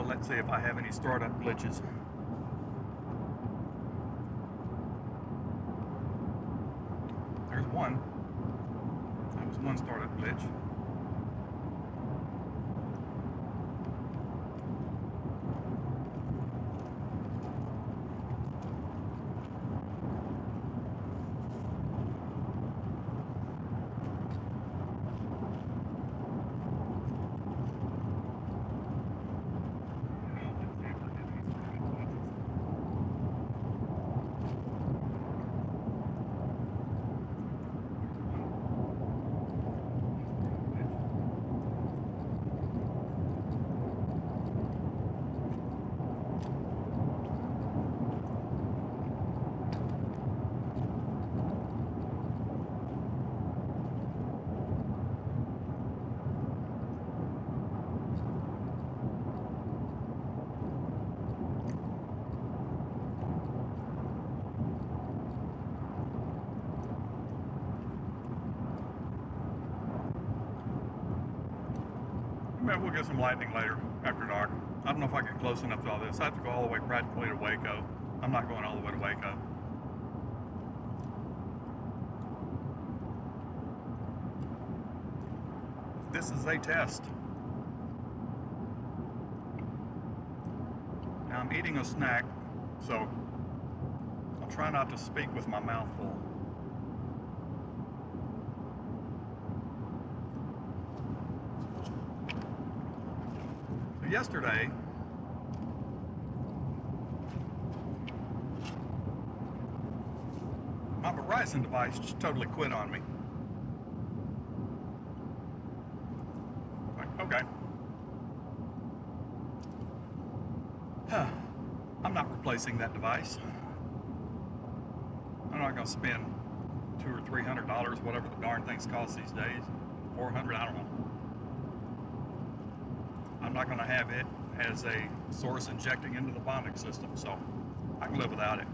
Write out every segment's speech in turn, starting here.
let's see if I have any startup glitches. There's one. That was one startup glitch. Maybe we'll get some lightning later, after dark. I don't know if I get close enough to all this. I have to go all the way practically to Waco. I'm not going all the way to Waco. This is a test. Now I'm eating a snack, so I'll try not to speak with my mouth full. Yesterday, my Verizon device just totally quit on me. Like, okay. I'm not replacing that device. I'm not going to spend $200 or $300, whatever the darn things cost these days. $400, I don't know. I'm not going to have it as a source injecting into the bonding system, so I can live without it.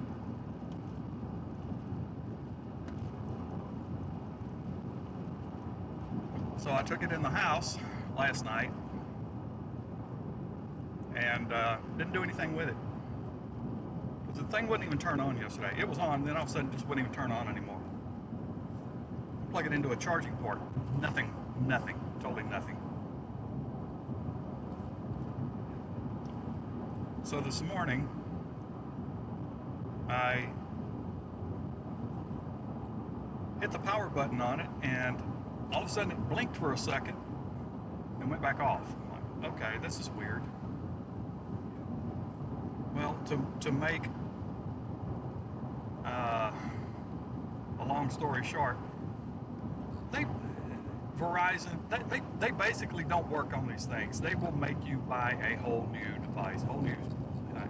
So I took it in the house last night and didn't do anything with it. Because the thing wouldn't even turn on yesterday. It was on, then all of a sudden it just wouldn't even turn on anymore. Plug it into a charging port. Nothing, totally nothing. So this morning, I hit the power button on it, and all of a sudden it blinked for a second and went back off. I'm like, okay, this is weird. Well, to make a long story short, Verizon, they basically don't work on these things. They will make you buy a whole new device, whole new,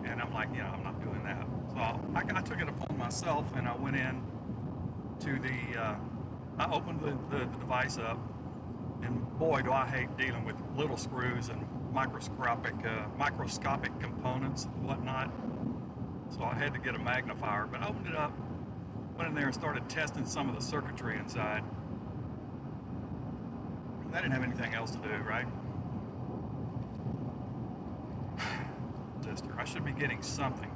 and I'm like, I'm not doing that. So I took it upon myself, and I went in to I opened the device up, and boy, do I hate dealing with little screws and microscopic components and whatnot. So I had to get a magnifier, but I opened it up, went in there and started testing some of the circuitry inside. I didn't have anything else to do, right? Resistor. I should be getting something.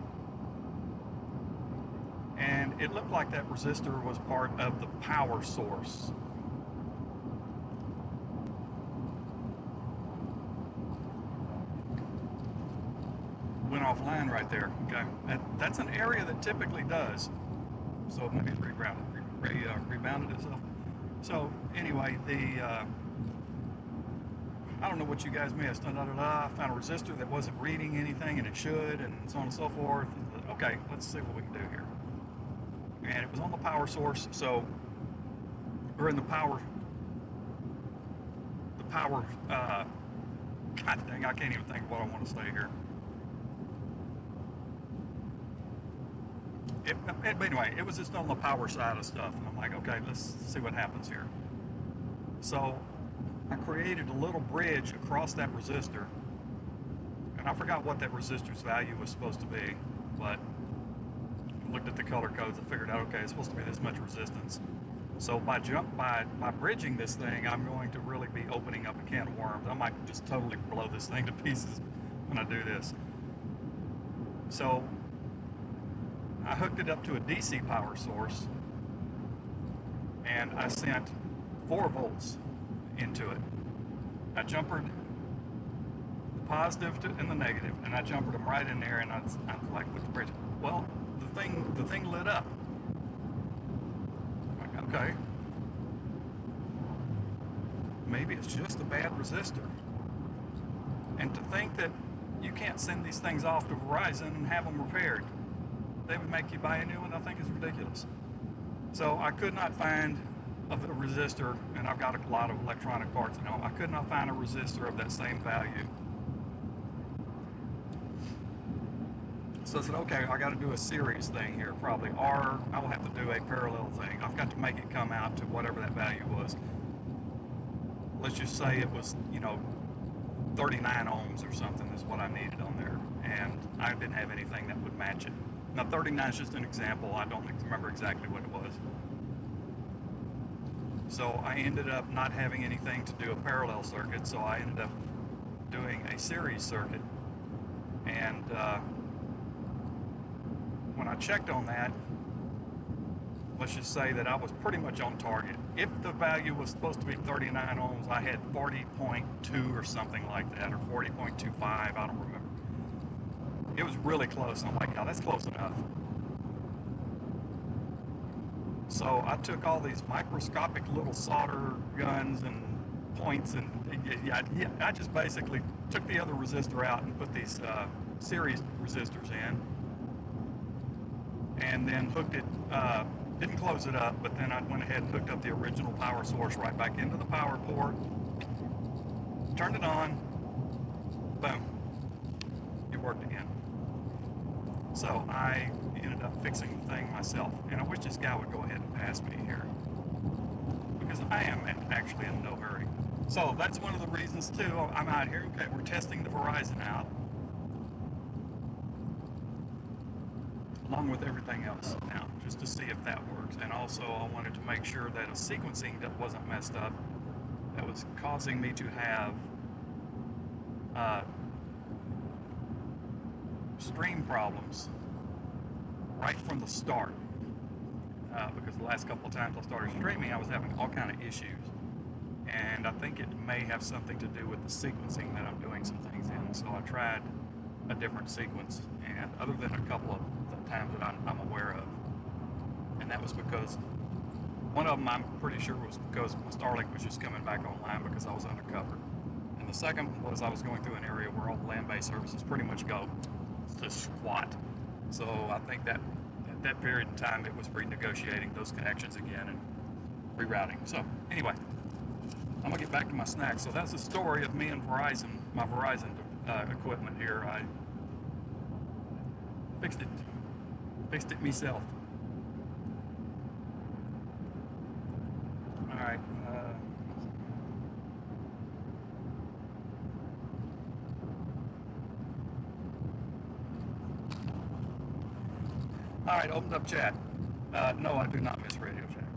And it looked like that resistor was part of the power source. Went offline right there. Okay, that's an area that typically does. So maybe it rebounded itself. So anyway, I don't know what you guys missed. I found a resistor that wasn't reading anything, and it should, and so on and so forth. Okay, let's see what we can do here. And it was on the power source, so we're in the power. God dang, I can't even think of what I want to say here. But anyway, it was just on the power side of stuff. And I'm like, okay, let's see what happens here. So I created a little bridge across that resistor, and I forgot what that resistor's value was supposed to be, but I looked at the color codes and figured out, okay, it's supposed to be this much resistance. So by bridging this thing, I'm going to really be opening up a can of worms. I might just totally blow this thing to pieces. I when I do this. So I hooked it up to a DC power source, and I sent 4 volts into it. I jumpered the positive and the negative, and I jumpered them right in there, and I was like, "What's the bridge?" Well, the thing lit up. I'm like, okay, maybe it's just a bad resistor. And to think that you can't send these things off to Verizon and have them repaired. They would make you buy a new one. I think is ridiculous. So I could not find a resistor, and I've got a lot of electronic parts at home. I could not find a resistor of that same value. So I said, okay, I got to do a series thing here probably, or I will have to do a parallel thing. I've got to make it come out to whatever that value was. Let's just say it was, 39 ohms or something is what I needed on there, and I didn't have anything that would match it. Now 39 is just an example. I don't remember exactly what it was. So I ended up not having anything to do a parallel circuit, so I ended up doing a series circuit. And when I checked on that, let's just say that I was pretty much on target. If the value was supposed to be 39 ohms, I had 40.2 or something like that, or 40.25, I don't remember. It was really close. I'm like, yeah, that's close enough. So I took all these microscopic little solder guns and points, and I just basically took the other resistor out and put these series resistors in, and then hooked it, didn't close it up, but then I went ahead and hooked up the original power source right back into the power port, turned it on, boom, it worked again. So I ended up fixing the thing myself, and I wish this guy would go ahead and pass me here, because I am actually in no hurry. So that's one of the reasons too. I'm out here. Okay, we're testing the Verizon out, along with everything else now, just to see if that works. And also I wanted to make sure that a sequencing that wasn't messed up, that was causing me to have stream problems right from the start, because the last couple of times I started streaming, I was having all kind of issues, and I think it may have something to do with the sequencing that I'm doing some things in. So I tried a different sequence, and other than a couple of the times that I'm aware of, and that was because one of them I'm pretty sure was because my Starlink was just coming back online because I was undercover, and the second was I was going through an area where all the land-based services pretty much go to squat. So I think that at that period in time it was renegotiating those connections again and rerouting. So anyway, I'm gonna get back to my snack. So that's the story of me and Verizon, my Verizon equipment here. I fixed it myself. All right. All right, opened up chat. No, I do not miss Radio Shack.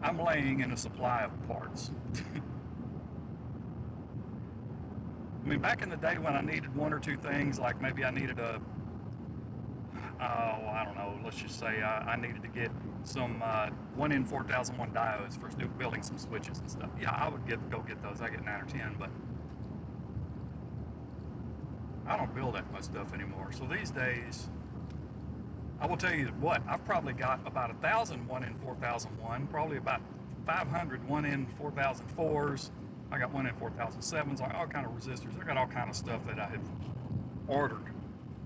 I'm laying in a supply of parts. I mean, back in the day when I needed one or two things, like maybe I needed I don't know, let's just say I needed to get some 1N4001 diodes for building some switches and stuff. Yeah, I would go get those. I get 9 or 10, but I don't build that much stuff anymore. So these days, I will tell you what, I've probably got about 1,000 1N4001, probably about 500 1N4004s. I got 1N4007s, all kind of resistors. I got all kind of stuff that I had ordered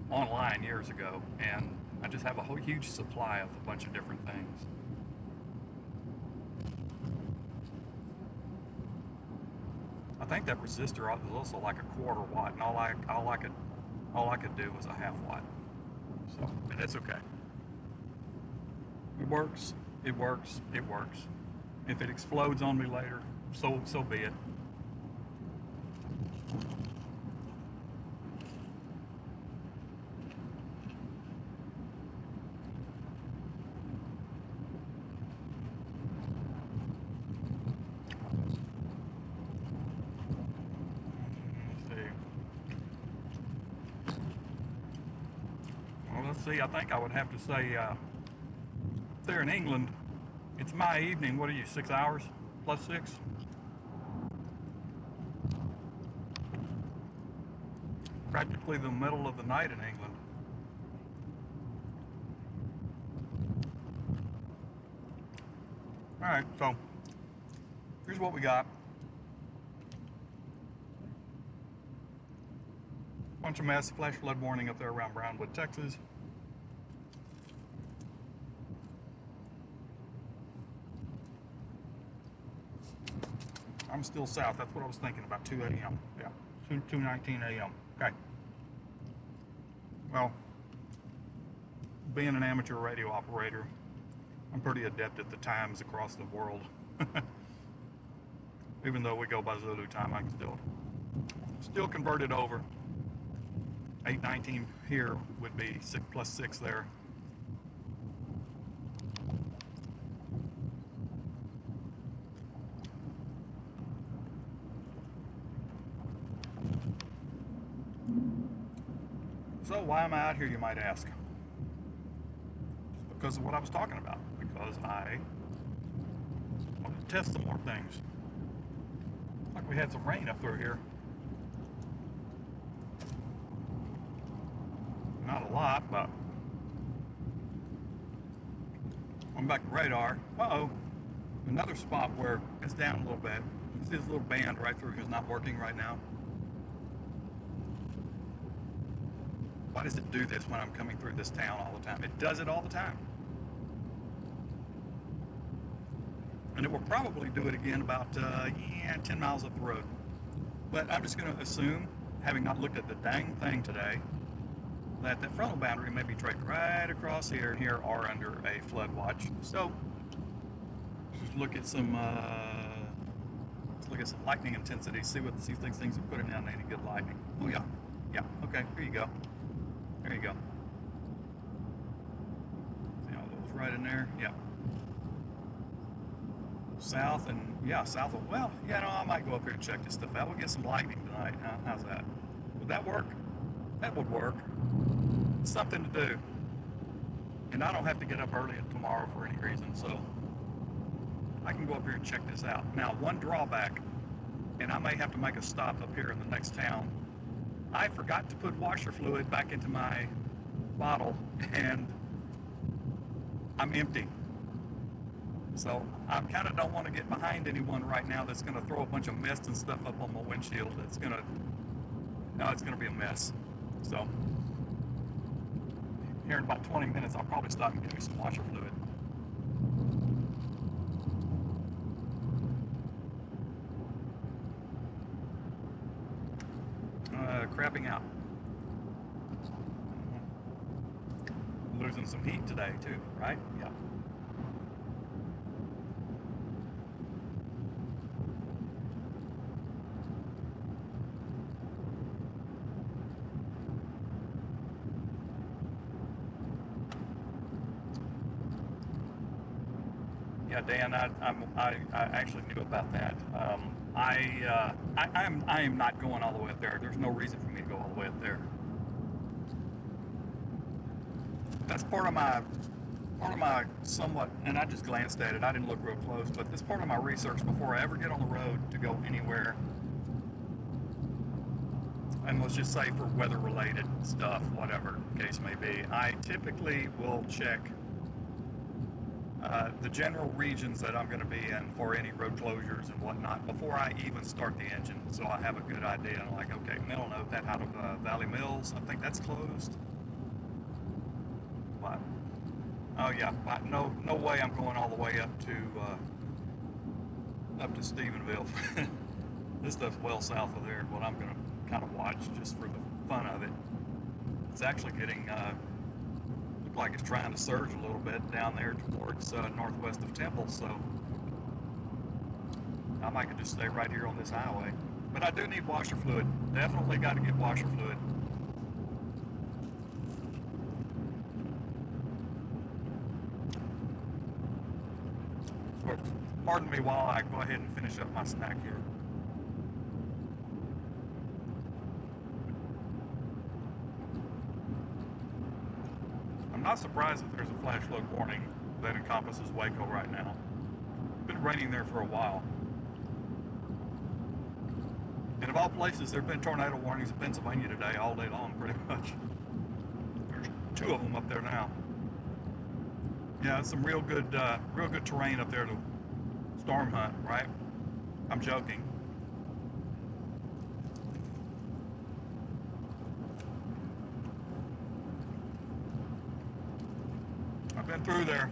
online years ago, and I just have a whole huge supply of a bunch of different things. I think that resistor was also like a 1/4 watt, and all I could do was a 1/2 watt. So that's okay. It works. It works. It works. If it explodes on me later, so be it. let's see, I think I would have to say, there in England, it's my evening. What are you, 6 hours? Plus 6? Practically the middle of the night in England. Alright, so here's what we got. Bunch of mess, flash flood warning up there around Brownwood, Texas. I'm still south. That's what I was thinking, about 2 a.m. Yeah, 2:19 a.m. Okay. Well, being an amateur radio operator, I'm pretty adept at the times across the world. Even though we go by Zulu time, I can still convert it over. 8:19 here would be 6 plus 6 there. So why am I out here, you might ask? Just because of what I was talking about. Because I want to test some more things. Like we had some rain up through here. Not a lot, but I'm back to radar. Uh-oh. Another spot where it's down a little bit. You see this little band right through here is not working right now. Why does it do this when I'm coming through this town all the time? It does it all the time. And it will probably do it again about 10 miles up the road. But I'm just going to assume, having not looked at the dang thing today, that the frontal boundary may be traced right across here and here are under a flood watch. So just look at some let's look at some lightning intensity, see if these things are putting down any good lightning. Oh yeah. Yeah, okay, here you go. There you go. See all those right in there? Yeah. South and yeah, south of, well, yeah, no, I might go up here and check this stuff out. We'll get some lightning tonight. How's that? Would that work? That would work. It's something to do. And I don't have to get up early tomorrow for any reason, so I can go up here and check this out. Now, one drawback, and I may have to make a stop up here in the next town. I forgot to put washer fluid back into my bottle, and I'm empty. So I kind of don't want to get behind anyone right now that's going to throw a bunch of mist and stuff up on my windshield. It's going to be a mess. So here in about 20 minutes, I'll probably stop and get me some washer fluid. Crapping out. Losing some heat today too, right? Yeah. Yeah, Dan, I actually knew about that. I am not going all the way up there. There's no reason for me to go all the way up there. That's part of my somewhat, and I just glanced at it. I didn't look real close, but this part of my research before I ever get on the road to go anywhere. And let's just say for weather-related stuff, whatever the case may be, I typically will check the general regions that I'm going to be in for any road closures and whatnot before I even start the engine, so I have a good idea. I'm like, okay, Middle Note, that out of Valley Mills, I think that's closed. But oh yeah, but no way I'm going all the way up to Stephenville. This stuff's well south of there. What I'm going to kind of watch just for the fun of it. It's actually getting look like it's trying to surge a little bit down there towards northwest of Temple, so I might just stay right here on this highway. But I do need washer fluid. Definitely got to get washer fluid. So, pardon me while I go ahead and finish up my snack here. not surprised that there's a flash flood warning that encompasses Waco right now. It's been raining there for a while. And of all places, there have been tornado warnings in Pennsylvania today, all day long, pretty much. There's 2 of them up there now. Yeah, it's some real good terrain up there to storm hunt, right? I'm joking. I've been through there.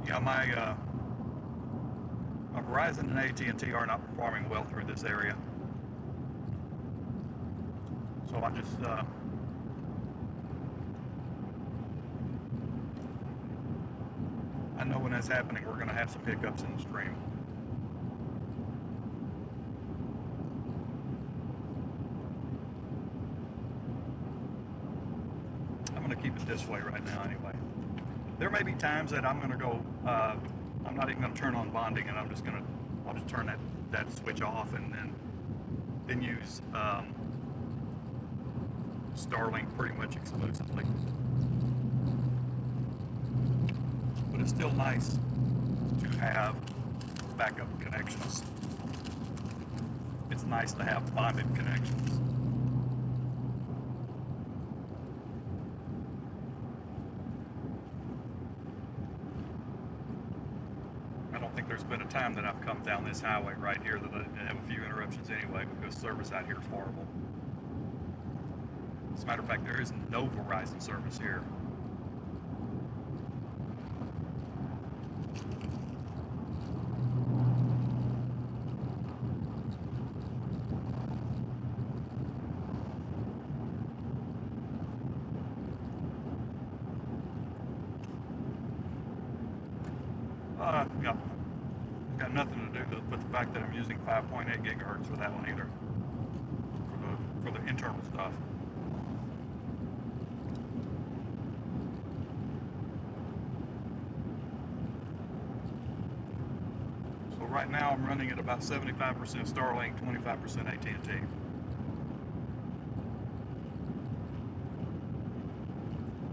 Yeah, my Verizon and AT&T are not performing well through this area. So I just I know when that's happening, we're going to have some hiccups in the stream. I'm going to keep it this way right now anyway. There may be times that I'm going to go, I'm not even going to turn on bonding, and I'll just turn that switch off and then use Starlink pretty much exclusively. But it's still nice to have backup connections. It's nice to have bonded connections. I don't think there's been a time that I've come down this highway right here that I didn't have a few interruptions anyway, because service out here is horrible. As a matter of fact, there is no Verizon service here. Yeah, it's got nothing to do with the fact that I'm using 5.8 gigahertz for that one either, for the internal stuff. So right now I'm running at about 75% Starlink, 25% AT&T.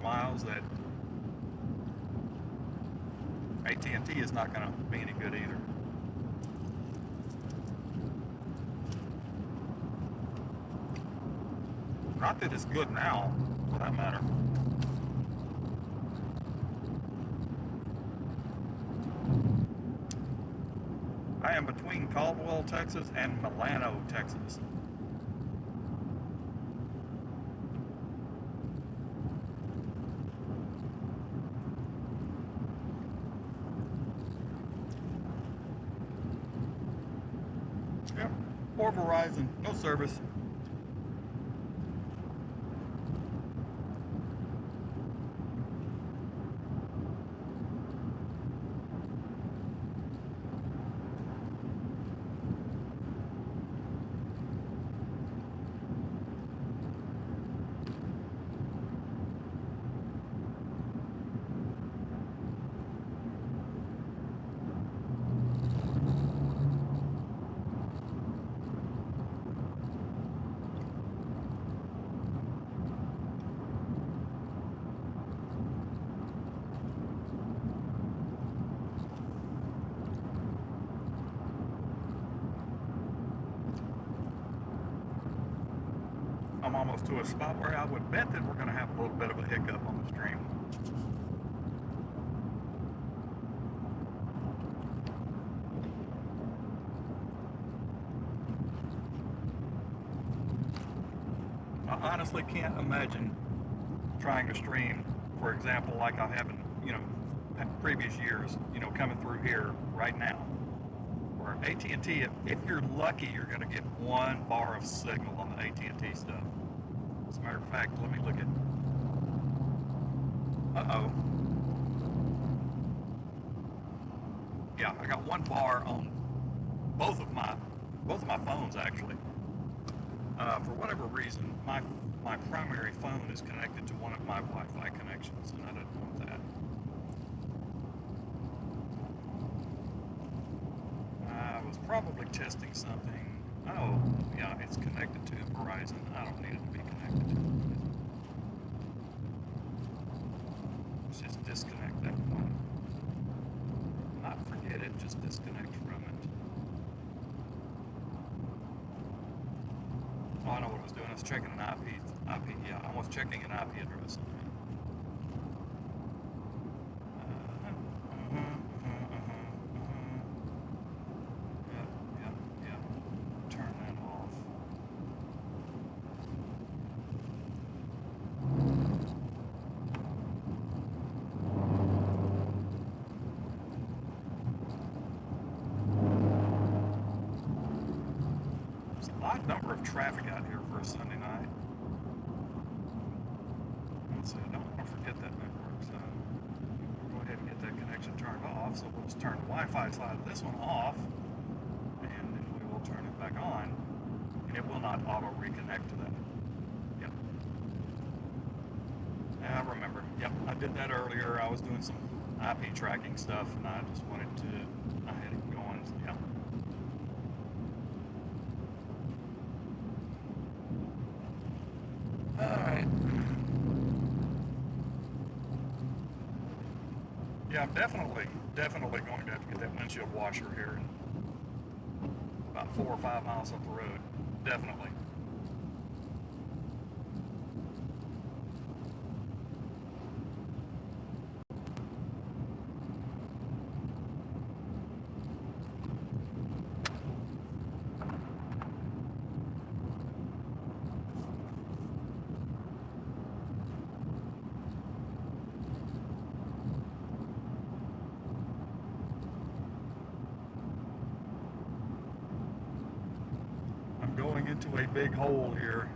Miles that AT&T is not going to be any good either. Not that it's good now, for that matter. I am between Caldwell, Texas and Milano, Texas. Yep, or Verizon, no service. I'm almost to a spot where I would bet that we're going to have a little bit of a hiccup on the stream. I honestly can't imagine trying to stream, for example, like I have in, previous years, coming through here right now. Or AT&T, if you're lucky, you're going to get 1 bar of signal on the AT&T stuff. As a matter of fact, let me look at. Uh-oh. Yeah, I got 1 bar on both of my phones actually. For whatever reason, my primary phone is connected to one of my Wi-Fi connections, and I didn't want that. I was probably testing something. Oh, yeah, it's connected to Verizon. I don't need it to be connected to Verizon. Let's just disconnect that one. Not forget it, just disconnect from it. Oh, I know what I was doing. I was checking an IP. Yeah, I was checking an IP address. Yep, yep, yep. Turn that off. There's a odd number of traffic out here for a Sunday night. Let's see, I don't want to forget that network, so we'll go ahead and get that connection turned off. So we'll just turn the Wi-Fi side of this one off, and then we will turn it back on, and it will not auto reconnect to that. Yep. Yeah, I remember. Yep, I did that earlier. I was doing some IP tracking stuff, and I just wanted to. I had it going. Yeah. All right. Yeah, I'm definitely going to have to get that windshield washer here in about 4 or 5 miles up the road. Definitely. I'm going into a big hole here.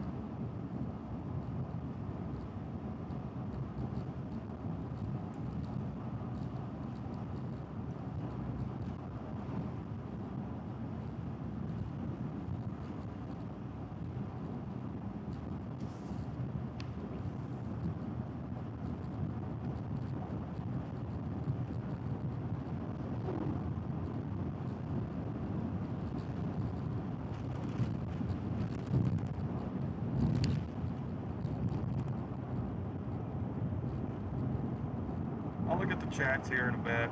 I'll look at the chats here in a bit.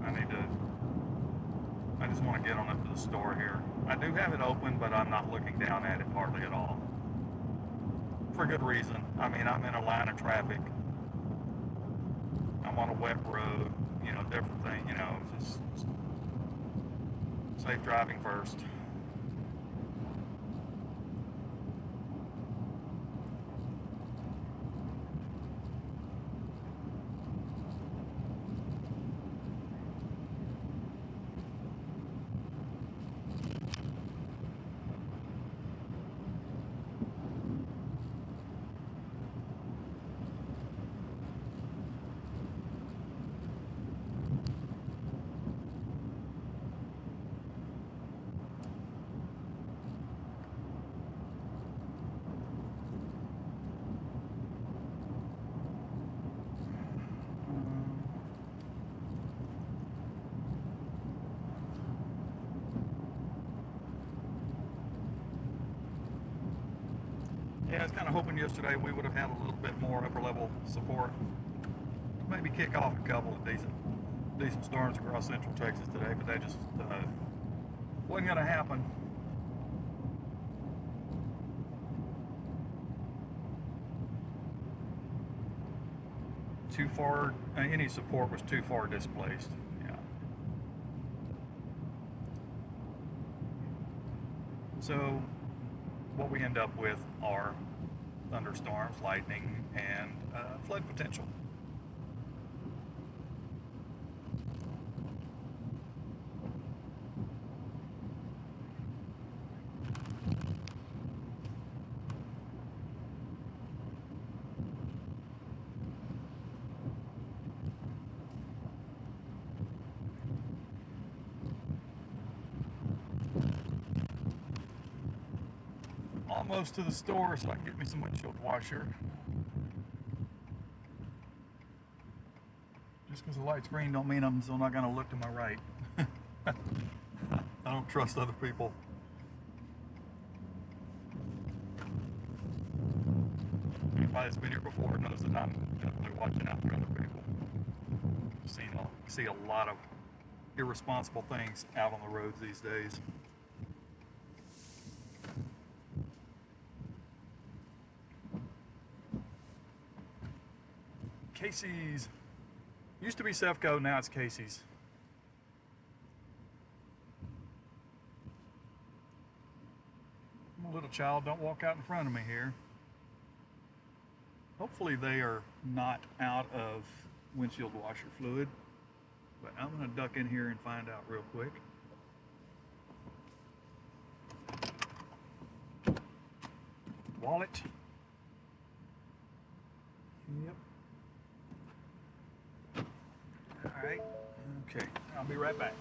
I need to. I just want to get on up to the store here. I do have it open, but I'm not looking down at it hardly at all. For good reason. I mean, I'm in a line of traffic. I'm on a wet road. You know, different thing. You know, just safe driving first. Yeah, I was kind of hoping yesterday we would have had a little bit more upper level support. Maybe kick off a couple of decent storms across central Texas today, but that just wasn't going to happen. Too far, any support was too far displaced. Yeah. So what we end up with are thunderstorms, lightning, and flood potential. Almost to the store so I can get me some windshield washer. Just because the light's green don't mean I'm still not going to look to my right. I don't trust other people. Anybody that's been here before knows that I'm definitely watching out for other people. See a lot of irresponsible things out on the roads these days. Casey's. Used to be Sefco, now it's Casey's. I'm a little child, don't walk out in front of me here. Hopefully they are not out of windshield washer fluid, but I'm gonna duck in here and find out real quick. Wallet. Yep. All right, okay, I'll be right back.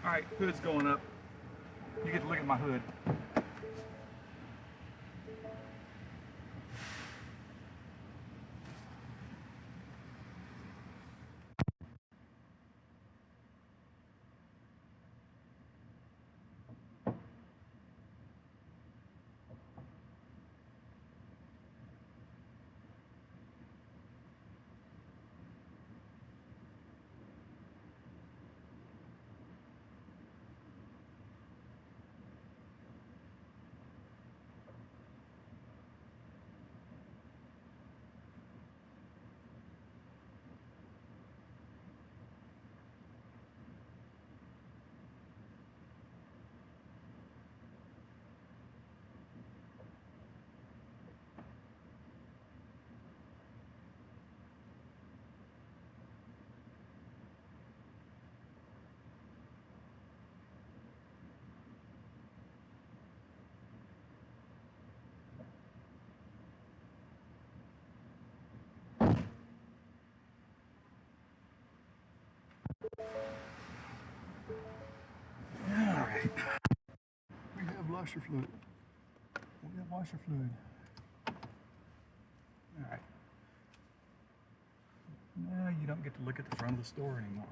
All right, hood's going up. You get to look at my hood. All right. We have washer fluid. We have washer fluid. All right. Now you don't get to look at the front of the store anymore.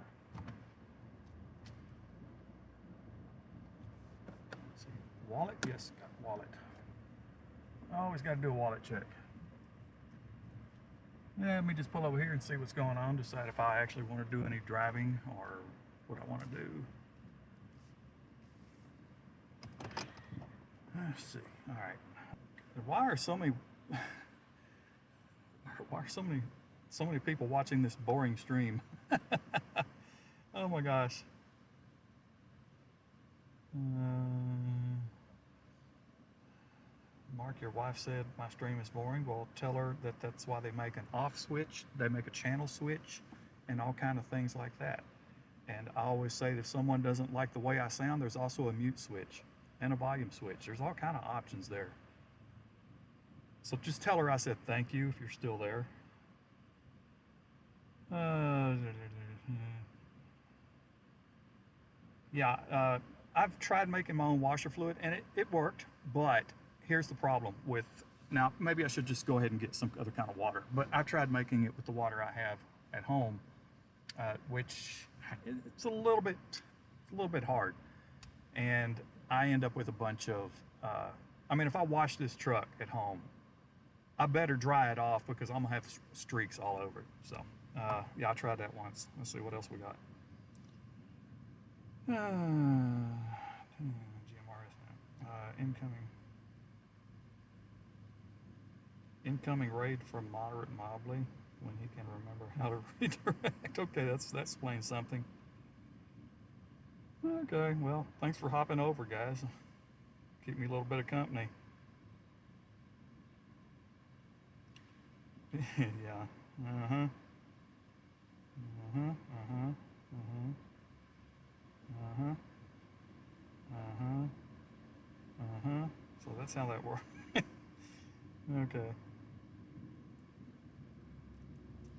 Let's see. Wallet? Yes, got wallet. Always got to do a wallet check. Yeah, let me just pull over here and see what's going on, decide if I actually want to do any driving or what I want to do. Let's see. All right. Why are so many so many people watching this boring stream? Oh my gosh. Mark, your wife said my stream is boring. Well, tell her that that's why they make an off switch, they make a channel switch, and all kind of things like that. And I always say that if someone doesn't like the way I sound, there's also a mute switch and a volume switch. There's all kind of options there. So just tell her I said thank you if you're still there. Yeah, I've tried making my own washer fluid and it worked, but here's the problem with, now maybe I should just go ahead and get some other kind of water, but I've tried making it with the water I have at home, which it's a little bit hard. And I end up with a bunch of, I mean, if I wash this truck at home, I better dry it off because I'm gonna have streaks all over it. So, yeah, I tried that once. Let's see what else we got. GMRS, incoming raid from moderate Mobley when he can remember how to redirect. Okay, that explains something. Okay, well, thanks for hopping over, guys. Keep me a little bit of company. Yeah. Uh-huh. Uh-huh. Uh-huh. Uh-huh. Uh-huh. Uh-huh. Uh-huh. So that's how that works. Okay.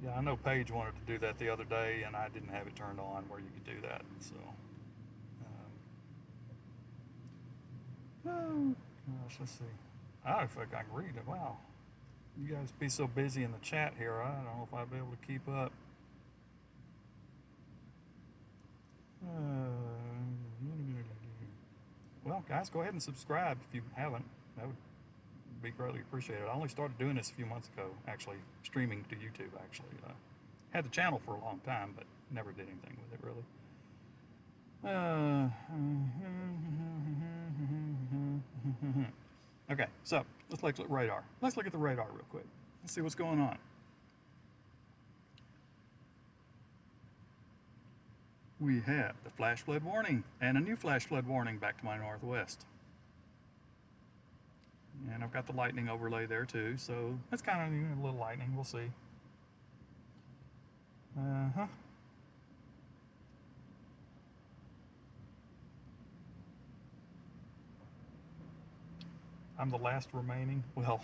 Yeah, I know Paige wanted to do that the other day, and I didn't have it turned on where you could do that. So, oh gosh, let's see. I don't think I can read it. Wow, you guys be so busy in the chat here. I don't know if I'll be able to keep up. Well, guys, go ahead and subscribe if you haven't. That would be greatly appreciated. I only started doing this a few months ago, actually, streaming to YouTube, actually. Had the channel for a long time, but never did anything with it, really. Okay, so let's look at radar. Let's look at the radar real quick. Let's see what's going on. We have the flash flood warning and a new flash flood warning back to my northwest. And I've got the lightning overlay there too, so that's kind of a little lightning, we'll see. Uh-huh. I'm the last remaining. Well,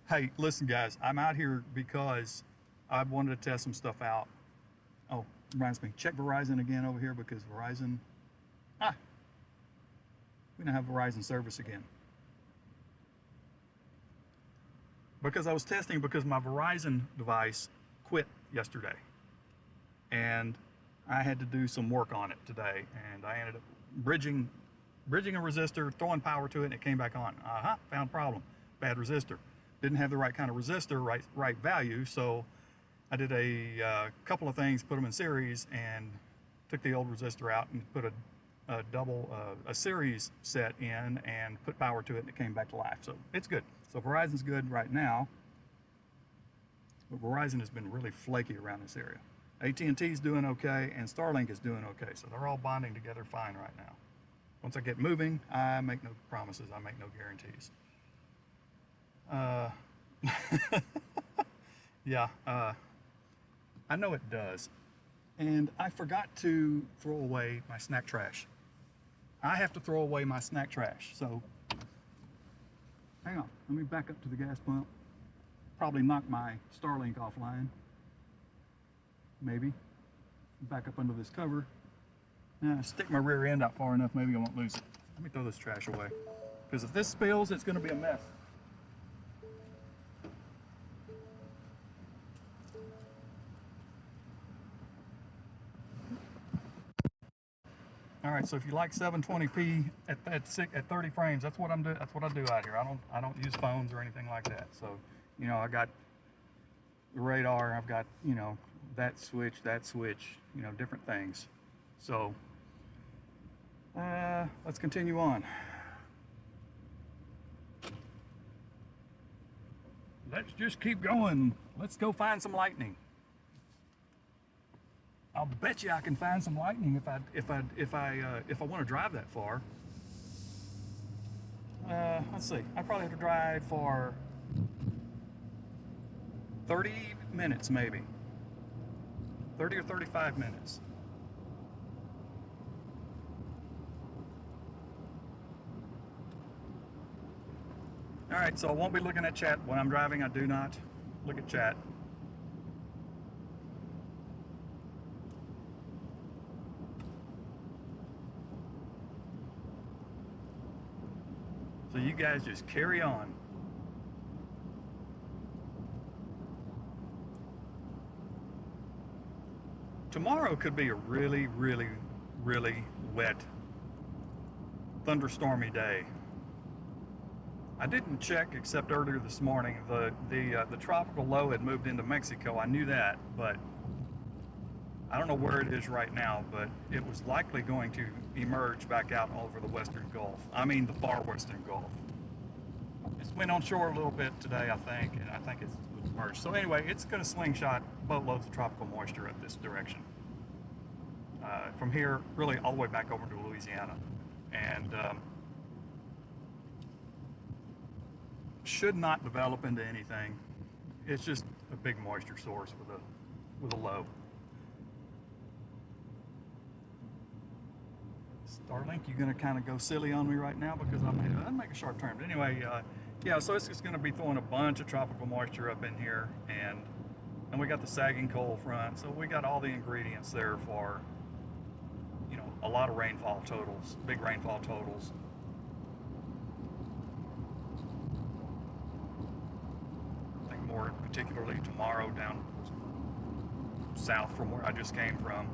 hey, listen guys, I'm out here because I wanted to test some stuff out. Oh, reminds me, check Verizon again over here because Verizon, we don't have Verizon service again. Because I was testing because my Verizon device quit yesterday. And I had to do some work on it today. And I ended up bridging a resistor, throwing power to it, and it came back on. Found problem. Bad resistor. Didn't have the right kind of resistor, right value, so I did a couple of things, put them in series, and took the old resistor out and put a series set in and put power to it, and it came back to life. So it's good. So Verizon's good right now, but Verizon has been really flaky around this area. AT&T's doing okay, and Starlink is doing okay. So they're all bonding together fine right now. Once I get moving, I make no promises. I make no guarantees. Yeah, I know it does. And I forgot to throw away my snack trash. I have to throw away my snack trash. So, hang on, let me back up to the gas pump. Probably knock my Starlink offline. Maybe. Back up under this cover. Stick my rear end out far enough, maybe I won't lose it. Let me throw this trash away. Because if this spills, it's gonna be a mess. All right, so if you like 720p at 30 frames, that's what I'm doing. That's what I do out here. I don't use phones or anything like that. So, you know, I got the radar. I've got, you know, that switch, you know, different things. So let's continue on. Let's just keep going. Let's go find some lightning. I'll bet you I can find some lightning if I want to drive that far. Let's see. I probably have to drive for 30 minutes, maybe 30 or 35 minutes. All right, so I won't be looking at chat when I'm driving. I do not look at chat. So you guys just carry on. Tomorrow could be a really, really, really wet, thunderstormy day. I didn't check except earlier this morning. The tropical low had moved into Mexico. I knew that, but I don't know where it is right now, but it was likely going to emerge back out over the western Gulf. I mean the far western Gulf. It's went on shore a little bit today, I think, and I think it's emerged. So anyway, it's going to slingshot boatloads of tropical moisture up this direction. From here, really all the way back over to Louisiana. And should not develop into anything. It's just a big moisture source with a low. Starlink, you're going to kind of go silly on me right now because I'd make a sharp turn. But anyway, yeah, so it's just going to be throwing a bunch of tropical moisture up in here, and we got the sagging cold front, so we got all the ingredients there for, you know, a lot of rainfall totals, big rainfall totals. I think more particularly tomorrow down south from where I just came from.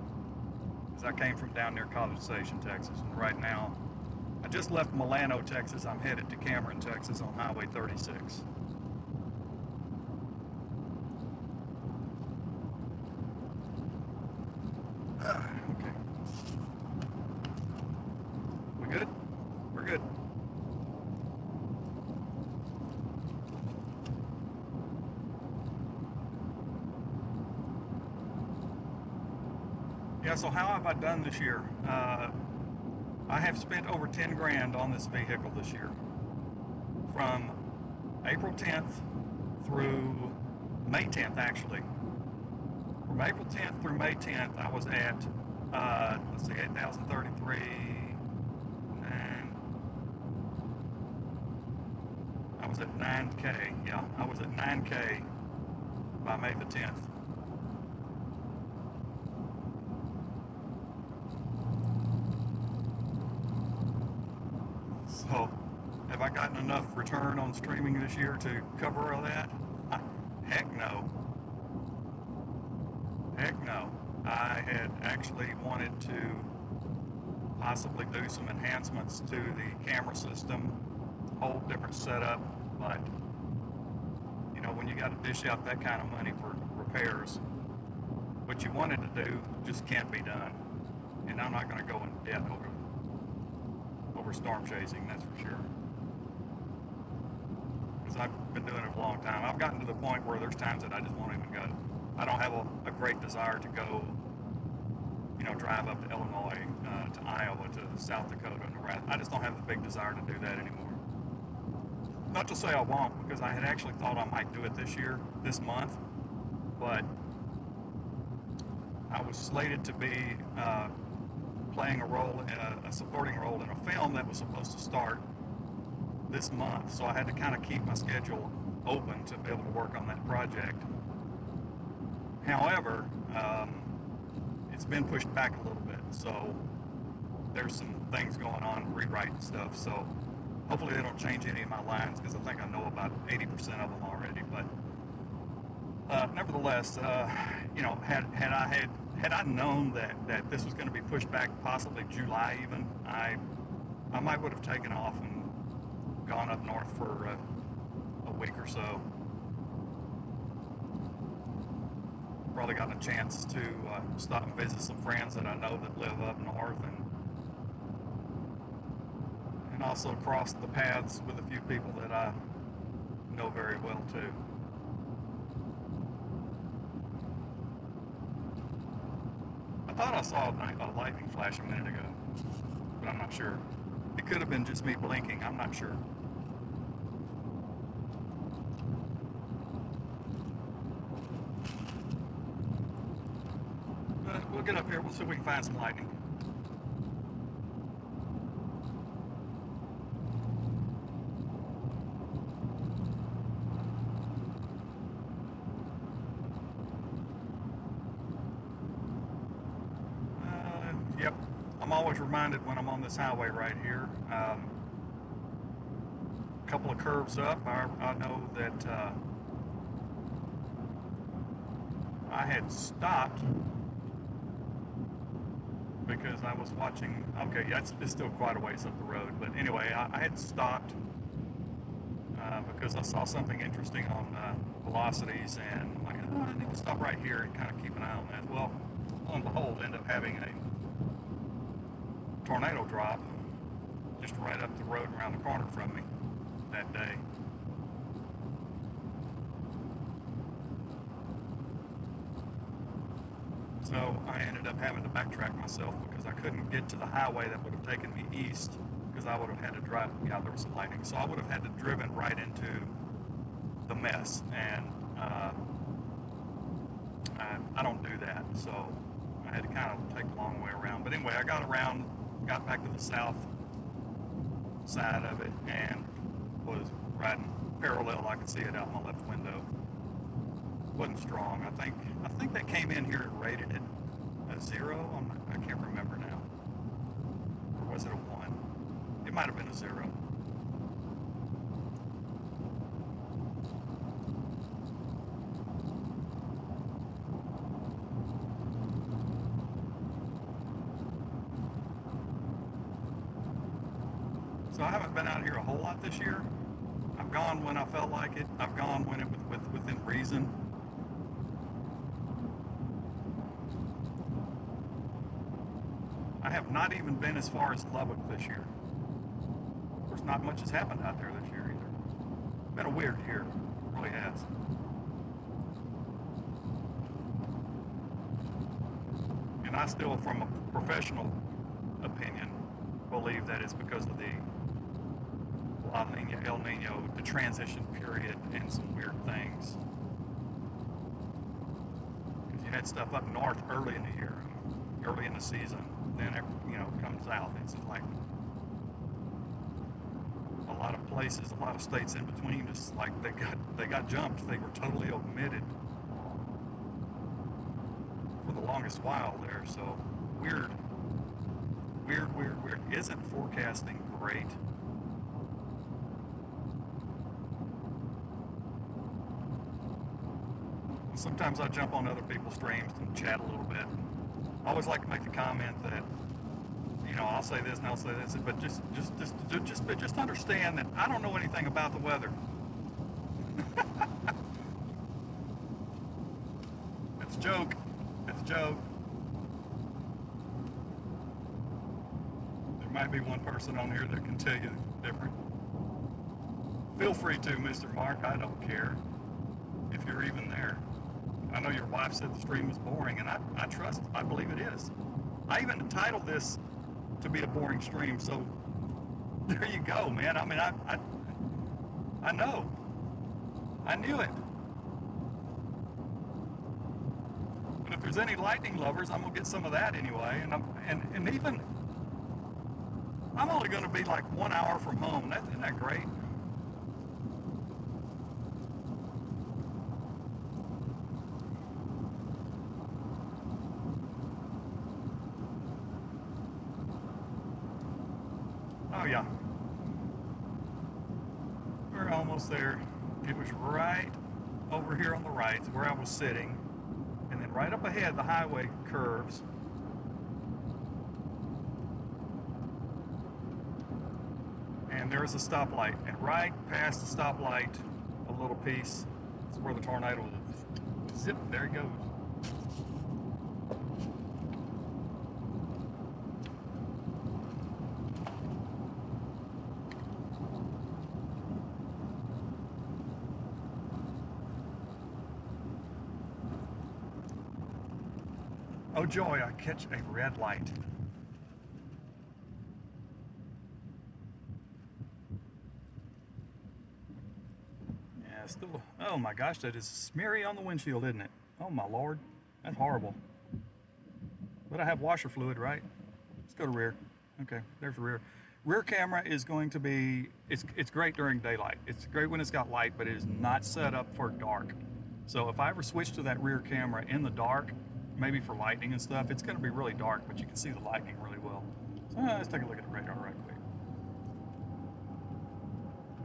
I came from down near College Station, Texas, and right now I just left Milano, Texas. I'm headed to Cameron, Texas on Highway 36. Okay. We good? We're good. Yeah, so how have I done this year? I have spent over 10 grand on this vehicle this year. From April 10th through May 10th, actually. From April 10th through May 10th, I was at, let's see, 8,033, and I was at 9K. Yeah, I was at 9K by May the 10th. So, have I gotten enough return on streaming this year to cover all that? Heck no. Heck no. I had actually wanted to possibly do some enhancements to the camera system, whole different setup, but, you know, when you got to dish out that kind of money for repairs, what you wanted to do just can't be done. And I'm not going to go in debt over storm chasing, that's for sure. Because I've been doing it a long time. I've gotten to the point where there's times that I just won't even go. I don't have a great desire to go, you know, drive up to Illinois, to Iowa, to South Dakota, Nebraska. I just don't have the big desire to do that anymore. Not to say I won't, because I had actually thought I might do it this year, this month, but I was slated to be playing a supporting role in a film that was supposed to start this month. So I had to kind of keep my schedule open to be able to work on that project. However, it's been pushed back a little bit. So there's some things going on, rewriting stuff. So hopefully they don't change any of my lines, because I think I know about 80% of them already. But Nevertheless, you know, had I known that this was going to be pushed back, possibly July even, I might would have taken off and gone up north for a week or so. Probably gotten a chance to stop and visit some friends that I know that live up north, and also cross the paths with a few people that I know very well too. I thought I saw a lightning flash a minute ago, but I'm not sure. It could have been just me blinking. I'm not sure. But we'll get up here. We'll see if we can find some lightning. Yep. I'm always reminded when I'm on this highway right here. A couple of curves up, I know that I had stopped because I was watching. Okay, yeah, it's still quite a ways up the road, but anyway, I had stopped because I saw something interesting on velocities, and I'm like, oh, I need to stop right here and kind of keep an eye on that. Well, lo and behold, ended up having a tornado drop just right up the road around the corner from me that day. So I ended up having to backtrack myself because I couldn't get to the highway that would have taken me east, because I would have had to drive. Yeah, there was some lightning, so I would have had to driven right into the mess, and I don't do that, so I had to kind of take the long way around. But anyway, I got around, got back to the south side of it, and was riding parallel. I could see it out my left window. Wasn't strong. I think they came in here and rated it a 0. I can't remember now. Or was it a 1? It might have been a 0. So I haven't been out here a whole lot this year. I've gone when I felt like it. I've gone when it was within reason. I have not even been as far as Lubbock this year. Of course, not much has happened out there this year either. It's been a weird year. It really has. And I still, from a professional opinion, believe that it's because of the La Nina, El Nino, the transition period, and some weird things. Because you had stuff up north early in the year, early in the season, then it, comes south. It's like a lot of places, a lot of states in between, just like they got jumped. They were totally omitted for the longest while there. So weird, weird, weird, weird. Isn't forecasting great? Sometimes I jump on other people's streams and chat a little bit. I always like to make the comment that, I'll say this and I'll say this, but just understand that I don't know anything about the weather. It's a joke. It's a joke. There might be one person on here that can tell you different. Feel free to, Mr. Mark. I don't care if you're even there. I know your wife said the stream was boring, and I believe it is. I even entitled this to be a boring stream, so there you go, man. I mean, I know. I knew it. But if there's any lightning lovers, I'm gonna get some of that anyway. And even I'm only gonna be like 1 hour from home. Isn't that great? Oh yeah, we're almost there. It was right over here on the right is where I was sitting, and then right up ahead the highway curves, and there's a stoplight, and right past the stoplight, a little piece, is where the tornado is. Zip, there he goes. Oh joy, I catch a red light. Yeah, still, oh my gosh, that is smeary on the windshield, isn't it? Oh my lord, that's horrible. But I have washer fluid, right? Let's go to rear. Okay, there's rear. Rear camera is going to be, it's great during daylight. It's great when it's got light, but it is not set up for dark. So if I ever switch to that rear camera in the dark, maybe for lightning and stuff, it's going to be really dark, but you can see the lightning really well. So let's take a look at the radar right quick.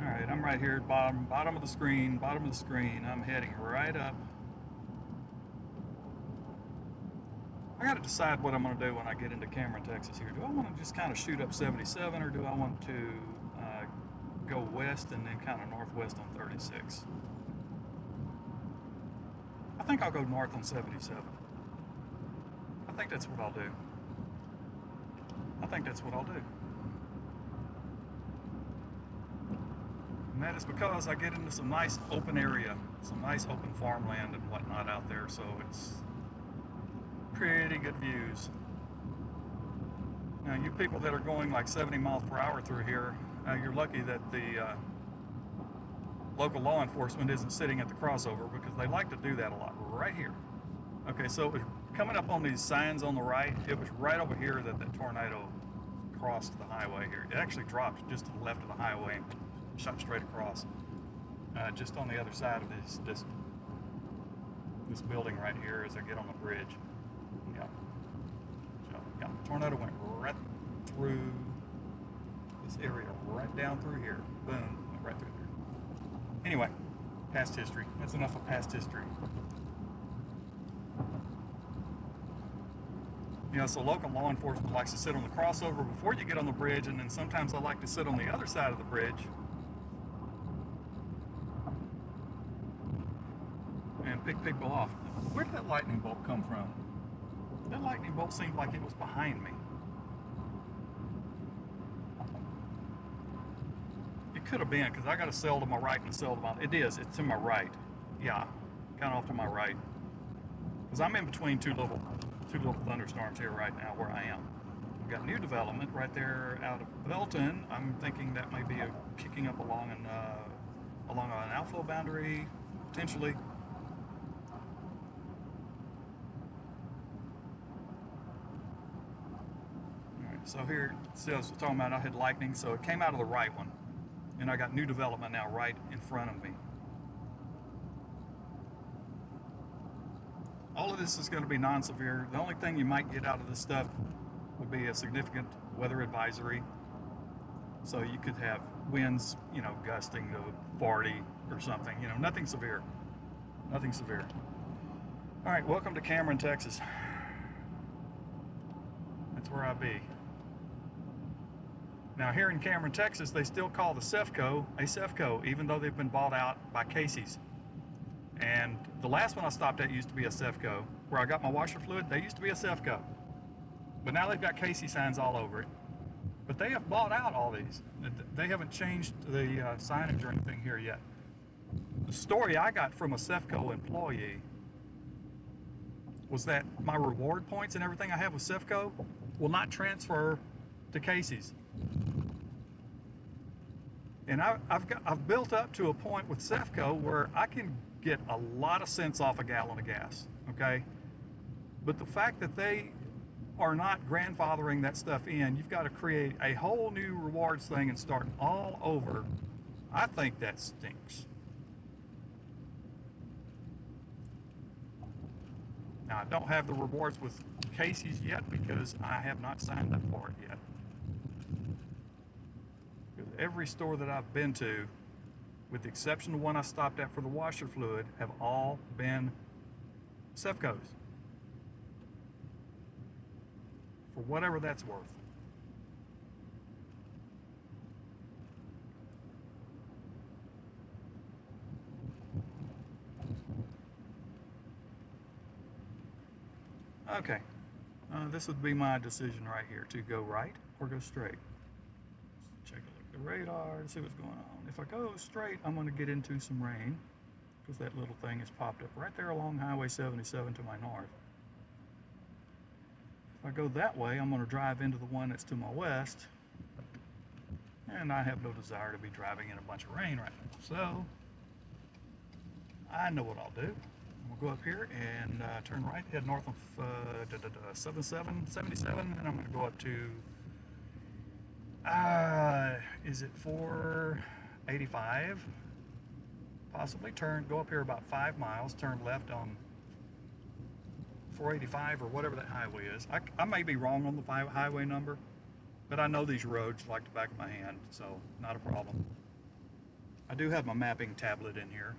All right, I'm right here at bottom of the screen, I'm heading right up. I got to decide what I'm going to do when I get into Cameron, Texas here. Do I want to just kind of shoot up 77, or do I want to go west and then kind of northwest on 36? I think I'll go north on 77. I think that's what I'll do. And that is because I get into some nice open area, some nice open farmland and whatnot out there, so it's pretty good views. Now, you people that are going like 70 miles per hour through here, you're lucky that the local law enforcement isn't sitting at the crossover, because they like to do that a lot right here. Okay, so coming up on these signs on the right, it was right over here that the tornado crossed the highway here. It actually dropped just to the left of the highway and shot straight across, just on the other side of this building right here as I get on the bridge. Yeah. So, yeah, the tornado went right through this area, right down through here. Boom, went right through there. Anyway, past history. That's enough of past history. You know, so local law enforcement likes to sit on the crossover before you get on the bridge, and then sometimes I like to sit on the other side of the bridge and pick people off. Where did that lightning bolt come from? That lightning bolt seemed like it was behind me. It could have been, because I got a cell to my right and a cell to my... It is, it's to my right. Yeah, kind of off to my right. Because I'm in between two little thunderstorms here right now where I am. We've got new development right there out of Belton. I'm thinking that might be kicking up along an outflow boundary, potentially. So here it says, talking about I had lightning, so it came out of the right one. And I got new development now right in front of me. All of this is going to be non-severe. The only thing you might get out of this stuff would be a significant weather advisory. So you could have winds, you know, gusting to 40 or something, you know, nothing severe. Nothing severe. All right, welcome to Cameron, Texas. That's where I be. Now here in Cameron, Texas, they still call the CEFCO a CEFCO, even though they've been bought out by Casey's. And the last one I stopped at used to be a CEFCO. Where I got my washer fluid, they used to be a CEFCO. But now they've got Casey signs all over it. But they have bought out all these. They haven't changed the signage or anything here yet. The story I got from a CEFCO employee was that my reward points and everything I have with CEFCO will not transfer to Casey's. And I've built up to a point with CEFCO where I can get a lot of cents off a gallon of gas, okay? But the fact that they are not grandfathering that stuff in, you've got to create a whole new rewards thing and start all over. I think that stinks. Now, I don't have the rewards with Casey's yet because I have not signed up for it yet. Because every store that I've been to, with the exception of one I stopped at for the washer fluid, have all been Cefcos. For whatever that's worth. Okay, this would be my decision right here, to go right or go straight. Let's check a look at the radar and see what's going on. If I go straight, I'm going to get into some rain, because that little thing has popped up right there along Highway 77 to my north. If I go that way, I'm going to drive into the one that's to my west, and I have no desire to be driving in a bunch of rain right now. So, I know what I'll do. I'm going to go up here and turn right, head north of 77, and I'm going to go up to, is it 485? Possibly. Go up here about 5 miles, turn left on 485 or whatever that highway is. I may be wrong on the highway number, but I know these roads like the back of my hand, so not a problem. I do have my mapping tablet in here,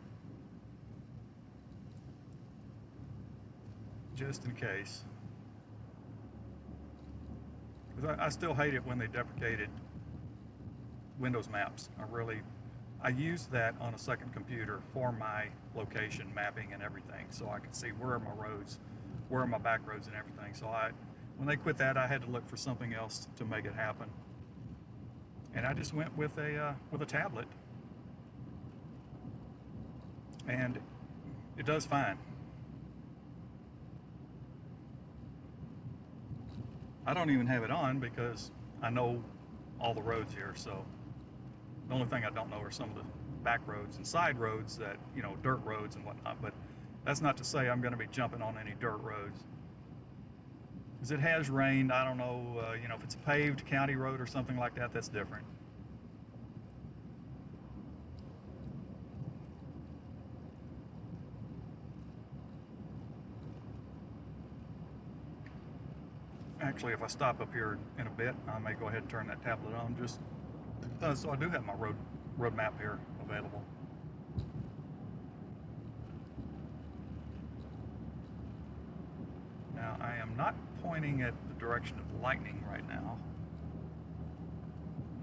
just in case. Because I still hate it when they deprecated Windows Maps. I used that on a second computer for my location mapping and everything, so I could see where are my roads, where are my back roads and everything. So when they quit that, I had to look for something else to make it happen. And I just went with a tablet, and it does fine. I don't even have it on because I know all the roads here, so the only thing I don't know are some of the back roads and side roads that, you know, dirt roads and whatnot, but that's not to say I'm going to be jumping on any dirt roads. Because it has rained, I don't know, you know, if it's a paved county road or something like that, that's different. Actually, if I stop up here in a bit, I may go ahead and turn that tablet on, just so I do have my road map here available. Now, I am not pointing at the direction of lightning right now.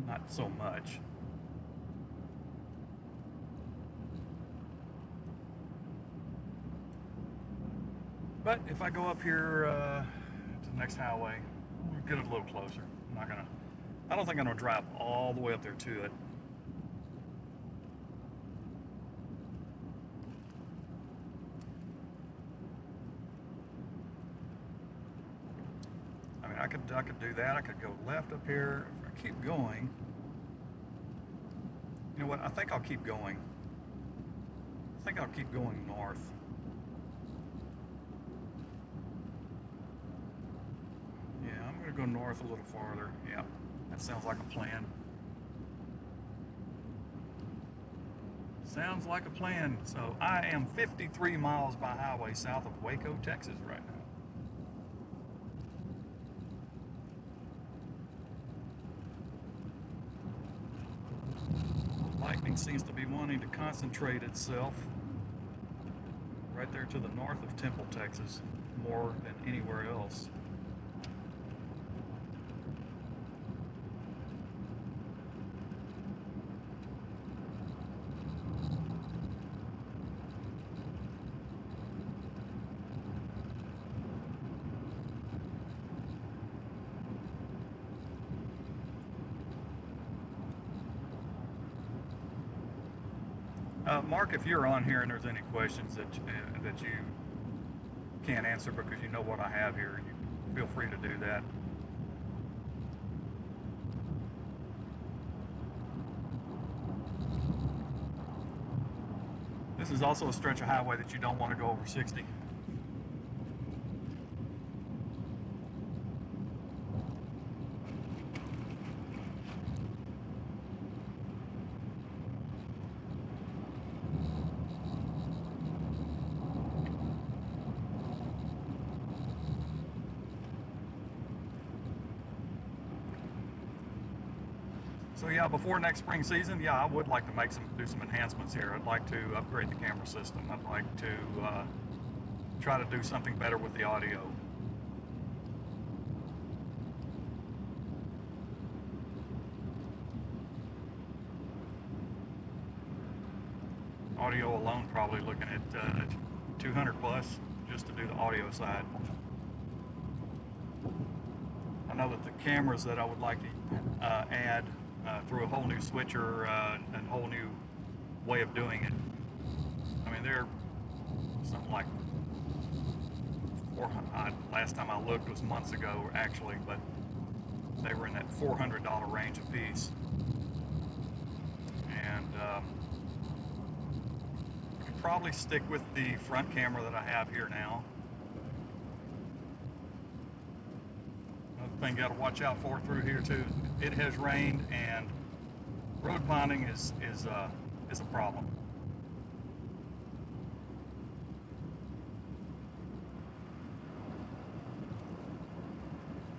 Not so much. But if I go up here to the next highway, we'll get it a little closer. I don't think I'm gonna drive all the way up there to it. I mean, I could do that. I could go left up here. If I keep going, you know what? I think I'll keep going. I think I'll keep going north. Yeah, I'm gonna go north a little farther. Yeah, that sounds like a plan. Sounds like a plan. So I am 53 miles by highway south of Waco, Texas right now. Lightning seems to be wanting to concentrate itself right there to the north of Temple, Texas, more than anywhere else. Mark, if you're on here and there's any questions that you can't answer because you know what I have here, you feel free to do that. This is also a stretch of highway that you don't want to go over 60. So yeah, before next spring season, yeah, I would like to do some enhancements here. I'd like to upgrade the camera system. I'd like to try to do something better with the audio. Audio alone, probably looking at 200 plus just to do the audio side. I know that the cameras that I would like to add through a whole new switcher and whole new way of doing it. I mean, they're something like last time I looked was months ago actually, but they were in that $400 range a piece. And I could probably stick with the front camera that I have here now. Another thing you got to watch out for through here too, it has rained and road bonding is a problem.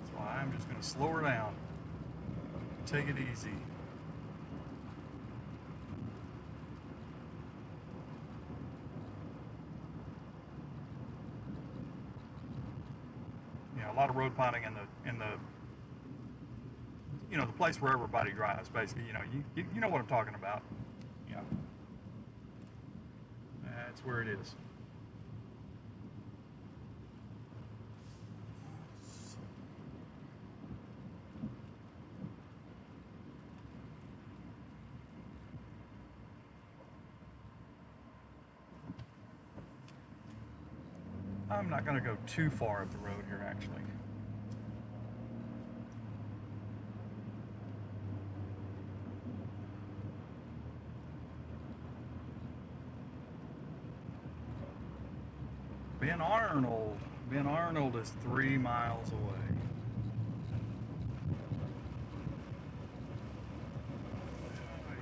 So I'm just going to slow her down, take it easy. Yeah, a lot of road bonding in the the place where everybody drives, basically. You know what I'm talking about. Yeah, that's where it is. I'm not going to go too far up the road here, actually. Ben Arnold is 3 miles away.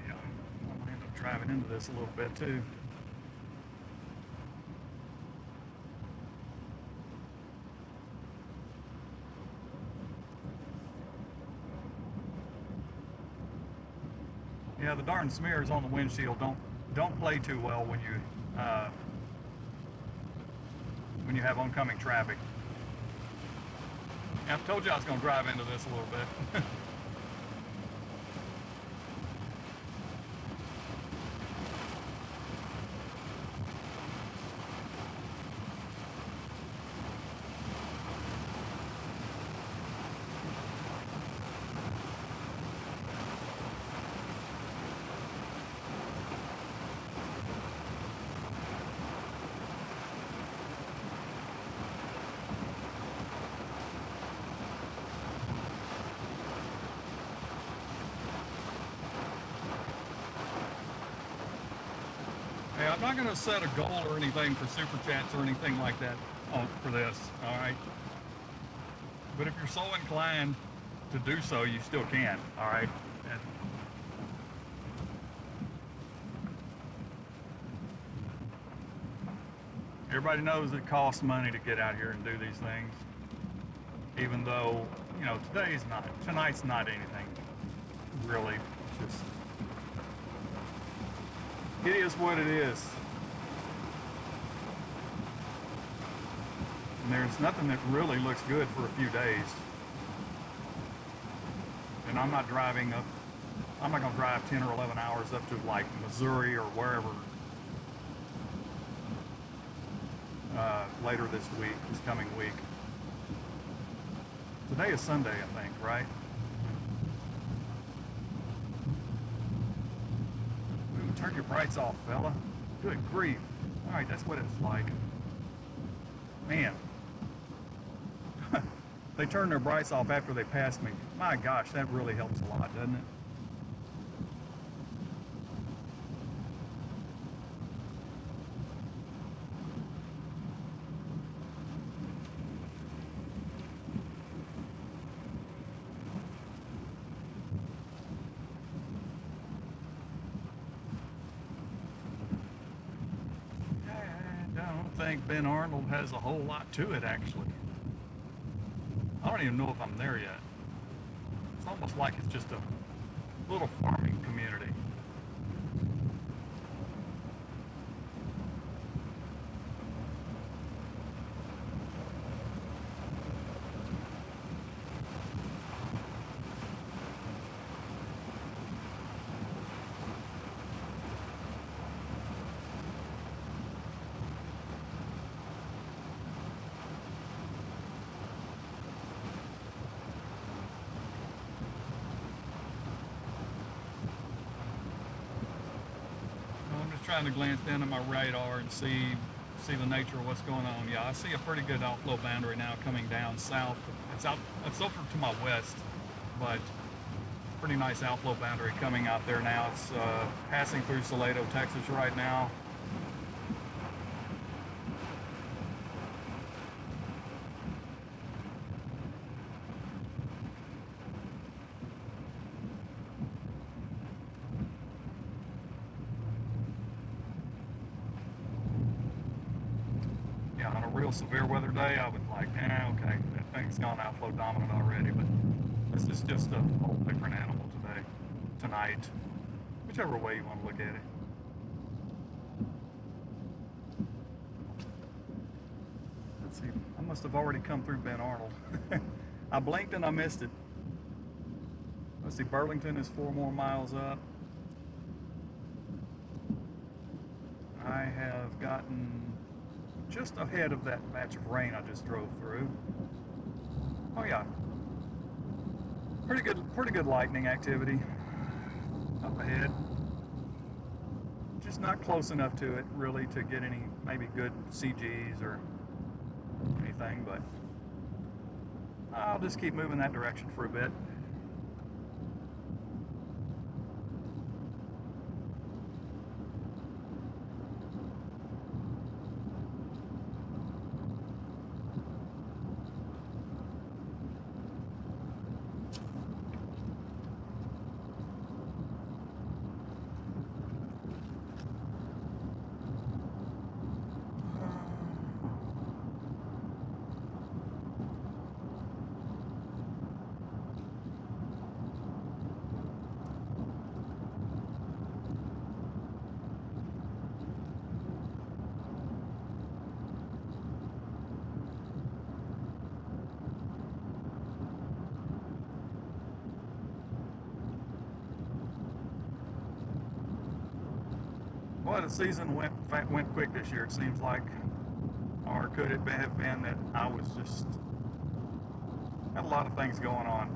Yeah, I'm gonna end up driving into this a little bit too. Yeah, the darn smears on the windshield don't play too well when you have oncoming traffic. I told you I was going to drive into this a little bit. Hey, I'm not going to set a goal or anything for Super Chats or anything like that for this, all right? But if you're so inclined to do so, you still can, all right? Everybody knows it costs money to get out here and do these things, even though, tonight's not anything really. Just, it is what it is. And there's nothing that really looks good for a few days. And I'm not going to drive 10 or 11 hours up to like Missouri or wherever later this coming week. Today is Sunday, I think, right? Ooh, turn your brights off, fella. Good grief. All right, that's what it's like. Man. They turn their brights off after they pass me. My gosh, that really helps a lot, doesn't it? I don't think Ben Arnold has a whole lot to it, actually. I don't even know if I'm there yet. It's almost like it's just little farming community. I'm just trying to glance down at my radar and see the nature of what's going on. Yeah, I see a pretty good outflow boundary now coming down south. It's over to my west, but pretty nice outflow boundary coming out there now. It's passing through Salado, Texas right now. Yeah, on a real severe weather day, I would like, okay, that thing's gone outflow dominant already, but this is just a whole different animal today, tonight, whichever way you want to look at it. Let's see, I must have already come through Ben Arnold. I blinked and I missed it. Let's see, Burlington is 4 more miles up. I have gotten just ahead of that patch of rain I just drove through. Oh yeah, pretty good lightning activity up ahead. Just not close enough to it really to get any maybe good CGs or anything, but I'll just keep moving that direction for a bit. Well, the season went quick this year, it seems like. Or could it have been that I was just had a lot of things going on.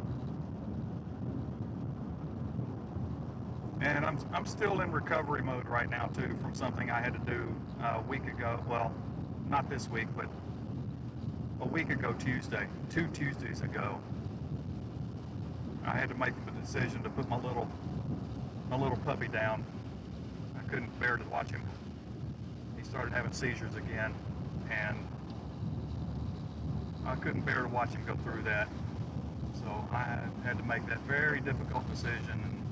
And I'm still in recovery mode right now too from something I had to do a week ago. Well, not this week, but a week ago Tuesday, 2 Tuesdays ago. I had to make the decision to put my little puppy down. I couldn't bear to watch him. He started having seizures again, and I couldn't bear to watch him go through that. So I had to make that very difficult decision. And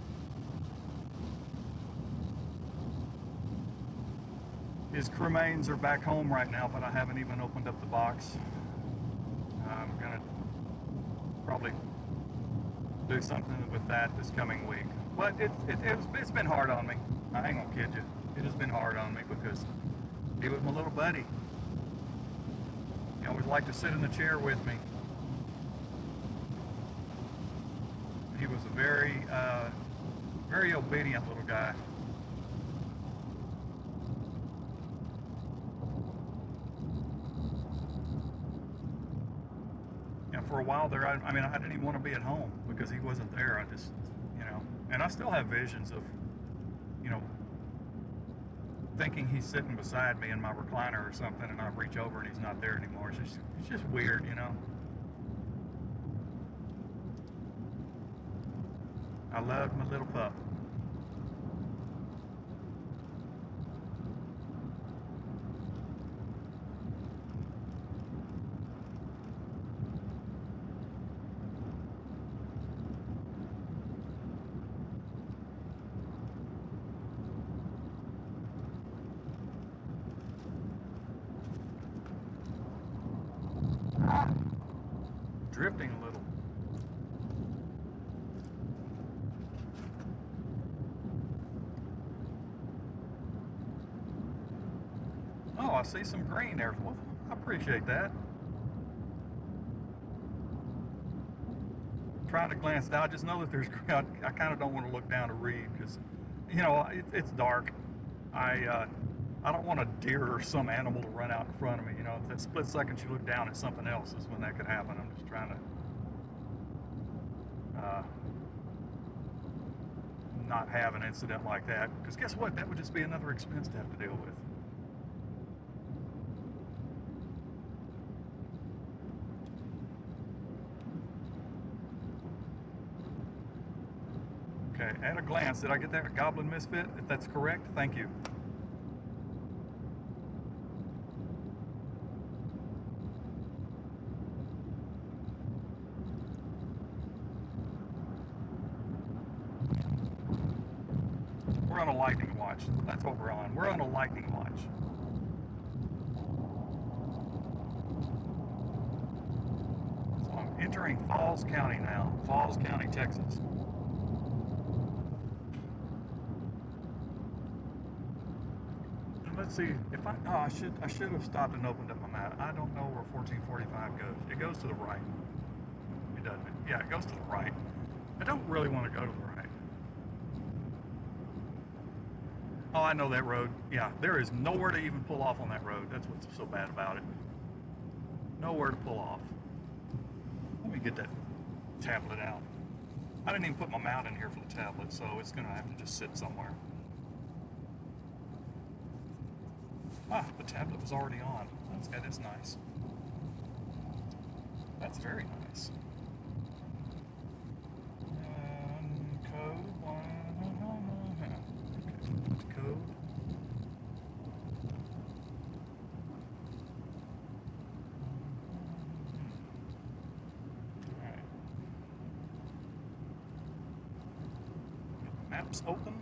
his cremains are back home right now, but I haven't even opened up the box. I'm gonna probably do something with that this coming week. But it's been hard on me. I ain't gonna kid you. It has been hard on me because he was my little buddy. He always liked to sit in the chair with me. He was a very obedient little guy. And for a while there, I mean, I didn't even want to be at home because he wasn't there. I just, and I still have visions of, thinking he's sitting beside me in my recliner or something, and I reach over and he's not there anymore. It's just weird, I loved my little pup. Drifting a little. Oh, I see some green there. Well, I appreciate that. Trying to glance down, I just know that there's. I kind of don't want to look down to read because, it's dark. I don't want a deer or some animal to run out in front of me. That split second you look down at something else is when that could happen. I'm just trying to not have an incident like that. Because guess what? That would just be another expense to have to deal with. Okay, at a glance, did I get that Goblin Misfit? If that's correct, thank you. We're on a lightning watch. That's what we're on. We're on a lightning watch. So I'm entering Falls County now. Falls County, Texas. And let's see if I should have stopped and opened up my map. I don't know where 1445 goes. It goes to the right. It doesn't. Yeah, it goes to the right. I don't really want to go to the right. Oh, I know that road. Yeah, there is nowhere to even pull off on that road. That's what's so bad about it. Nowhere to pull off. Let me get that tablet out. I didn't even put my mount in here for the tablet, so it's going to have to just sit somewhere. Ah, the tablet was already on. That's nice. That's very nice. Code one. Okay. Code. All right. Maps open.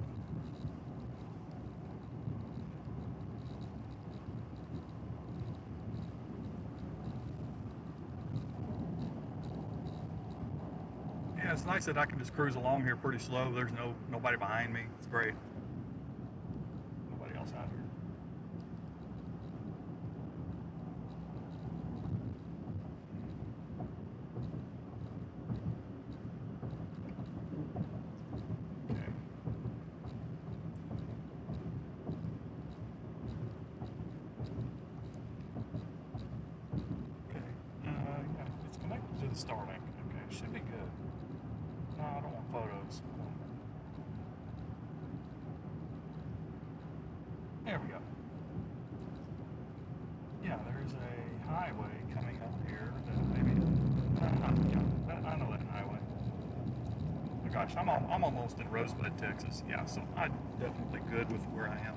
Yeah, it's nice that I can just cruise along here pretty slow. There's nobody behind me. It's great. Nobody else out here. Okay. Okay. Yeah, it's connected to the Starlink. Okay, should be good. No, I don't want photos. There we go. Yeah, there's a highway coming up here that maybe. I know that highway. Oh gosh, I'm almost in Rosebud, Texas. Yeah, so I'm definitely good with where I am.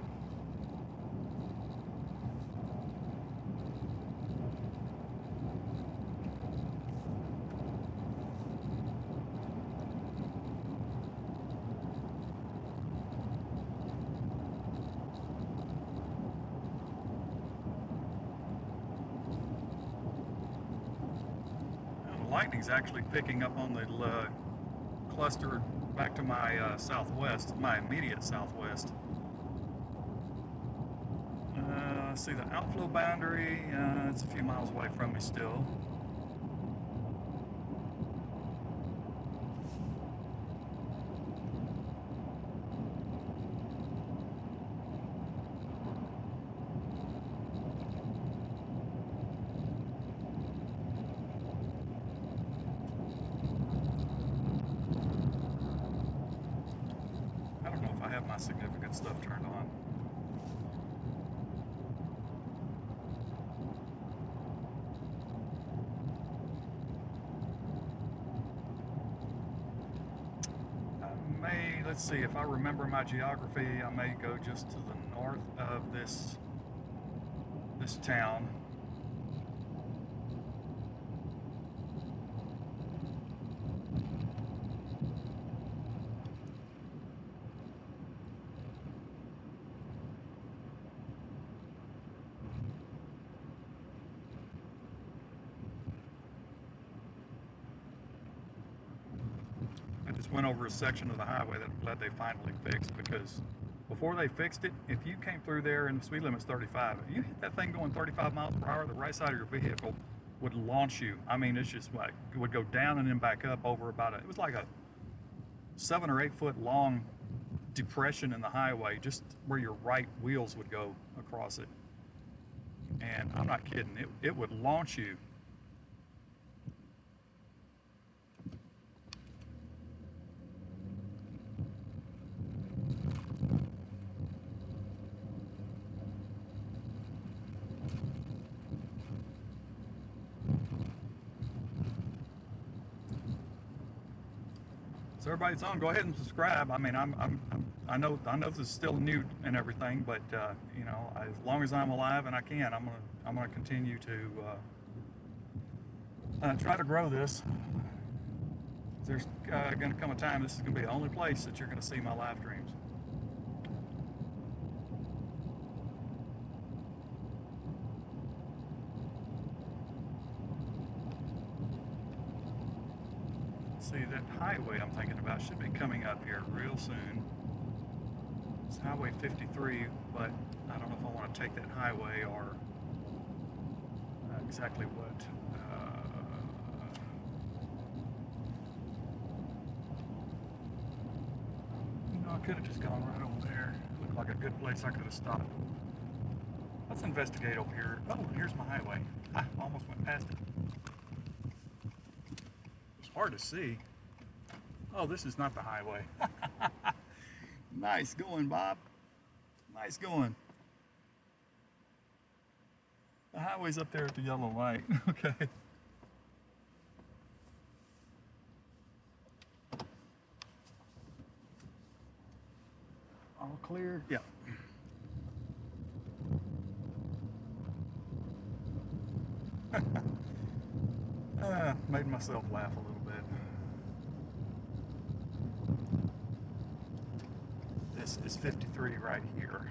Lightning's actually picking up on the cluster back to my southwest, my immediate southwest. See the outflow boundary, it's a few miles away from me still. I don't know if I have my significant stuff turned on. Let's see, if I remember my geography, I may go just to the north of this town. I just went over a section of the highway that I'm glad they finally fixed because before they fixed it, if you came through there and the speed limit's 35, if you hit that thing going 35 miles per hour, the right side of your vehicle would launch you. I mean, it's just like, it would go down and then back up over about it was like a 7 or 8 foot long depression in the highway, just where your right wheels would go across it. And I'm not kidding, it would launch you. So everybody's on. Go ahead and subscribe. I mean, I know this is still new and everything, but you know, as long as I'm alive and I can, I'm gonna continue to try to grow this. There's gonna come a time this is gonna be the only place that you're gonna see my live streams. See, that highway I'm thinking about should be coming up here real soon. It's Highway 53, but I don't know if I want to take that highway or exactly what. You know, I could have just gone right over there. Looked like a good place I could have stopped. Let's investigate over here. Oh, here's my highway. I almost went past it. Hard to see. Oh, this is not the highway. Nice going, Bob. Nice going. The highway's up there at the yellow light. Okay. All clear? Yeah. Made myself laugh a little bit. This is 53 right here.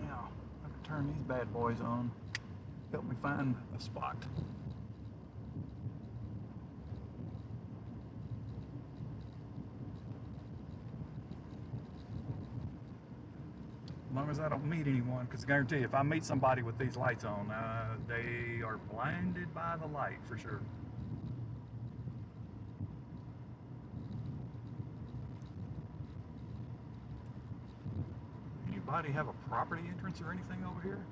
Now, I can turn these bad boys on. Help me find a spot. As long as I don't meet anyone, because I guarantee you, if I meet somebody with these lights on, they are blinded by the light for sure. Anybody have a property entrance or anything over here?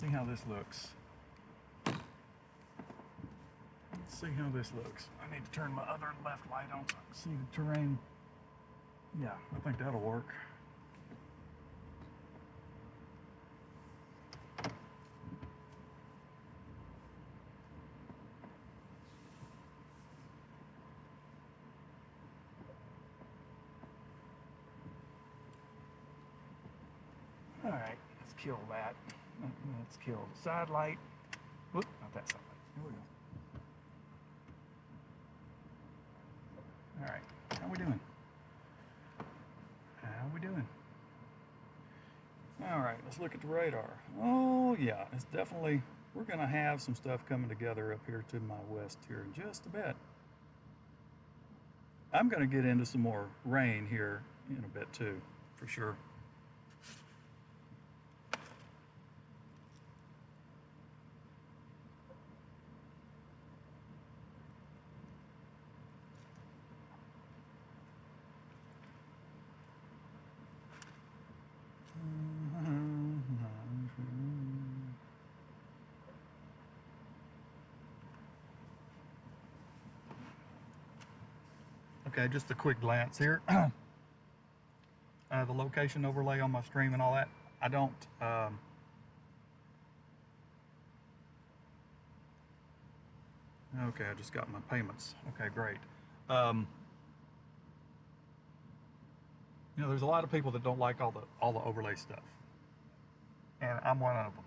See how this looks. Let's see how this looks. I need to turn my other left light on so I can see the terrain. Yeah, I think that'll work. All right, let's kill that. Let's kill the side light. Whoop, not that side light. Here we go. All right, how we doing? How we doing? All right, let's look at the radar. Oh yeah, it's definitely, we're gonna have some stuff coming together up here to my west here in just a bit. I'm gonna get into some more rain here in a bit too, for sure. Okay, just a quick glance here. The location overlay on my stream and all that. I don't, okay, I just got my payments. Okay, great. You know, there's a lot of people that don't like all the overlay stuff, and I'm one of them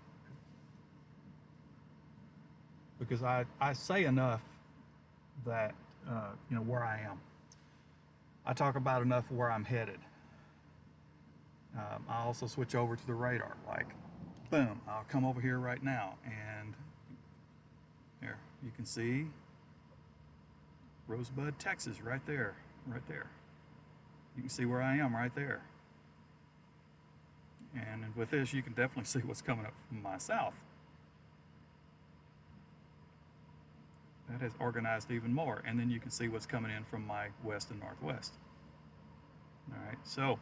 because I say enough that you know where I am. I talk about enough where I'm headed. I also switch over to the radar, like, boom, I'll come over here right now, and here you can see Rosebud, Texas, right there, right there. You can see where I am right there. And with this, you can definitely see what's coming up from my south. That has organized even more. And then you can see what's coming in from my west and northwest. All right, so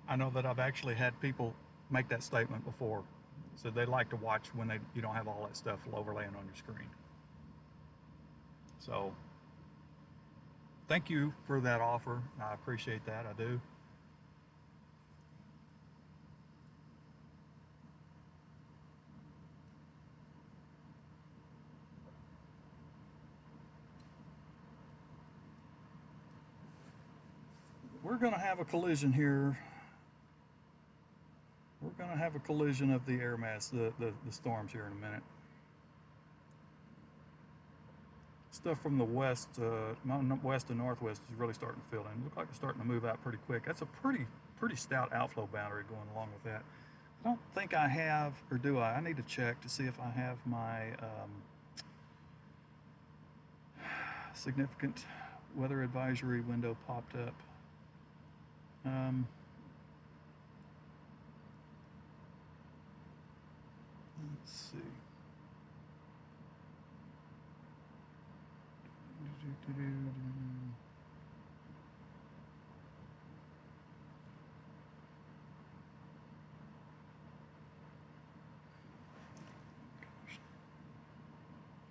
I know that I've actually had people make that statement before. So they like to watch when you don't have all that stuff overlaying on your screen. So thank you for that offer. I appreciate that. I do. We're going to have a collision here. We're going to have a collision of the air mass, the storms here in a minute. Stuff from the west, west and northwest is really starting to fill in. Look like it's starting to move out pretty quick. That's a pretty stout outflow boundary going along with that. I don't think I have, or do I? I need to check to see if I have my significant weather advisory window popped up. Let's see.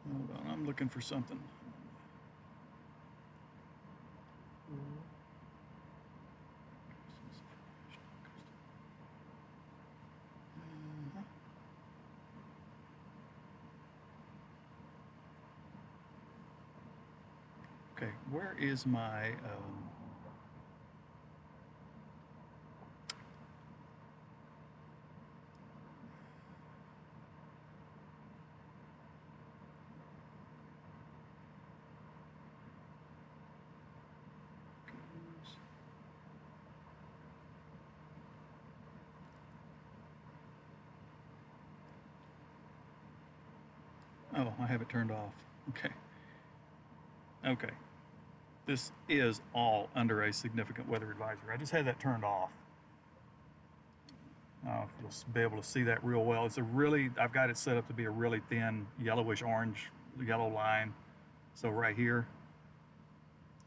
Hold on, I'm looking for something. Okay, where is my oh, I have it turned off. Okay. Okay. This is all under a significant weather advisory. I just had that turned off. You'll be able to see that real well. I've got it set up to be a really thin yellowish orange, yellow line. So right here,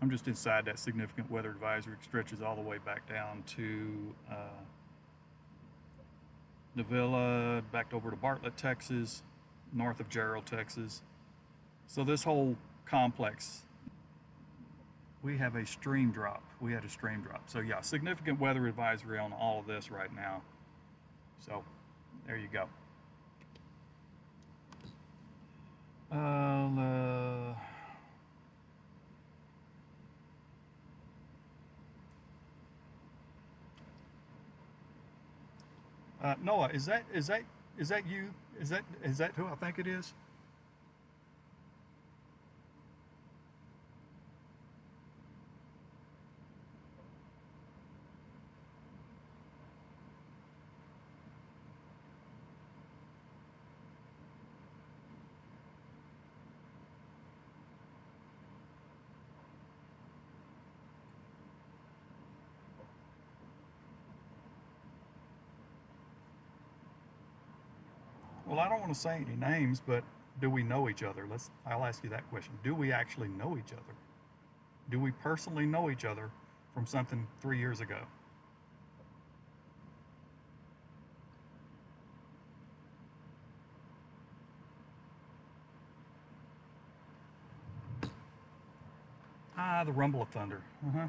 I'm just inside that significant weather advisory. It stretches all the way back down to Davila, back over to Bartlett, Texas, north of Gerald, Texas. So this whole complex, we have a stream drop. We had a stream drop. So yeah, significant weather advisory on all of this right now. So there you go. Noah, is that you? Is that who I think it is? Well, I don't want to say any names, but do we know each other? I'll ask you that question. Do we actually know each other? Do we personally know each other from something 3 years ago? Ah, the rumble of thunder. Uh-huh.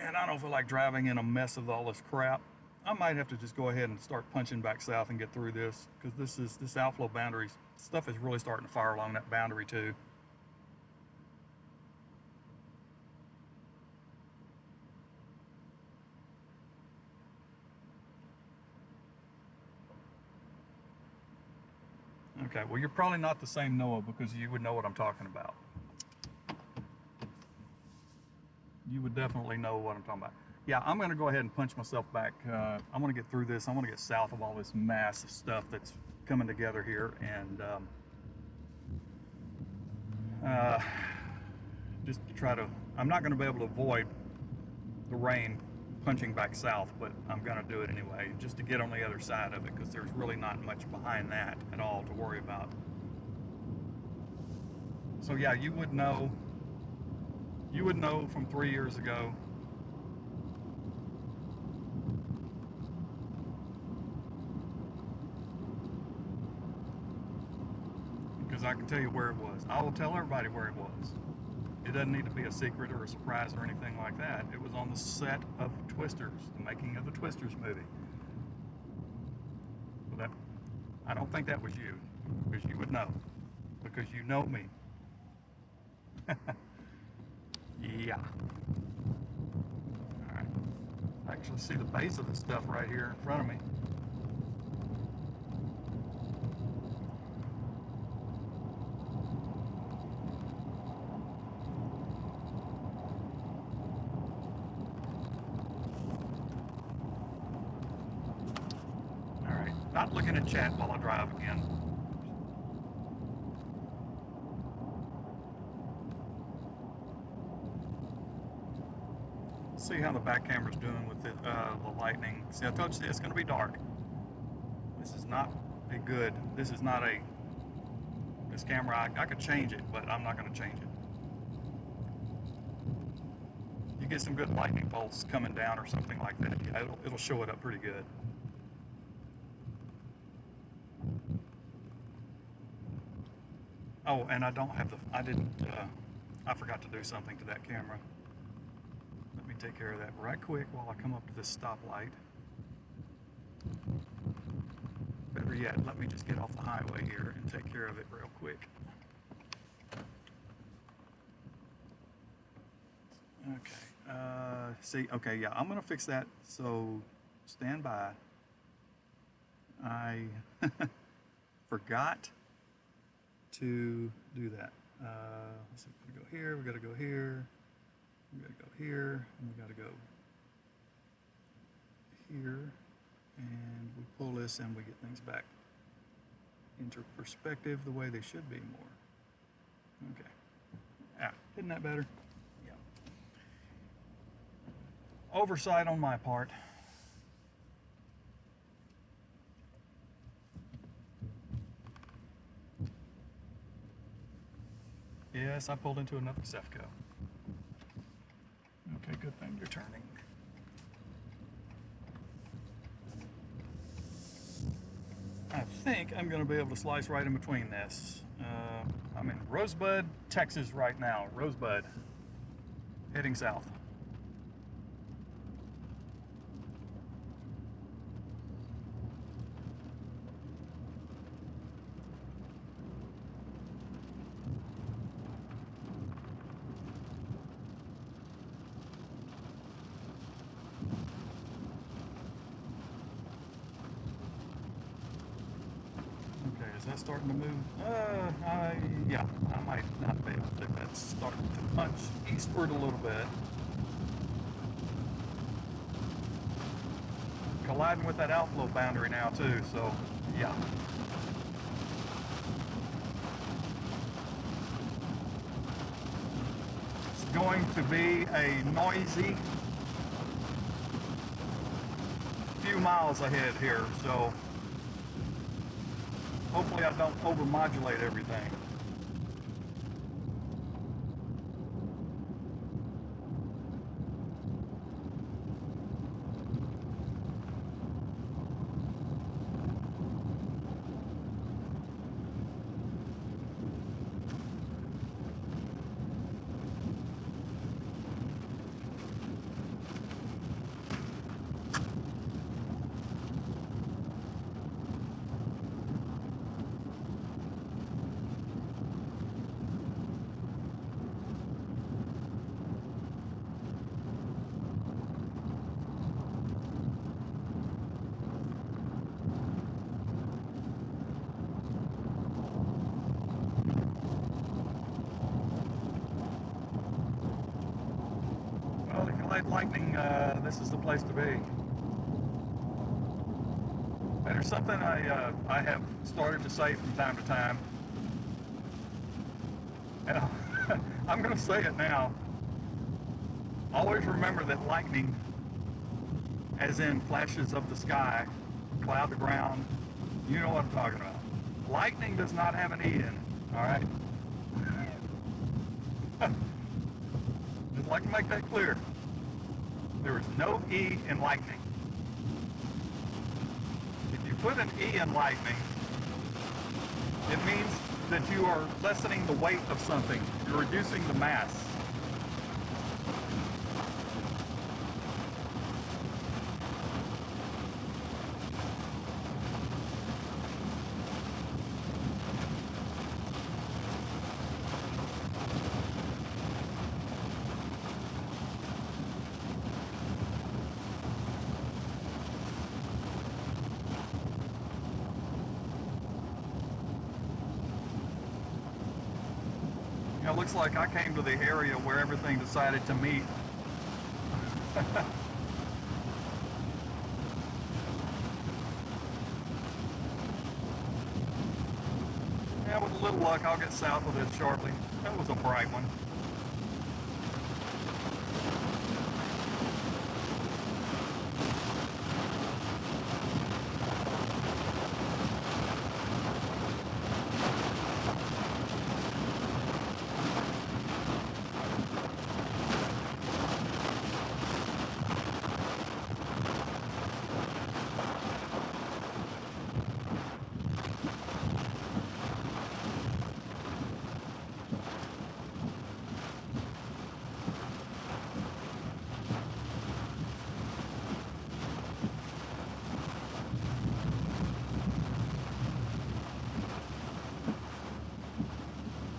And I don't feel like driving in a mess of all this crap. I might have to just go ahead and start punching back south and get through this, because this outflow boundaries stuff is really starting to fire along that boundary too. Okay, well, you're probably not the same Noah, because you would know what I'm talking about. You would definitely know what I'm talking about. Yeah, I'm going to go ahead and punch myself back. I want to get through this. I want to get south of all this massive stuff that's coming together here, and just to try to, I'm not going to be able to avoid the rain punching back south, but I'm going to do it anyway, just to get on the other side of it, because there's really not much behind that at all to worry about. So yeah, you would know from 3 years ago. Because I can tell you where it was. I will tell everybody where it was. It doesn't need to be a secret or a surprise or anything like that. It was on the set of Twisters, the making of the Twisters movie. So that, I don't think that was you, because you would know, because you know me. Yeah. All right. I actually see the base of the stuff right here in front of me. All right. Not looking at chat while I drive again. See how the back camera's doing with the lightning. See, I told you it's going to be dark. This is not a good, this is not a, this camera, I could change it, but I'm not going to change it. You get some good lightning bolts coming down or something like that, yeah, it'll show it up pretty good. Oh, and I don't have the, I forgot to do something to that camera. Let me take care of that right quick while I come up to this stoplight. Better yet, let me just get off the highway here and take care of it real quick. Okay, see, okay, yeah, I'm gonna fix that, so stand by. I forgot to do that. Let's see, we gotta go here, we gotta go here, we gotta go here, and we gotta go here, and we pull this and we get things back into perspective the way they should be more. Okay. Ah, isn't that better? Yeah. Oversight on my part. Yes, I pulled into another Cefco. Okay, good thing you're turning. I think I'm going to be able to slice right in between this. I'm in Rosebud, Texas right now. Rosebud, heading south. Is that starting to move? Yeah, I might not be able to. That's starting to punch eastward a little bit. Colliding with that outflow boundary now too, so yeah. It's going to be a noisy few miles ahead here, so hopefully I don't overmodulate everything. Satellite lightning, this is the place to be. And there's something I have started to say from time to time, and I'm going to say it now. Always remember that lightning, as in flashes of the sky, cloud the ground, you know what I'm talking about. Lightning does not have an E in it, all right? Just like to make that clear. There is no E in lightning. If you put an E in lightning, it means that you are lessening the weight of something. You're reducing the mass. It looks like I came to the area where everything decided to meet. Yeah, with a little luck, I'll get south of this shortly. That was a bright one.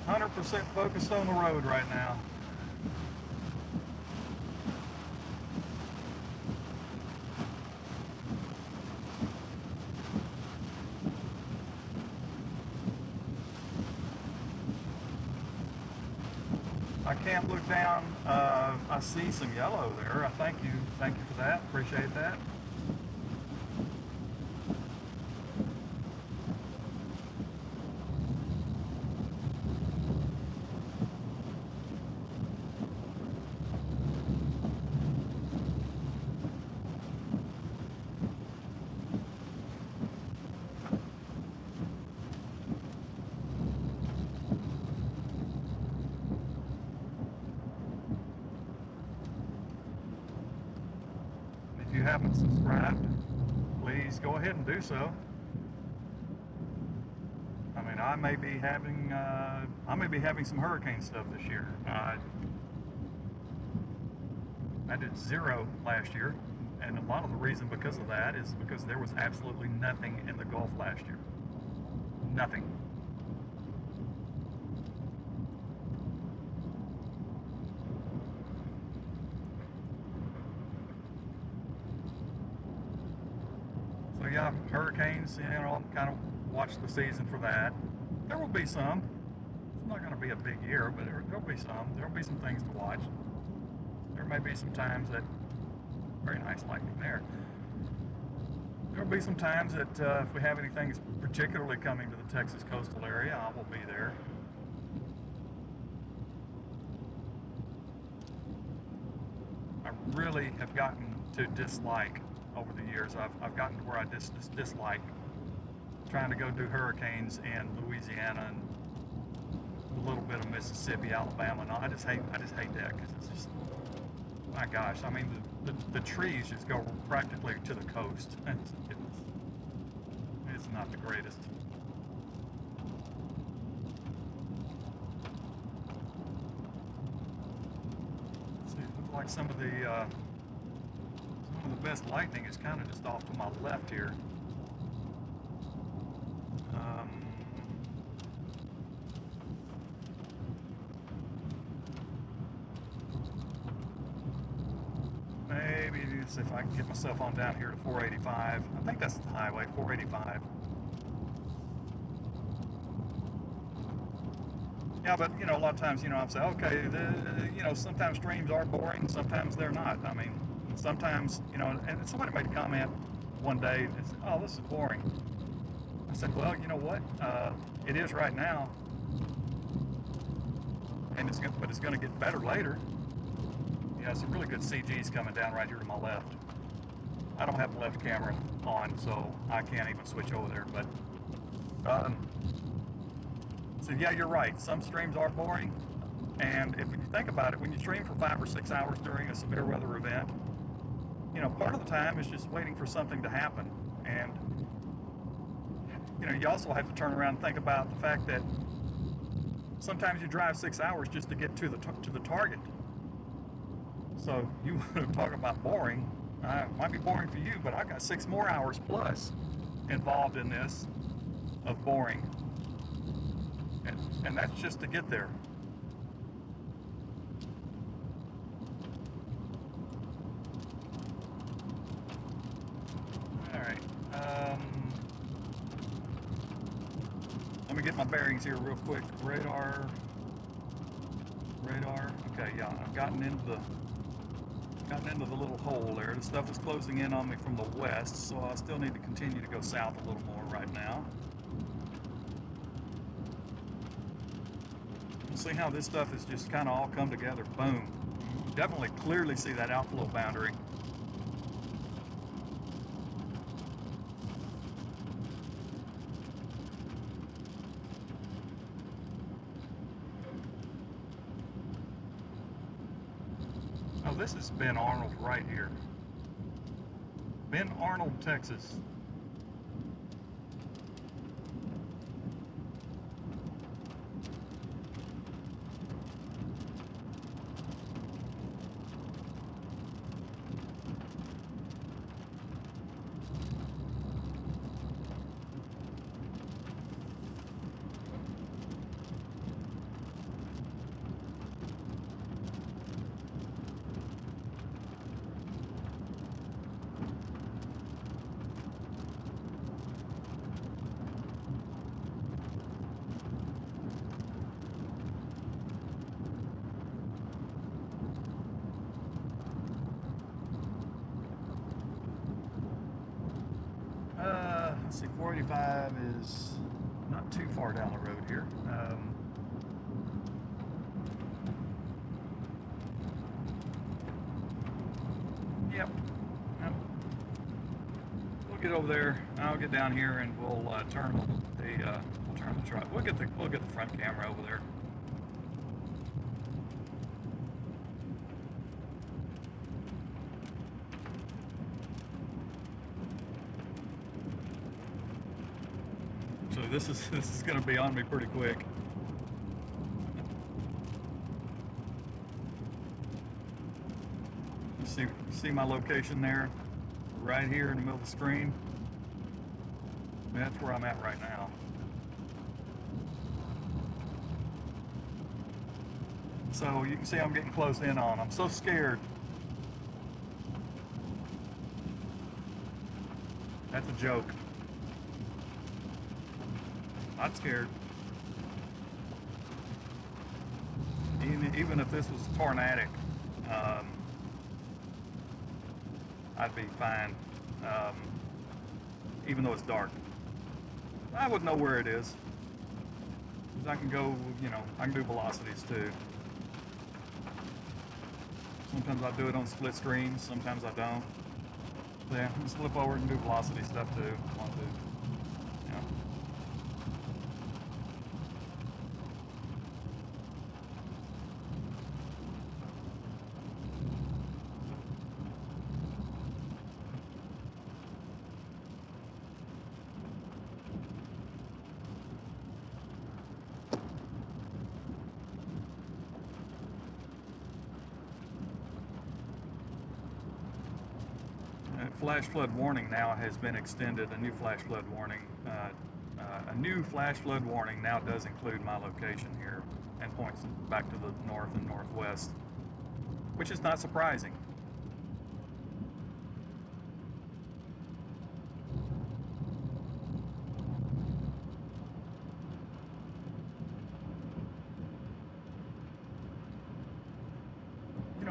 100% focused on the road right now. I can't look down. I see some yellow there. I thank you for that. Appreciate that. If you haven't subscribed, please go ahead and do so. I mean, I may be having some hurricane stuff this year. I did 0 last year, and a lot of the reason because of that is because there was absolutely nothing in the Gulf last year. Nothing. So yeah, hurricanes, you know, kind of watch the season for that. There will be some. It's not going to be a big year, but there'll be some. There'll be some things to watch. There may be some times that, very nice lightning there. There'll be some times that if we have anything particularly coming to the Texas coastal area, I will be there. I really have gotten to dislike over the years. I've gotten to where I just dislike trying to go do hurricanes in Louisiana and a little bit of Mississippi, Alabama. No, I just hate that because it's just, my gosh, I mean the trees just go practically to the coast. It's not the greatest. See, it looks like some of the best lightning is kind of just off to my left here. Maybe see if I can get myself on down here to 485. I think that's the highway, 485. Yeah, but a lot of times, I'm saying, okay, sometimes streams are boring, sometimes they're not. I mean, sometimes, and somebody made a comment one day, and said, oh, this is boring. I said, well, you know what? It is right now, and but it's going to get better later. Yeah, some really good CGs coming down right here to my left. I don't have the left camera on, so I can't even switch over there. But so yeah, you're right. Some streams are boring, and if you think about it, when you stream for 5 or 6 hours during a severe weather event, part of the time is just waiting for something to happen, and you also have to turn around and think about the fact that sometimes you drive 6 hours just to get to the target. So you want to talk about boring. It might be boring for you, but I got 6 more hours plus involved in this of boring, and that's just to get there. All right. Let me get my bearings here real quick. Radar. Okay, yeah, I've gotten into the little hole there. The stuff is closing in on me from the west, so I still need to continue to go south a little more right now. See how this stuff has just kind of all come together. Boom. Definitely clearly see that outflow boundary. Oh, this is Ben Arnold right here. Ben Arnold, Texas. Let's see, 485 is not too far down the road here. Yep. We'll get over there. I'll get down here and we'll turn the truck. We'll get the front camera over there. So this is going to be on me pretty quick. You see my location there, right here in the middle of the screen. That's where I'm at right now. So you can see I'm getting close in on. I'm so scared. That's a joke. Not scared. Even if this was tornadic, I'd be fine. Even though it's dark, I would know where it is. I can go, I can do velocities too. Sometimes I do it on split screens, sometimes I don't. Yeah, just flip over and do velocity stuff too if I want to. Yeah. Flash flood warning now has been extended. A new flash flood warning. Now does include my location here and points back to the north and northwest, which is not surprising.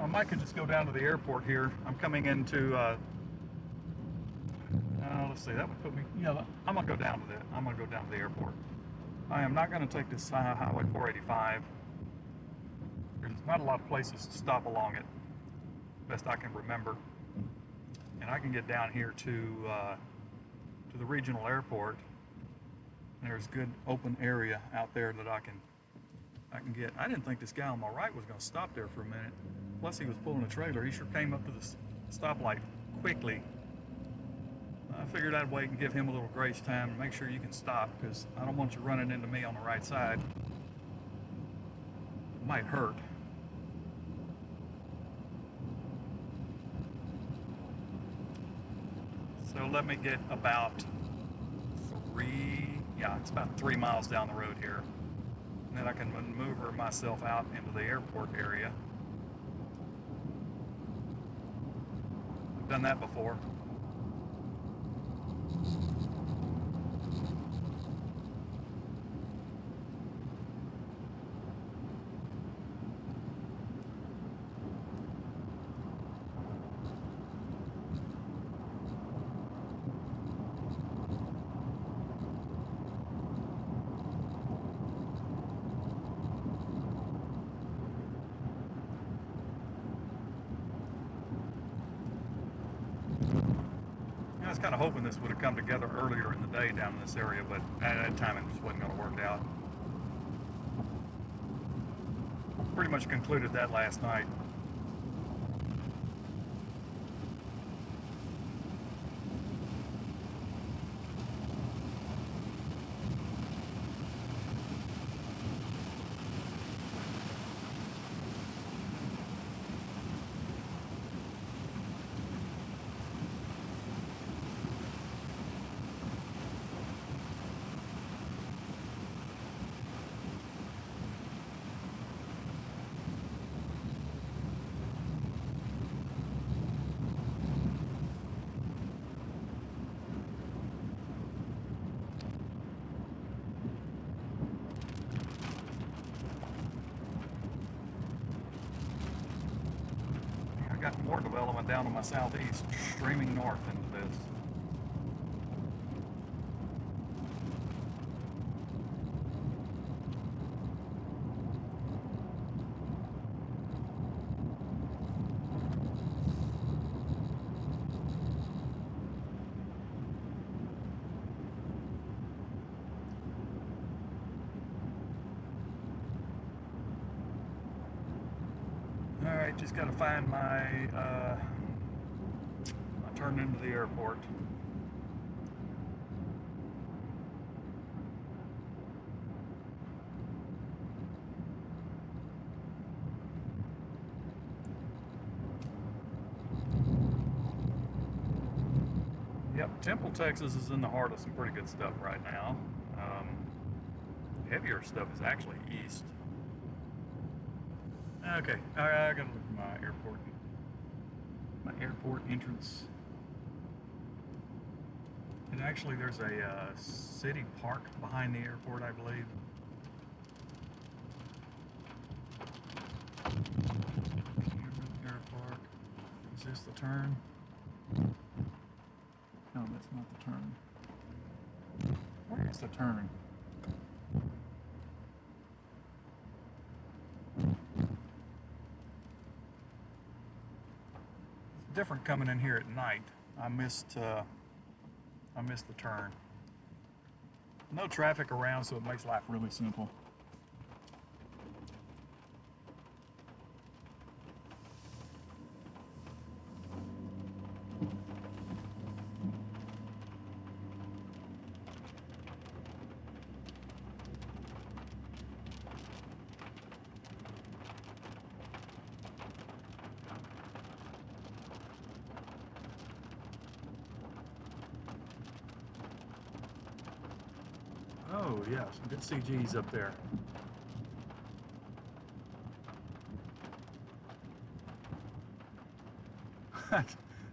I might could just go down to the airport here. I'm coming into, let's see, that would put me, yeah, I'm going to go down to the, I'm going to go down to the airport. I am not going to take this Highway 485. There's not a lot of places to stop along it, best I can remember. And I can get down here to the regional airport. There's good open area out there that I can get. I didn't think this guy on my right was going to stop there for a minute. Plus he was pulling a trailer. He sure came up to the stoplight quickly. I figured I'd wait and give him a little grace time and make sure you can stop, because I don't want you running into me on the right side. It might hurt. So let me get about it's about 3 miles down the road here. And then I can maneuver myself out into the airport area. I've done that before. I was kind of hoping this would have come together earlier in the day down in this area, but at that time it just wasn't going to work out. Pretty much concluded that last night. Got more development down to my southeast, streaming north into this. Alright, just got to find my turn into the airport. Yep, Temple, Texas is in the heart of some pretty good stuff right now. Heavier stuff is actually east. Okay, I gotta look for my airport entrance. And actually there's a city park behind the airport, I believe. Airport. Is this the turn? No, that's not the turn. Where is the turn? Different coming in here at night. I missed the turn. No traffic around, so it makes life really simple. Oh yeah, some good CGs up there.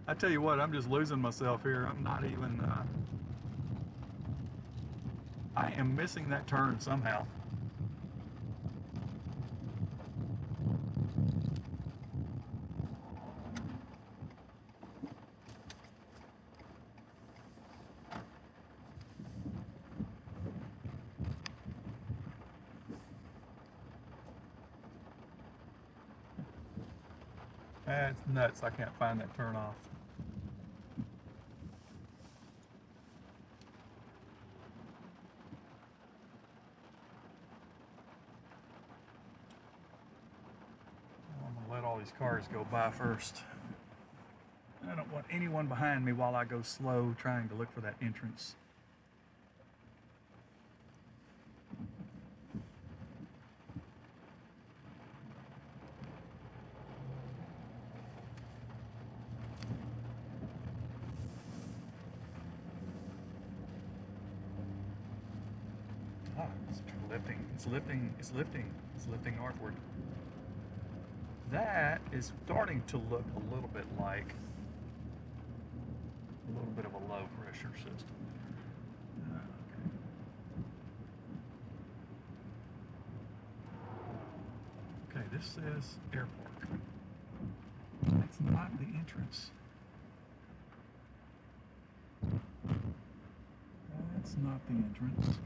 I tell you what, I'm just losing myself here. I'm not even, I am missing that turn somehow. That's nuts. I can't find that turn off. I'm gonna let all these cars go by first. I don't want anyone behind me while I go slow trying to look for that entrance. Ah, it's lifting, it's lifting, it's lifting, it's lifting northward. That is starting to look a little bit like a little bit of a low pressure system. Okay, this says airport. That's not the entrance. That's not the entrance.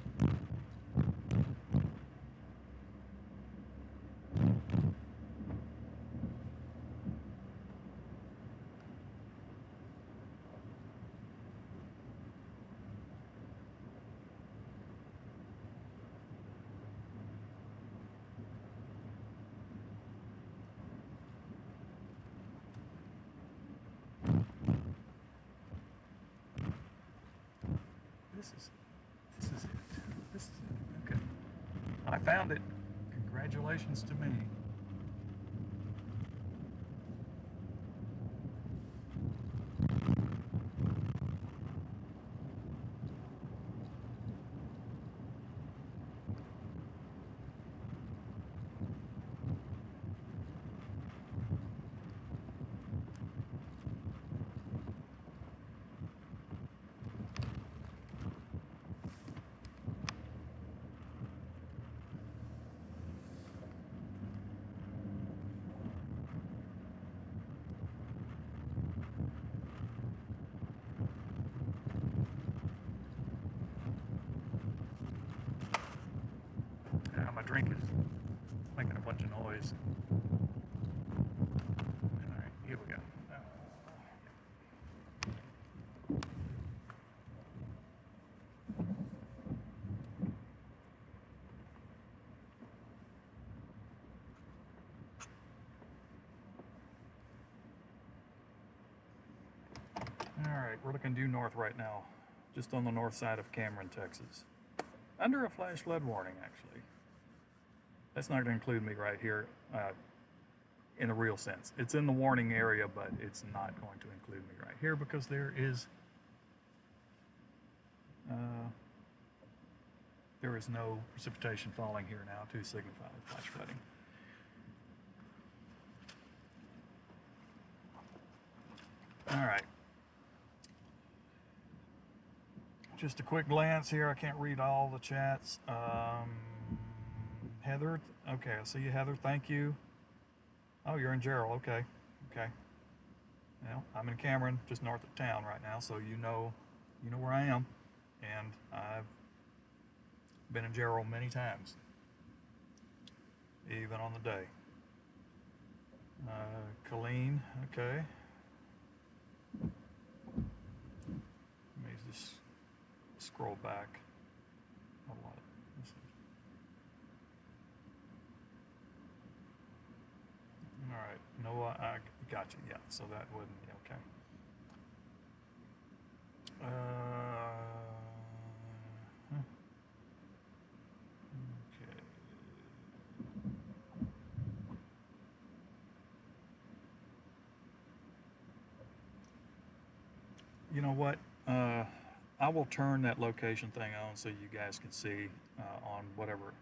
This is it. This is it. Okay. I found it. Congratulations to me. My drink is making a bunch of noise. All right, here we go. All right, we're looking due north right now, just on the north side of Cameron, Texas. Under a flash flood warning, actually. That's not going to include me right here in the real sense. It's in the warning area, but it's not going to include me right here because there is no precipitation falling here now to signify flash flooding. All right. Just a quick glance here. I can't read all the chats. Heather, okay, I see you, Heather. Thank you. Oh, you're in Gerald. Okay, okay. Well, I'm in Cameron, just north of town right now, so you know where I am, and I've been in Gerald many times, even on the day. Colleen, okay. Let me just scroll back a lot. All right, Noah, I got you. Yeah, so that wouldn't be okay. Okay. You know what? I will turn that location thing on so you guys can see on whatever.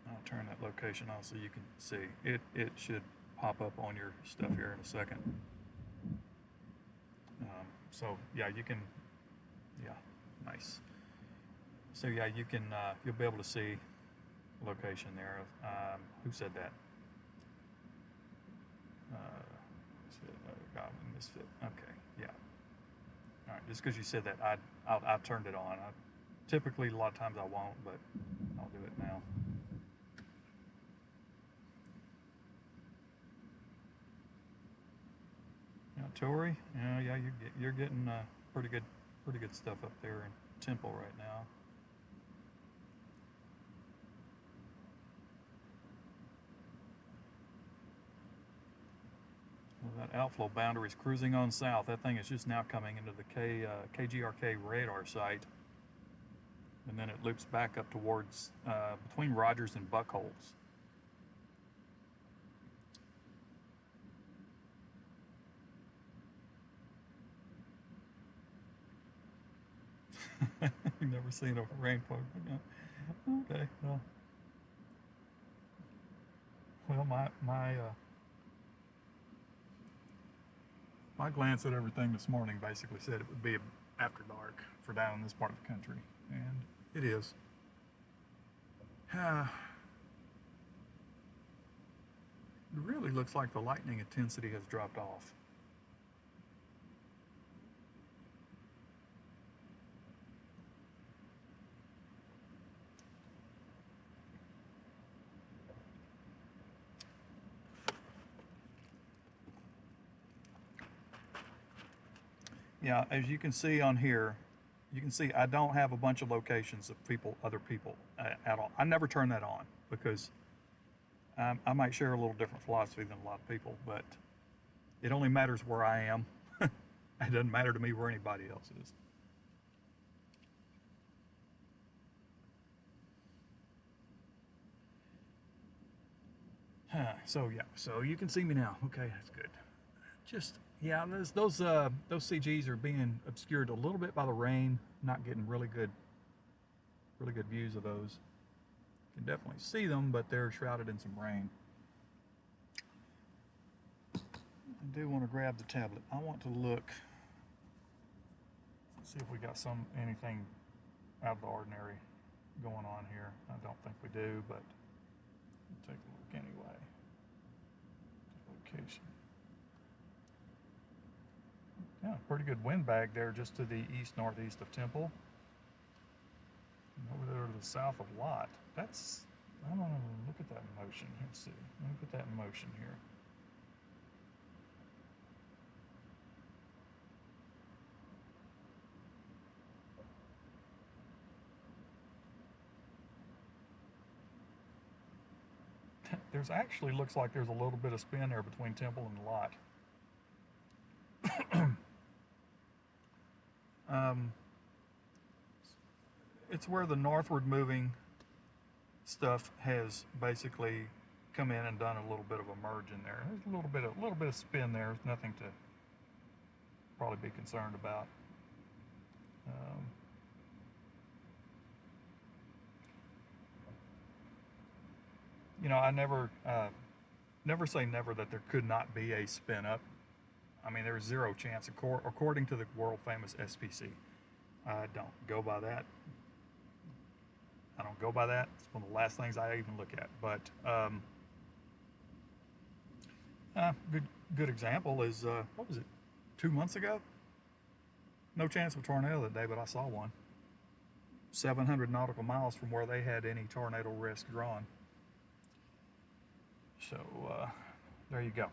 I'll turn that location on so you can see. It should pop up on your stuff here in a second. So yeah, you can, yeah, nice. So yeah, you can, you'll be able to see location there. Who said that? Misfit. Okay, yeah. All right, just because you said that, I turned it on. Typically, a lot of times I won't, but I'll do it now. Tori. Yeah, you're getting pretty good stuff up there in Temple right now. Well, that outflow boundary is cruising on south. That thing is just now coming into the KGRK radar site, and then it loops back up towards between Rogers and Buckholz. You've never seen a rainbow. Okay, well, my glance at everything this morning basically said it would be after dark for down in this part of the country, and it is. It really looks like the lightning intensity has dropped off. Yeah, as you can see on here, you can see I don't have a bunch of locations of other people at all. I never turn that on because I might share a little different philosophy than a lot of people, but it only matters where I am. It doesn't matter to me where anybody else is. So yeah, so you can see me now. Okay, that's good. Just yeah, those CGs are being obscured a little bit by the rain. Not getting really good views of those. You can definitely see them, but they're shrouded in some rain. I do want to grab the tablet. I want to look, see if we got anything out of the ordinary going on here. I don't think we do, but we'll take a look anyway. Location. Yeah, pretty good wind bag there just to the east-northeast of Temple. And over there to the south of Lott. I don't know, look at that in motion. Let's see. Let me put that in motion here. There's actually looks like there's a little bit of spin there between Temple and Lott. It's where the northward moving stuff has basically come in and done a little bit of a merge in there. There's a little bit of spin there. There's nothing to probably be concerned about. You know, I never say never that there could not be a spin up. I mean, there's zero chance according to the world famous SPC. I don't go by that. I don't go by that. It's one of the last things I even look at. But good example is what was it? 2 months ago? No chance of a tornado that day, but I saw one. 700 nautical miles from where they had any tornado risk drawn. So there you go.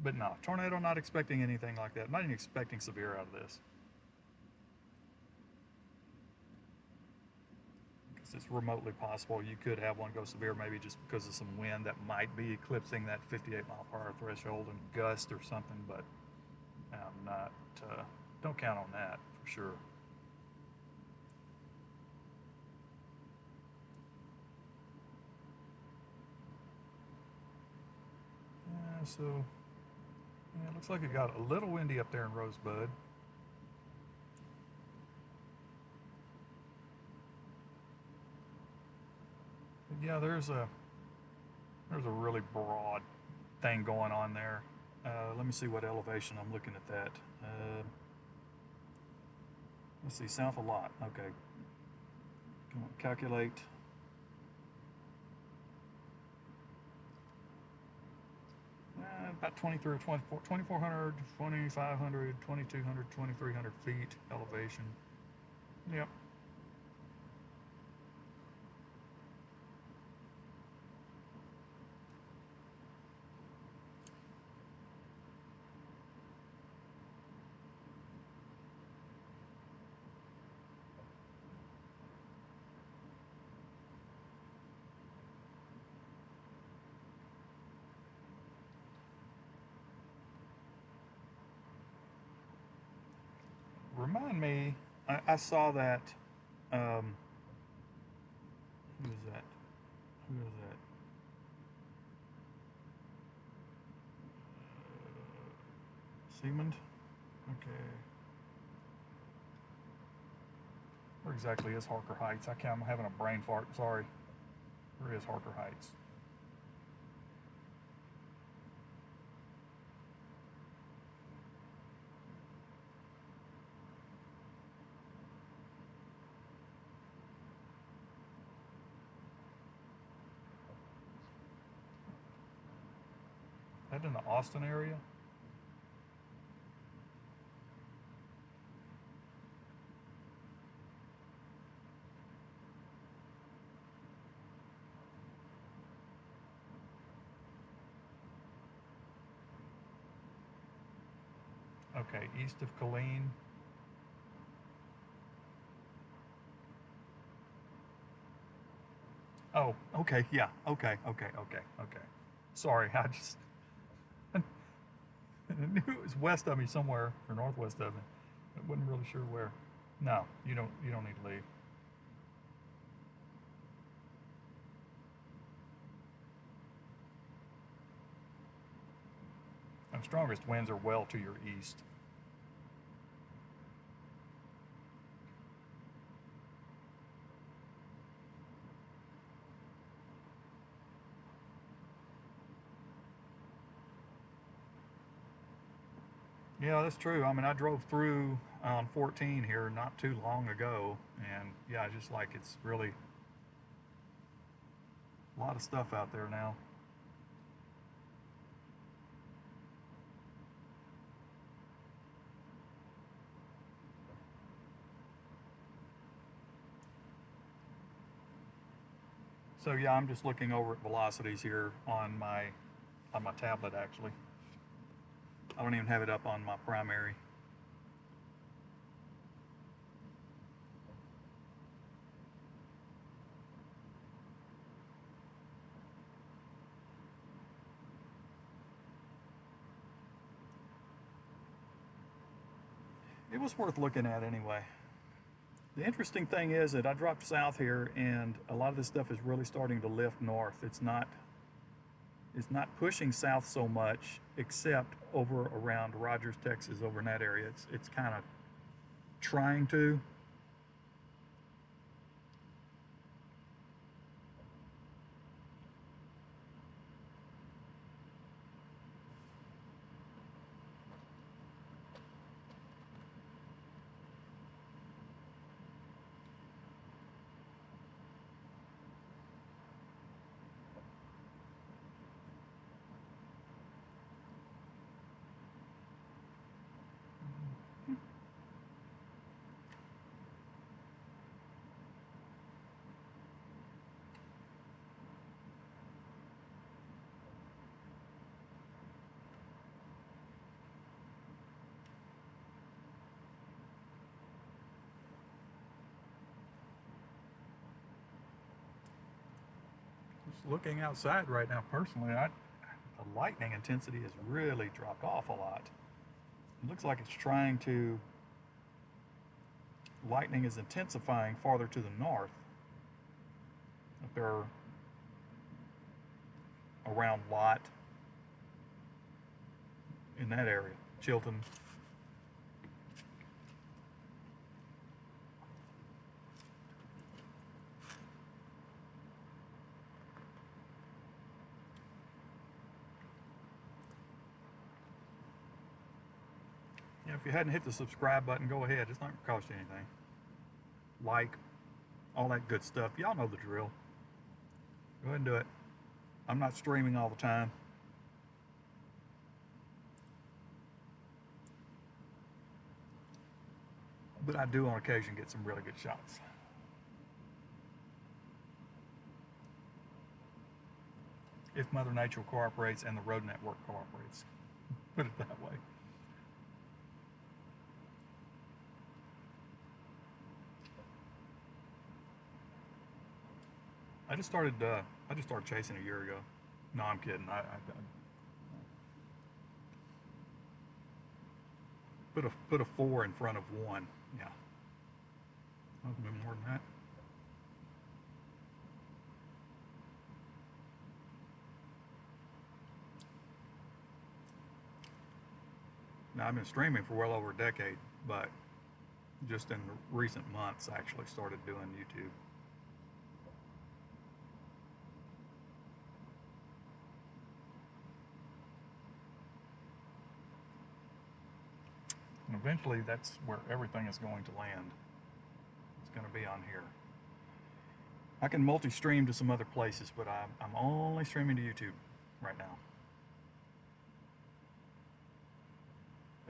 But no, tornado, not expecting anything like that. Not even expecting severe out of this. Because it's remotely possible you could have one go severe maybe just because of some wind that might be eclipsing that 58 mile per hour threshold and gust or something, but I'm not, don't count on that for sure. So yeah, it looks like it got a little windy up there in Rosebud. But yeah, there's a really broad thing going on there. Let me see what elevation I'm looking at that. Let's see, south of Lott. Okay. Come on, calculate. About 2,400, 2,500, 2,200, 2,300 feet elevation. Yep. remind me, I saw that. Um, who is that? Who is that? Siemens? Okay. Where exactly is Harker Heights? I'm having a brain fart. Sorry. Where is Harker Heights? Is that in the Austin area? Okay, east of Killeen. Oh, okay, yeah, okay. Sorry, I knew it was west of me somewhere or northwest of me. I wasn't really sure where. No, you don't need to leave. The strongest winds are well to your east. Yeah, that's true. I mean, I drove through on 14 here not too long ago, and yeah, just like it's really a lot of stuff out there now. So yeah, I'm just looking over at velocities here on my tablet actually. I don't even have it up on my primary. It was worth looking at anyway. The interesting thing is that I dropped south here, and a lot of this stuff is really starting to lift north. It's not pushing south so much, except over around Rogers, Texas, over in that area. It's kind of trying to. Just looking outside right now, personally, the lightning intensity has really dropped off a lot. It looks like it's trying to. Lightning is intensifying farther to the north. Up there around Lott, in that area, Chilton. Yeah, if you hadn't hit the subscribe button, go ahead. It's not going to cost you anything. Like, all that good stuff. Y'all know the drill. Go ahead and do it. I'm not streaming all the time. But I do on occasion get some really good shots. If Mother Nature cooperates and the road network cooperates. Put it that way. I just started chasing a year ago. No, I'm kidding. Put a 4 in front of 1. Yeah, a little bit more than that. Now I've been streaming for well over a decade, but just in recent months I actually started doing YouTube. And eventually that's where everything is going to land. It's going to be on here. I can multi-stream to some other places, but I'm only streaming to YouTube right now.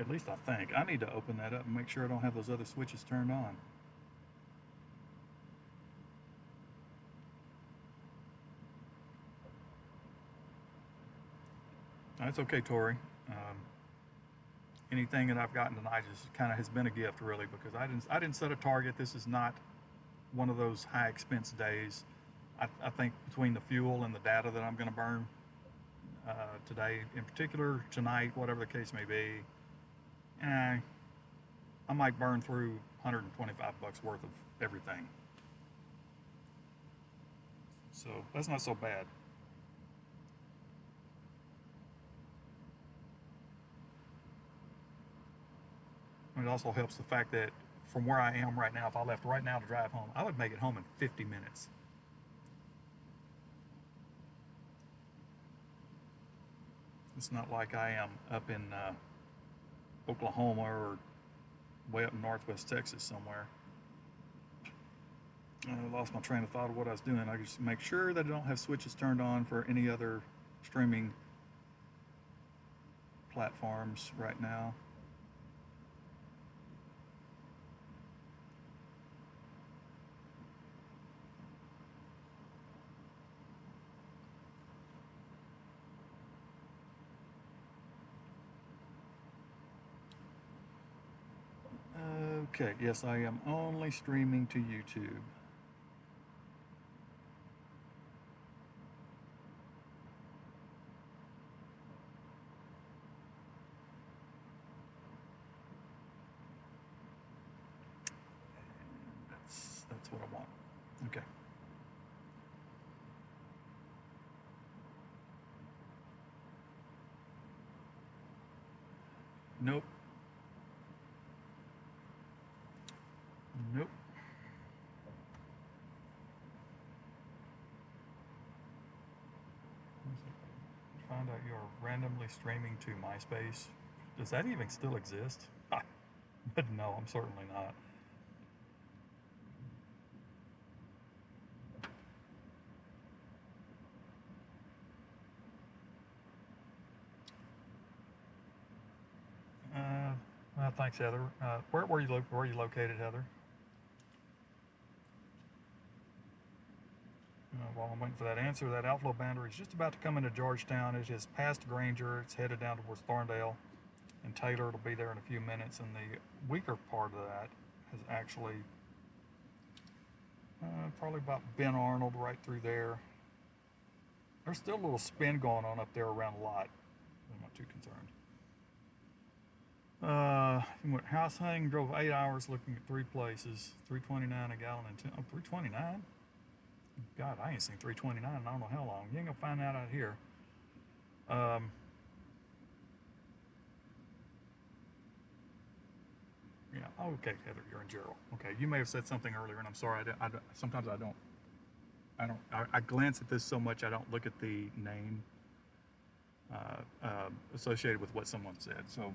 At least I think. I need to open that up and make sure I don't have those other switches turned on. That's okay, Tori. Anything that I've gotten tonight just kind of has been a gift, really, because I didn't set a target. This is not one of those high expense days. I think between the fuel and the data that I'm going to burn today, in particular tonight, whatever the case may be, I might burn through 125 bucks worth of everything. So that's not so bad. And it also helps the fact that from where I am right now, if I left right now to drive home, I would make it home in 50 minutes. It's not like I am up in Oklahoma or way up in northwest Texas somewhere. I lost my train of thought of what I was doing. I just make sure that I don't have switches turned on for any other streaming platforms right now. Okay, yes, I am only streaming to YouTube. That's what I want. Okay. Nope. Nope. Find out you're randomly streaming to MySpace. Does that even still exist? But no, I'm certainly not. Well, thanks, Heather. Where were you located, Heather? While I'm waiting for that answer, that outflow boundary is just about to come into Georgetown. It has passed Granger. It's headed down towards Thorndale, and Taylor will be there in a few minutes. And the weaker part of that has actually probably about Ben Arnold right through there. There's still a little spin going on up there around Lot. I'm not too concerned. He went house hunting, drove 8 hours looking at 3 places, 329 a gallon and 10. Oh, 329? God, I ain't seen 329 in I don't know how long. You ain't gonna find that out here. Yeah. Okay, Heather, you're in Gerald. Okay, you may have said something earlier, and I'm sorry. Sometimes I don't. I glance at this so much I don't look at the name associated with what someone said. So,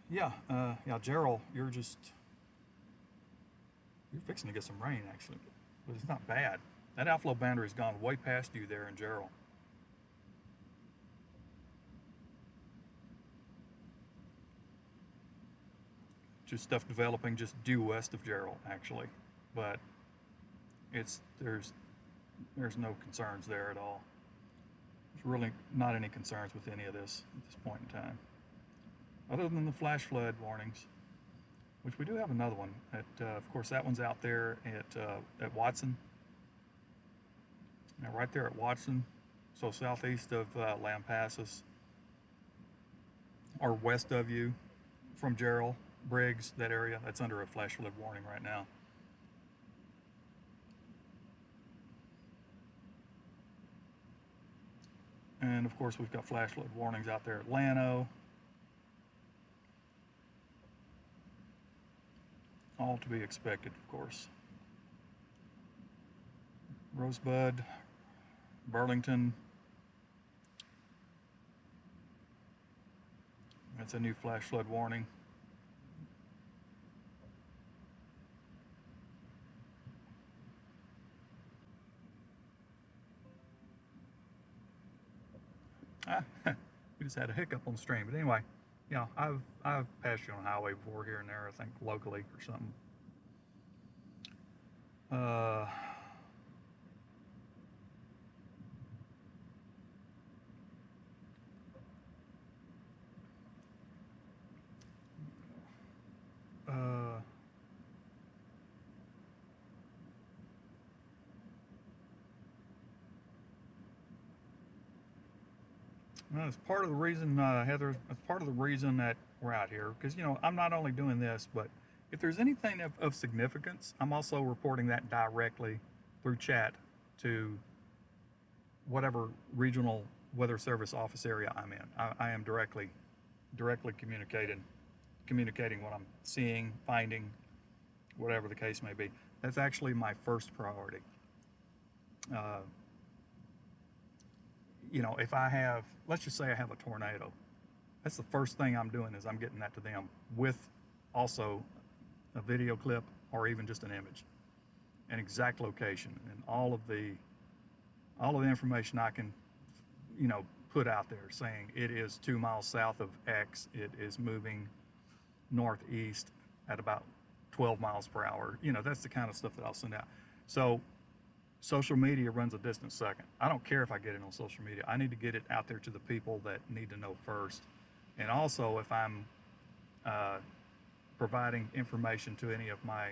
yeah. Yeah, Gerald, you're fixing to get some rain actually, but it's not bad. That outflow boundary's gone way past you there in Gerald. Just stuff developing just due west of Gerald actually, but there's no concerns there at all. There's really not any concerns with any of this at this point in time, other than the flash flood warnings, which we do have another one. Of course, that one's out there at Watson. Now, right there at Watson, so southeast of Lampasas. or west of you from Gerald Briggs, that area, that's under a flash flood warning right now. And of course, we've got flash flood warnings out there at Llano. All to be expected, of course. Rosebud, Burlington. That's a new flash flood warning. We just had a hiccup on the stream, but anyway, yeah, I've passed you on the highway before here and there. I think locally or something. Uh, uh, well, it's part of the reason, Heather. It's part of the reason that we're out here because I'm not only doing this, but if there's anything of significance, I'm also reporting that directly through chat to whatever regional weather service office area I'm in. I am directly communicating what I'm seeing, finding, whatever the case may be. That's actually my first priority. If I have, let's just say I have a tornado, that's the first thing I'm doing is I'm getting that to them with also a video clip or even just an image, an exact location, and all of the information I can, put out there saying it is 2 miles south of X, it is moving northeast at about 12 miles per hour. That's the kind of stuff that I'll send out. So social media runs a distant second. I don't care if I get it on social media. I need to get it out there to the people that need to know first. And also, if I'm providing information to any of my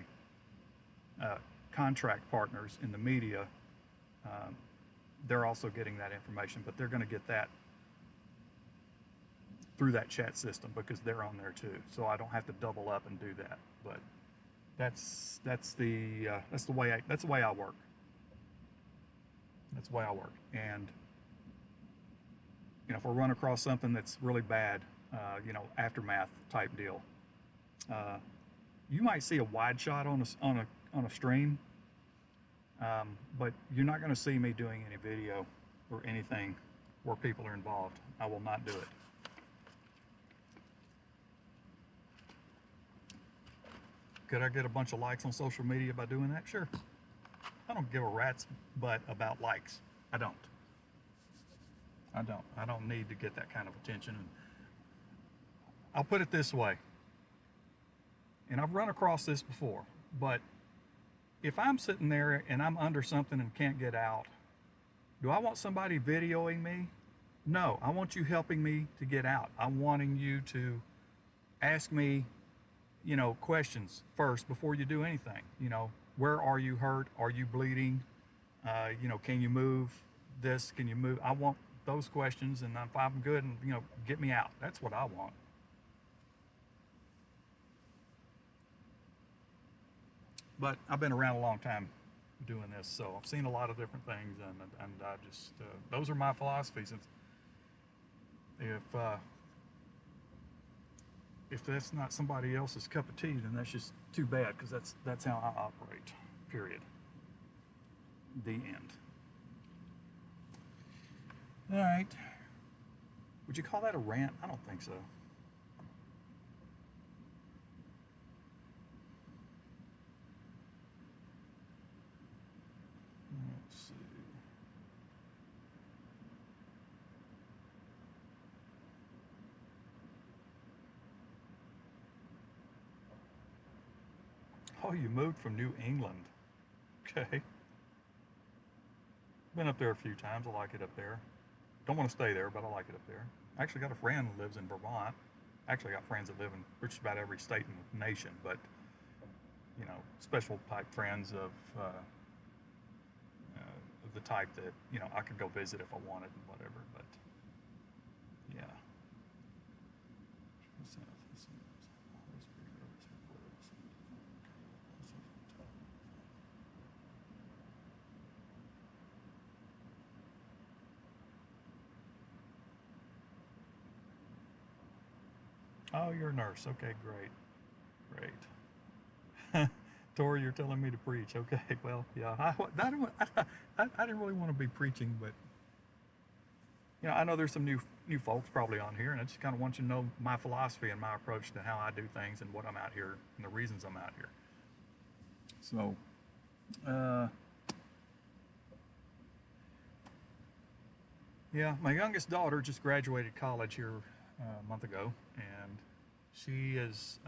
contract partners in the media, they're also getting that information, but they're going to get that through that chat system because they're on there too. So I don't have to double up and do that. But that's the way I work. That's the way I work. And if I run across something that's really bad, aftermath type deal, you might see a wide shot on a stream, but you're not going to see me doing any video or anything where people are involved. I will not do it. Could I get a bunch of likes on social media by doing that? Sure. I don't give a rat's butt about likes. I don't need to get that kind of attention. And I'll put it this way, and I've run across this before, but if I'm sitting there and I'm under something and can't get out, do I want somebody videoing me? No, I want you helping me to get out. I'm wanting you to ask me, questions first before you do anything. Where are you hurt? Are you bleeding? Can you move this? Can you move? I want those questions, and if I'm good, and get me out. That's what I want. But I've been around a long time doing this, so I've seen a lot of different things, and I just those are my philosophies. If that's not somebody else's cup of tea, then that's just too bad, because that's how I operate. Period. The end. All right. Would you call that a rant? I don't think so. Let's see. Oh, you moved from New England. Okay. Been up there a few times. I like it up there. Don't want to stay there, but I like it up there. I actually got a friend who lives in Vermont. Actually got friends that live in just about every state in the nation, but special type friends of the type that I could go visit if I wanted and whatever. But yeah. Oh, you're a nurse. Okay, great, great. Tori, you're telling me to preach. Okay, well, yeah, I didn't really want to be preaching, but I know there's some new folks probably on here, and I just kind of want you to know my philosophy and my approach to how I do things and what I'm out here and the reasons I'm out here. So, uh, yeah, my youngest daughter just graduated college here a month ago, and she is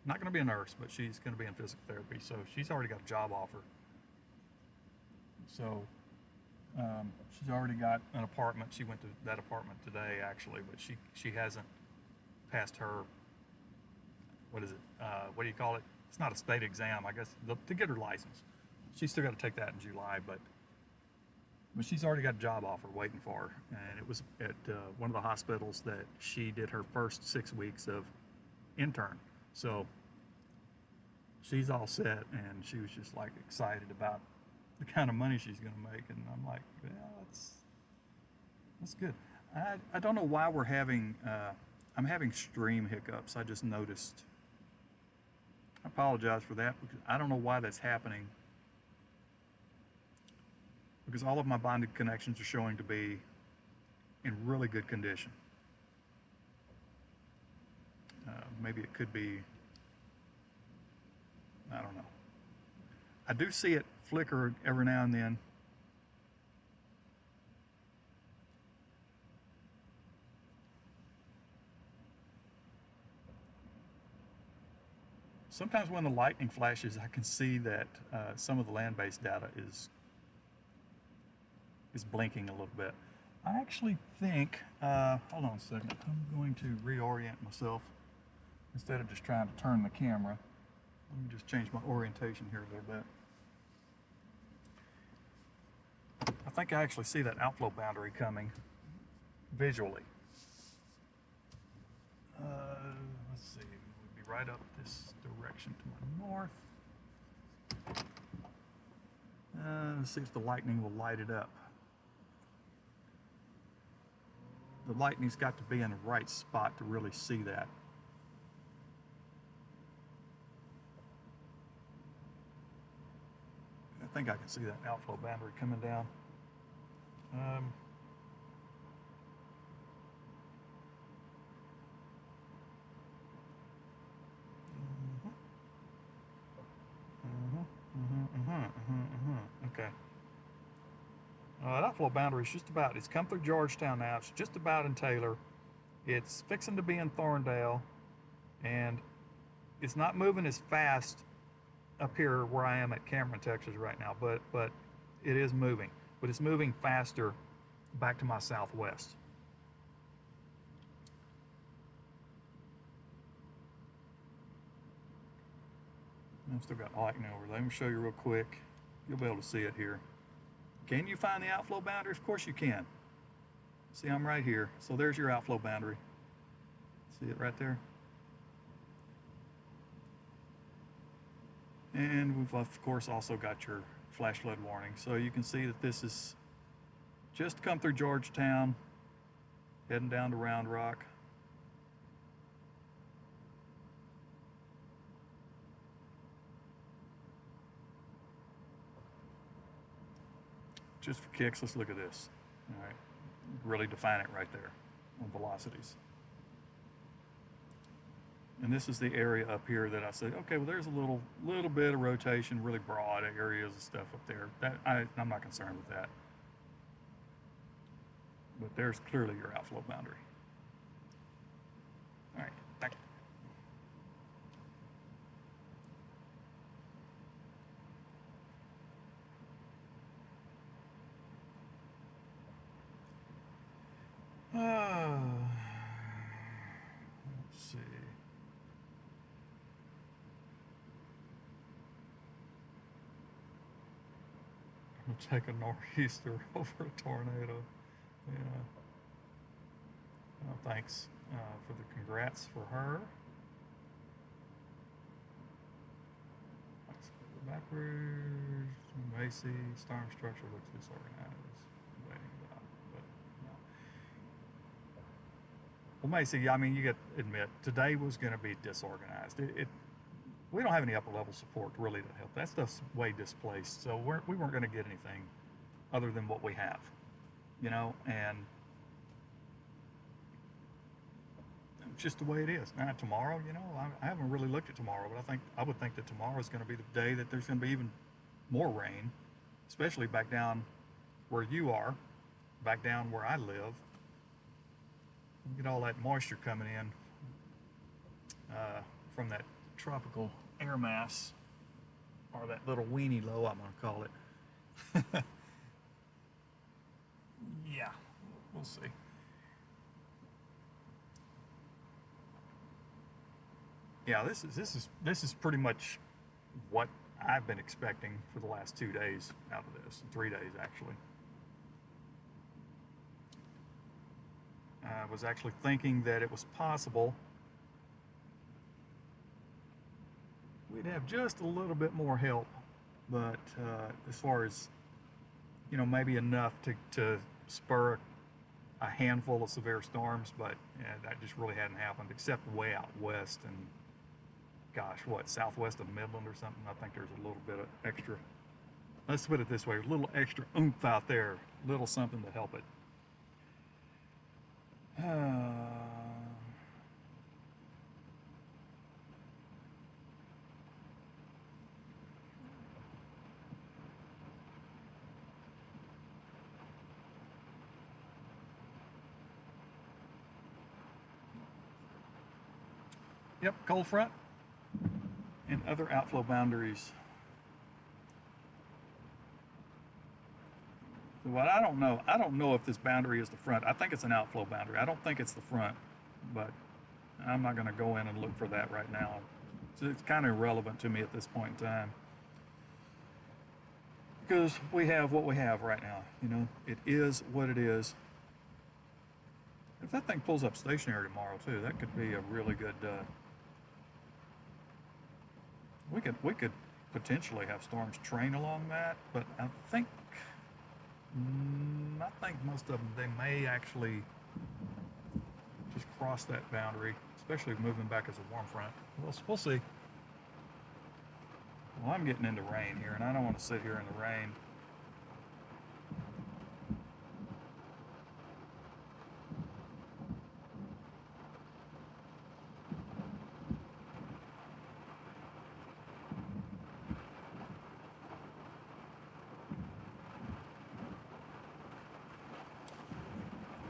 not going to be a nurse, but she's going to be in physical therapy. So she's already got a job offer. So she's already got an apartment. She went to that apartment today, actually, but she hasn't passed her, what is it? What do you call it? It's not a state exam, I guess, to get her license. She's still got to take that in July, but she's already got a job offer waiting for her, and it was at one of the hospitals that she did her first 6 weeks of intern. So she's all set, and she was just like excited about the kind of money she's going to make, and I'm like, yeah, that's good. I don't know why we're having I'm having stream hiccups. I just noticed. I apologize for that because I don't know why that's happening. Because all of my bonded connections are showing to be in really good condition. Maybe it could be, I don't know. I do see it flicker every now and then. Sometimes when the lightning flashes, I can see that some of the land-based data is blinking a little bit. I actually think, hold on a second, I'm going to reorient myself instead of just trying to turn the camera. Let me just change my orientation here a little bit. I think I actually see that outflow boundary coming visually. Let's see, it would be right up this direction to my north. Let's see if the lightning will light it up. The lightning's got to be in the right spot to really see that. I think I can see that outflow boundary coming down. Okay. That outflow boundary is just about, it's come through Georgetown now. It's just about in Taylor. It's fixing to be in Thorndale. And it's not moving as fast up here where I am at Cameron, Texas right now, but it is moving. But it's moving faster back to my southwest. I've still got lightning over there. Let me show you real quick. You'll be able to see it here. Can you find the outflow boundary? Of course you can. See, I'm right here. So there's your outflow boundary. See it right there? And we've, of course, also got your flash flood warning. So you can see that this is just come through Georgetown, heading down to Round Rock. Just for kicks, let's look at this. All right, really define it right there on velocities. And this is the area up here that I said, okay, well, there's a little bit of rotation, really broad areas of stuff up there. I'm not concerned with that. But there's clearly your outflow boundary. All right, back. Let's see. We'll take a nor'easter over a tornado. Yeah. Thanks for the congrats for her. Let's go backwards. Macy, storm structure looks disorganized. Waiting, but no. Well, Macy, I mean, you got to admit, today was going to be disorganized. We don't have any upper level support really to help. That stuff's way displaced, so we weren't going to get anything other than what we have, you know, and it's just the way it is. Now, tomorrow, you know, I haven't really looked at tomorrow, but I would think that tomorrow is going to be the day that there's going to be even more rain, especially back down where you are, back down where I live. You get all that moisture coming in from that tropical air mass, or that little weenie low, I'm going to call it. Yeah, we'll see. Yeah, this is pretty much what I've been expecting for the last 2 days out of this, 3 days actually. I was actually thinking that it was possible we'd have just a little bit more help, but as far as, you know, maybe enough to spur a handful of severe storms, but yeah, that just really hadn't happened, except way out west and, gosh, what, southwest of Midland or something. I think there's a little bit of extra, let's put it this way, a little extra oomph out there, little something to help it. Yep, cold front and other outflow boundaries. What I don't know if this boundary is the front. I think it's an outflow boundary. I don't think it's the front, but I'm not going to go in and look for that right now. So it's kind of irrelevant to me at this point in time, because we have what we have right now. You know, it is what it is. If that thing pulls up stationary tomorrow too, that could be a really good. We could potentially have storms train along that, but I think most of them, they may actually just cross that boundary, especially moving back as a warm front. We'll see. Well, I'm getting into rain here, and I don't want to sit here in the rain.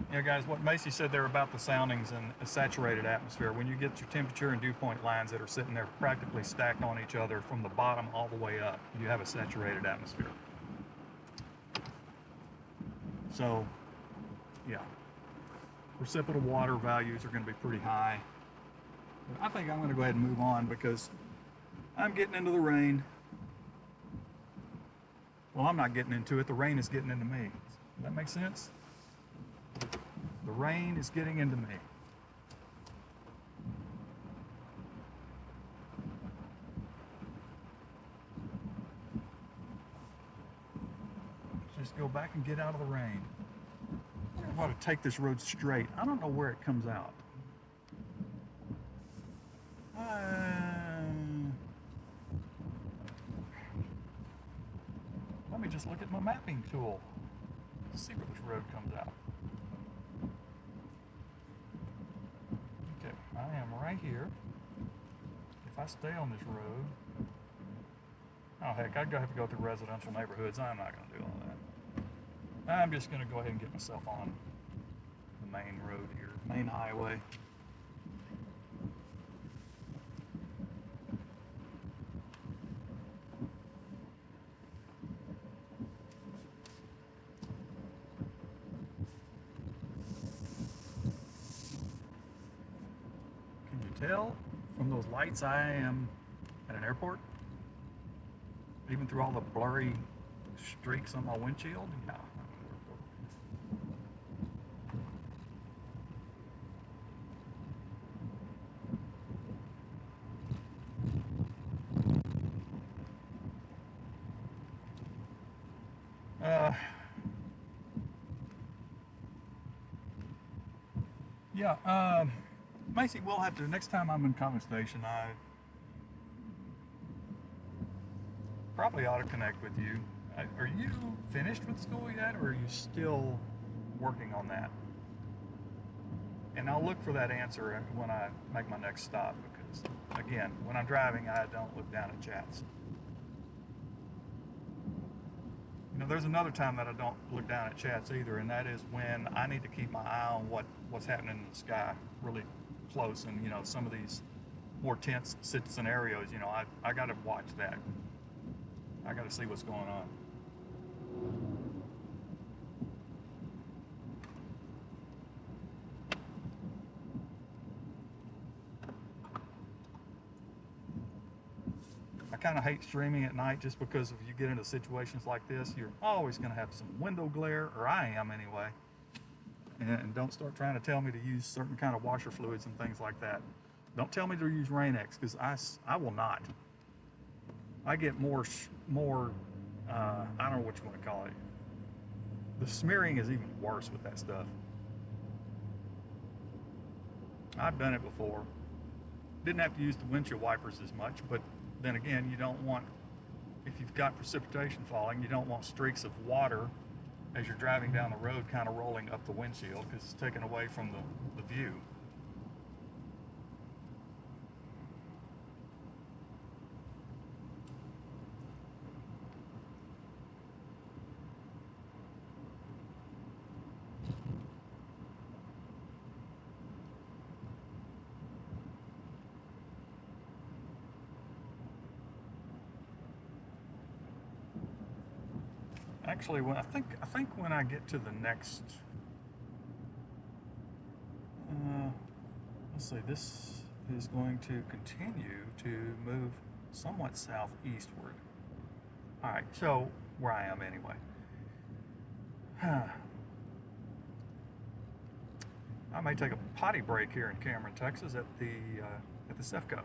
Yeah, guys, what Macy said there about the soundings and a saturated atmosphere, when you get your temperature and dew point lines that are sitting there practically stacked on each other from the bottom all the way up, you have a saturated atmosphere. So, yeah, precipitable water values are going to be pretty high. But I think I'm going to go ahead and move on because I'm getting into the rain. Well, I'm not getting into it. The rain is getting into me. Does that make sense? The rain is getting into me. Just go back and get out of the rain. I ought to take this road straight. I don't know where it comes out. Let me just look at my mapping tool. See where this road comes out. Okay, I am right here. If I stay on this road, oh heck, I'd have to go through residential neighborhoods. I'm not going to do all that. I'm just going to go ahead and get myself on the main road here, main highway. Tell from those lights I am at an airport, even through all the blurry streaks on my windshield. Yeah. Yeah, Macy, we'll have to, next time I'm in College Station, I probably ought to connect with you. Are you finished with school yet, or are you still working on that? And I'll look for that answer when I make my next stop because, again, when I'm driving, I don't look down at chats. You know, there's another time that I don't look down at chats either, and that is when I need to keep my eye on what's happening in the sky really close. And, you know, some of these more tense scenarios, you know, I got to watch that. I got to see what's going on. I kind of hate streaming at night just because if you get into situations like this, you're always going to have some window glare, or I am anyway. And don't start trying to tell me to use certain kind of washer fluids and things like that. Don't tell me to use Rain-X because I will not. I get more, I don't know what you want to call it. The smearing is even worse with that stuff. I've done it before. Didn't have to use the windshield wipers as much, but then again, you don't want, if you've got precipitation falling, you don't want streaks of water as you're driving down the road kind of rolling up the windshield because it's taken away from the view. Actually, when I think when I get to the next, let's see, this is going to continue to move somewhat southeastward. All right, so where I am anyway. I may take a potty break here in Cameron, Texas, at the CEFCO.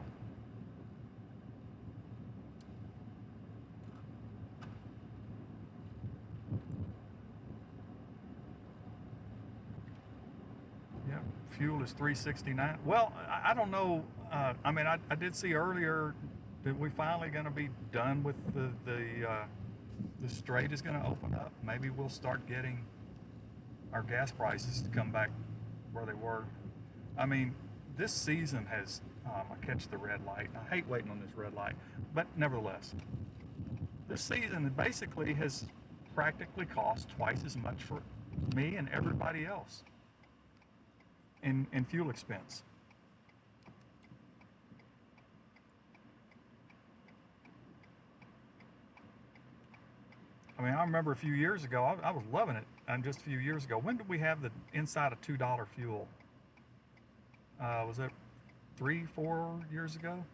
Fuel is $3.69. Well, I don't know. I mean, I did see earlier that we finally going to be done with the strait is going to open up. Maybe we'll start getting our gas prices to come back where they were. I mean, this season has. I catch the red light. I hate waiting on this red light, but nevertheless, this season basically has practically cost twice as much for me and everybody else in fuel expense. I mean, I remember a few years ago, I was loving it, and just a few years ago, when did we have the inside of $2 fuel? Was it 3, 4 years ago?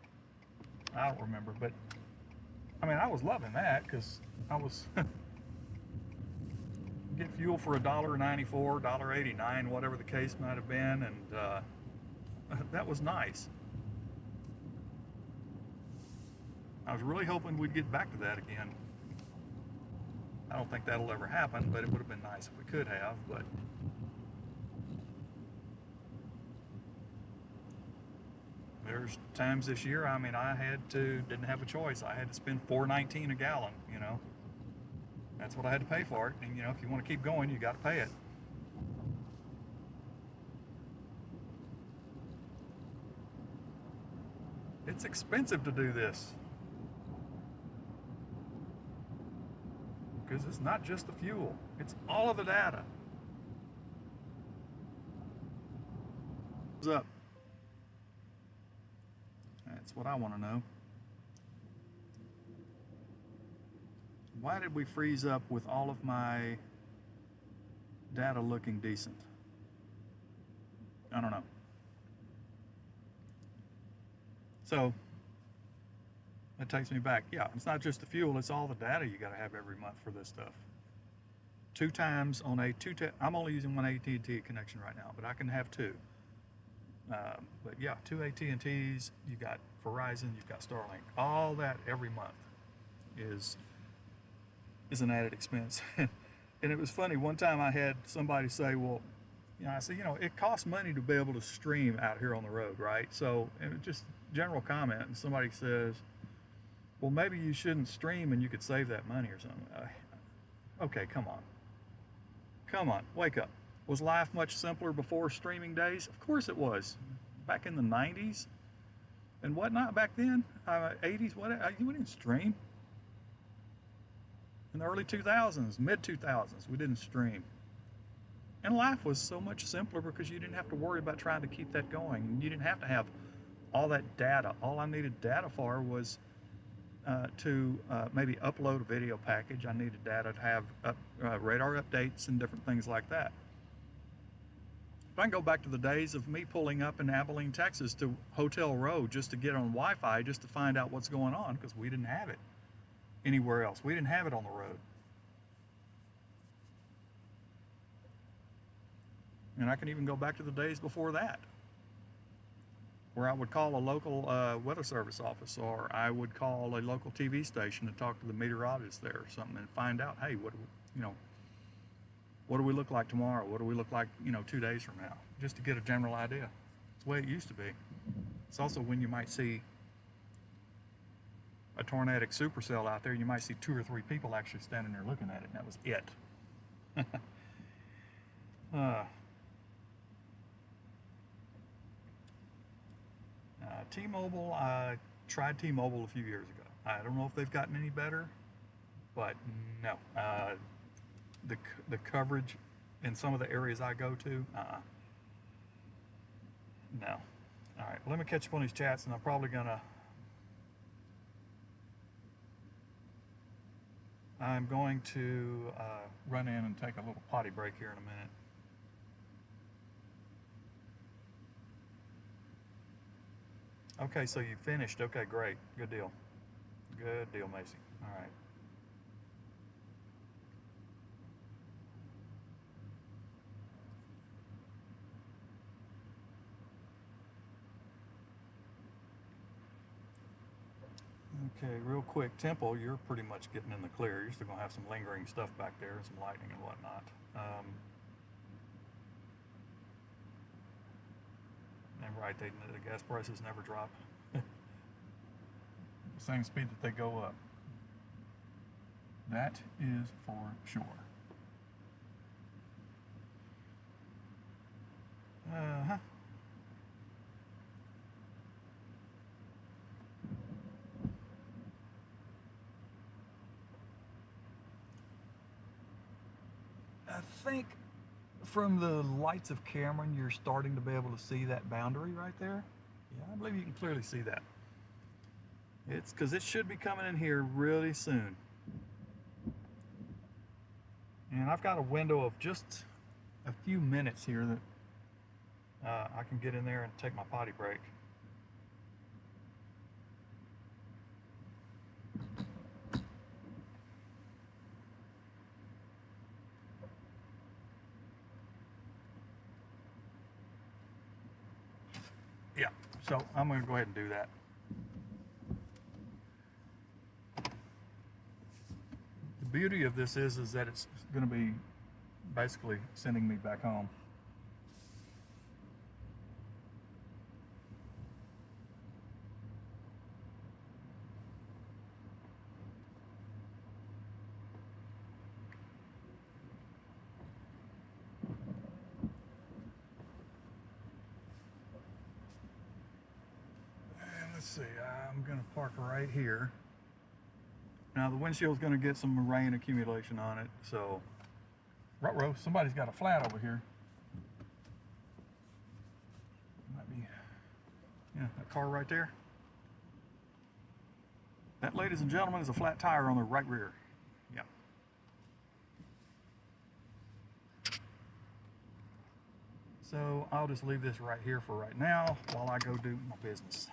I don't remember, but I mean, I was loving that because I was get fuel for $1.94, $1.89, whatever the case might have been, and that was nice. I was really hoping we'd get back to that again. I don't think that'll ever happen, but it would have been nice if we could have. But there's times this year, I mean, didn't have a choice. I had to spend $4.19 a gallon, you know. That's what I had to pay for it. And, you know, if you want to keep going, you got to pay it. It's expensive to do this. Because it's not just the fuel. It's all of the data. What's up? That's what I want to know. Why did we freeze up with all of my data looking decent? I don't know. So that takes me back. Yeah, it's not just the fuel, it's all the data you got to have every month for this stuff. 2 times on I'm only using one AT&T connection right now, but I can have 2. But yeah, 2 AT&Ts, you've got Verizon, you've got Starlink. All that every month is an added expense. And it was funny, one time I had somebody say, well, I said, it costs money to be able to stream out here on the road, right? So, and just general comment, and somebody says, well, maybe you shouldn't stream and you could save that money or something. Okay, come on. Come on, wake up. Was life much simpler before streaming days? Of course it was. Back in the 90s and whatnot back then, 80s, what, we didn't stream. In the early 2000s, mid 2000s, we didn't stream. And life was so much simpler because you didn't have to worry about trying to keep that going. You didn't have to have all that data. All I needed data for was to maybe upload a video package. I needed data to have radar updates and different things like that. If I can go back to the days of me pulling up in Abilene, Texas to Hotel Row just to get on Wi-Fi just to find out what's going on, because we didn't have it anywhere else. We didn't have it on the road. And I can even go back to the days before that, where I would call a local weather service office, or I would call a local TV station and talk to the meteorologist there or something and find out, hey, what do we look like tomorrow? What do we look like, 2 days from now? Just to get a general idea. It's the way it used to be. It's also when you might see a tornadic supercell out there, you might see 2 or 3 people actually standing there looking at it, and that was it. T-Mobile, I tried T-Mobile a few years ago. I don't know if they've gotten any better, but no. The coverage in some of the areas I go to, no. All right, let me catch up on these chats, and I'm probably I'm going to run in and take a little potty break here in a minute. Okay, so you finished. Okay, great. Good deal. Good deal, Macy. All right. Okay, real quick, Temple, you're pretty much getting in the clear. You're still going to have some lingering stuff back there, and some lightning and whatnot. And right, the gas prices never drop. The same speed that they go up. That is for sure. Uh-huh. I think from the lights of Cameron, you're starting to be able to see that boundary right there. Yeah, I believe you can clearly see that. It's because it should be coming in here really soon. And I've got a window of just a few minutes here that I can get in there and take my potty break. Yeah, so I'm going to go ahead and do that. The beauty of this is that it's going to be basically sending me back home. And let's see, I'm going to park right here. Now the windshield's going to get some rain accumulation on it, so ruh-roh, somebody's got a flat over here. Might be, yeah, that car right there. That, ladies and gentlemen, is a flat tire on the right rear. Yeah. So I'll just leave this right here for right now while I go do my business.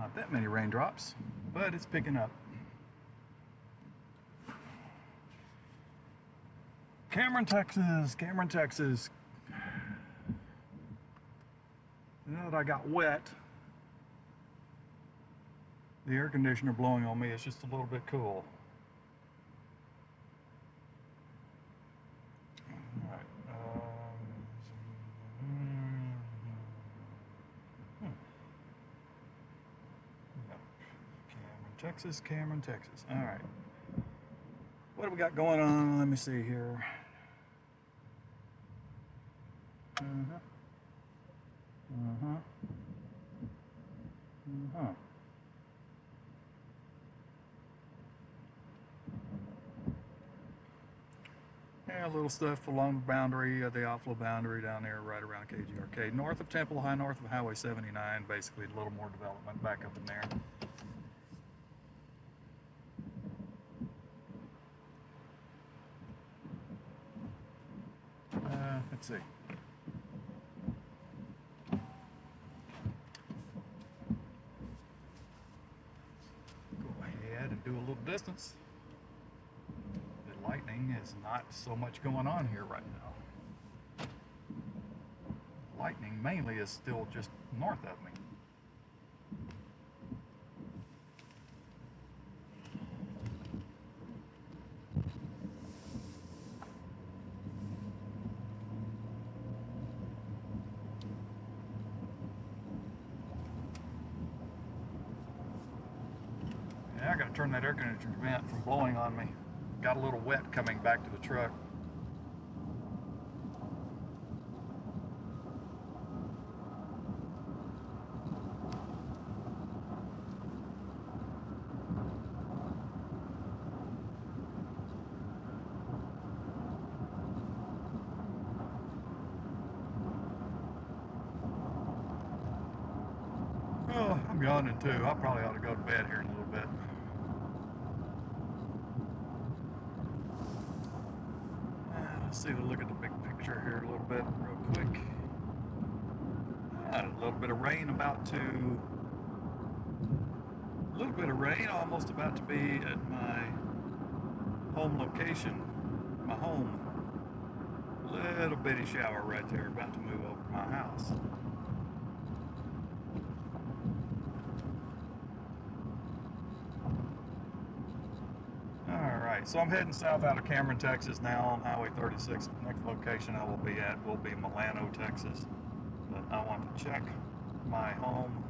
Not that many raindrops, but it's picking up. Cameron, Texas. Cameron, Texas. Now that I got wet, the air conditioner blowing on me is just a little bit cool. All right. Cameron, Texas. Cameron, Texas. All right. What do we got going on? Let me see here. Yeah, little stuff along the boundary, the outflow boundary down there right around KG Arcade. North of Temple High, north of Highway 79, basically a little more development back up in there. Let's see. Go ahead and do a little distance. The lightning is not so much going on here right now. Lightning mainly is still just north of me. Yeah, I gotta turn that air conditioner vent from blowing on me. Got a little wet coming back to the truck. Oh, I'm yawning too. I probably ought to go to bed here in a little bit. Let's see, we'll look at the big picture here a little bit real quick. A little bit of rain almost about to be at my home location, my home. Little bitty shower right there about to move over my house. Alright, so I'm heading south out of Cameron, Texas now on Highway 36. Next location I will be at will be Milano, Texas. But I want to check my home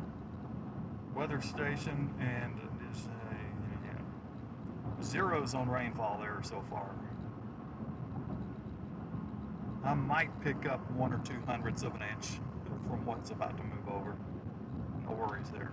weather station, and there's zeros on rainfall there so far. I might pick up 1 or 2 hundredths of an inch from what's about to move over. No worries there.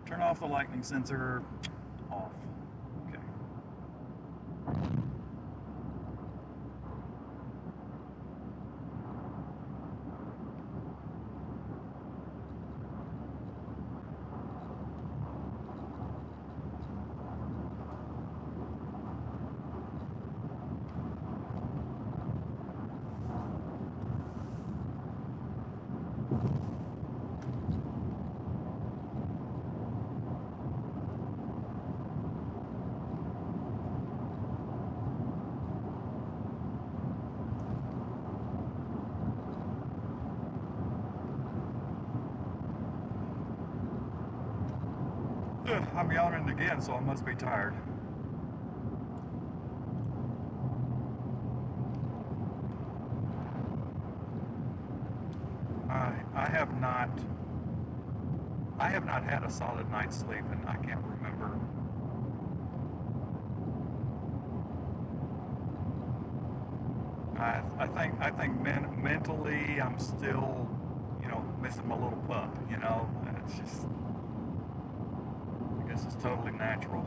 Turn off the lightning sensor. Off. Okay. I'm yawning again, so I must be tired. I have not had a solid night's sleep, and I can't remember. I think mentally I'm still, missing my little pup. It's just, I guess it's totally natural.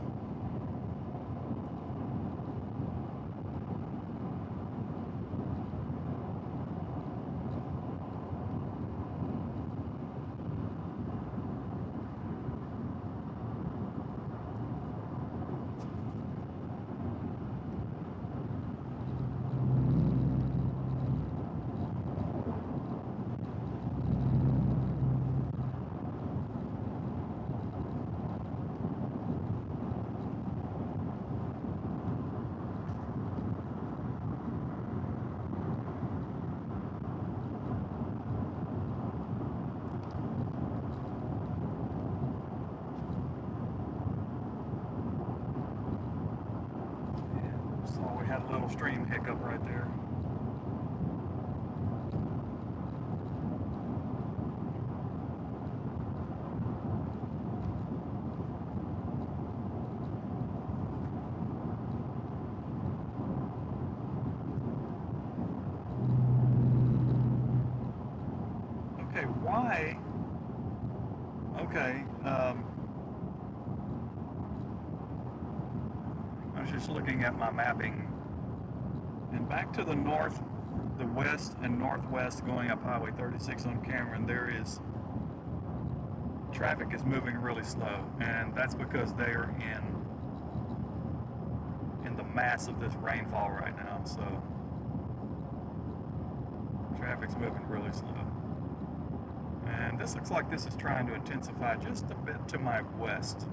So we had a little stream hiccup right there. Okay, why? Okay, I was just looking at my mapping, and back to the north, the west and northwest going up Highway 36 on Cameron, traffic is moving really slow, and that's because they are in the mass of this rainfall right now, so traffic's moving really slow. And this looks like this is trying to intensify just a bit to my west.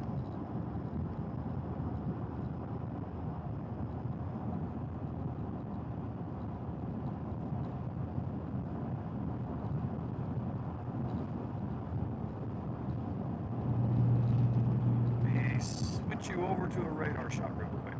Let me switch you over to a radar shot real quick.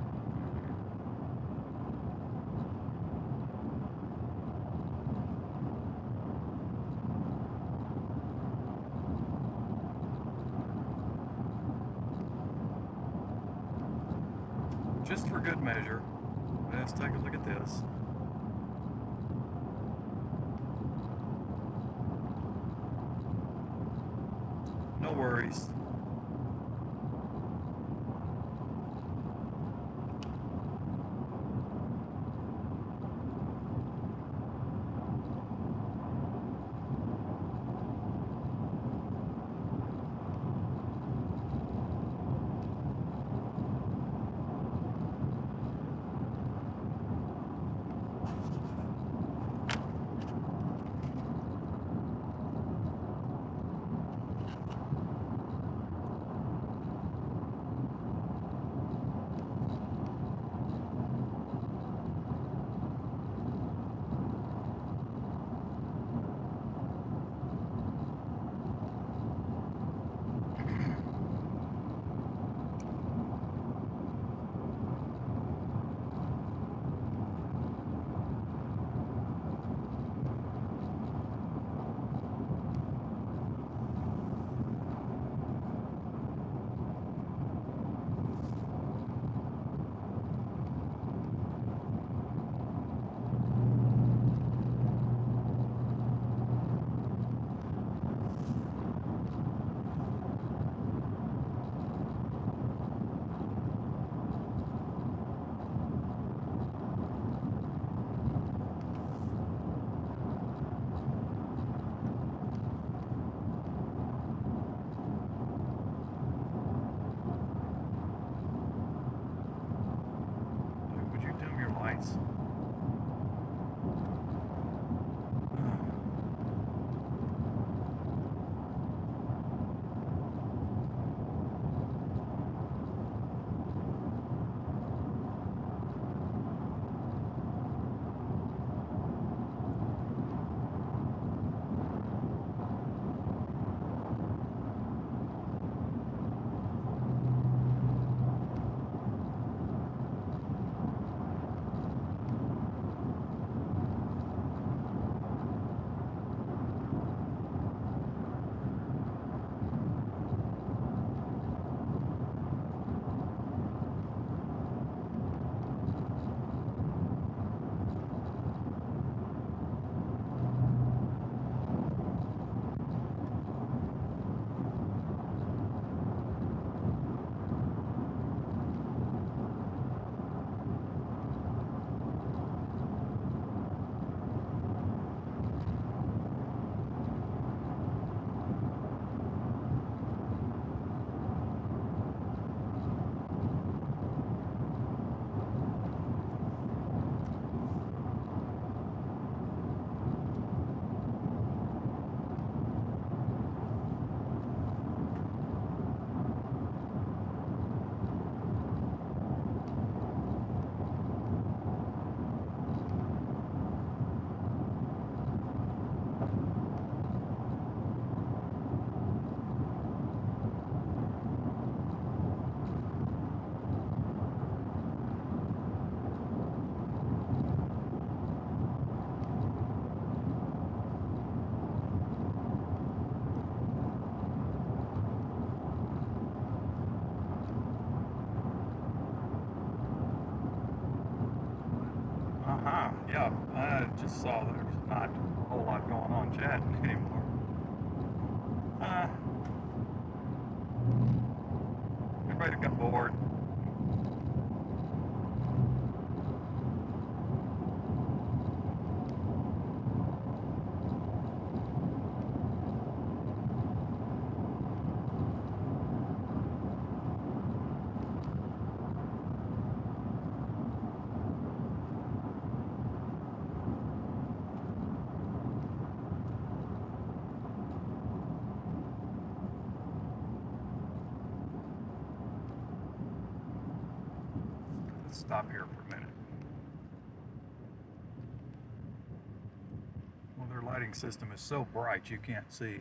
Just for good measure, let's take a look at this. No worries. Would you dim your lights? I just saw there's not a whole lot going on chatting anymore. Uh, Everybody got bored. Let's stop here for a minute. Well, their lighting system is so bright you can't see.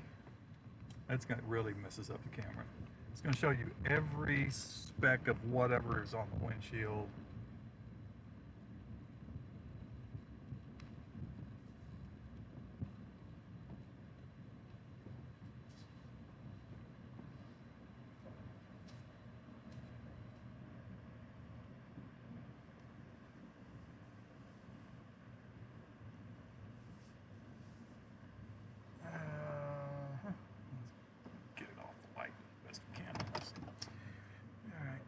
That's going to really messes up the camera. It's going to show you every speck of whatever is on the windshield. Get it off the light as best we can. All right.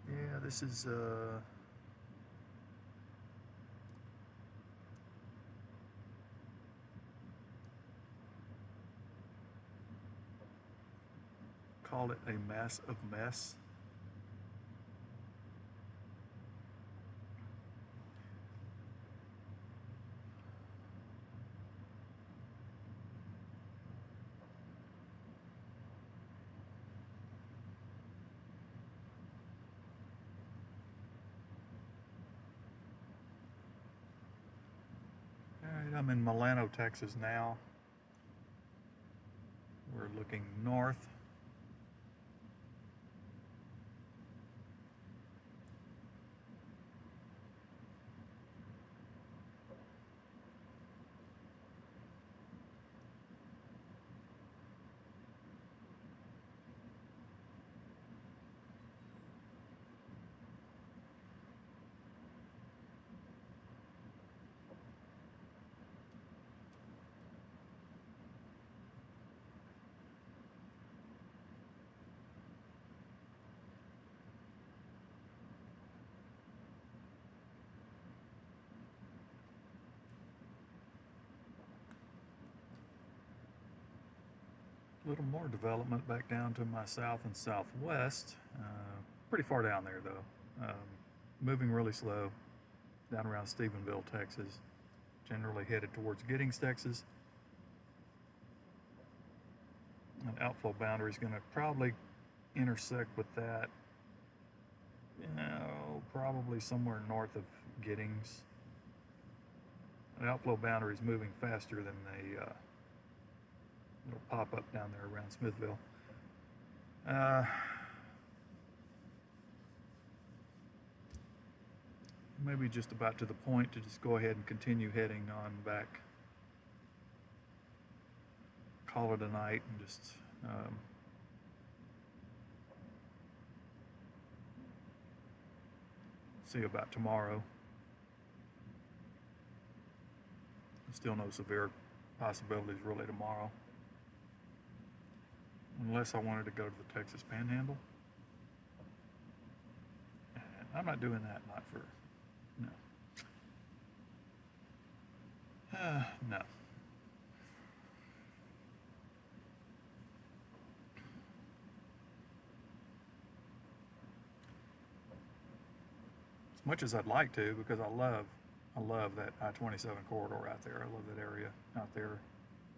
Yeah, this is call it a mess of mess. All right, I'm in Milano, Texas now. We're looking north. A little more development back down to my south and southwest. Pretty far down there though. Moving really slow down around Stephenville, Texas. Generally headed towards Giddings, Texas. An outflow boundary is going to probably intersect with that, probably somewhere north of Giddings. An outflow boundary is moving faster than it'll pop up down there around Smithville. Maybe just about to the point to just go ahead and continue heading on back. Call it a night and just see about tomorrow. Still no severe possibilities really tomorrow. Unless I wanted to go to the Texas Panhandle. I'm not doing that, not for, no. No. As much as I'd like to, because I love that I-27 corridor out there. I love that area out there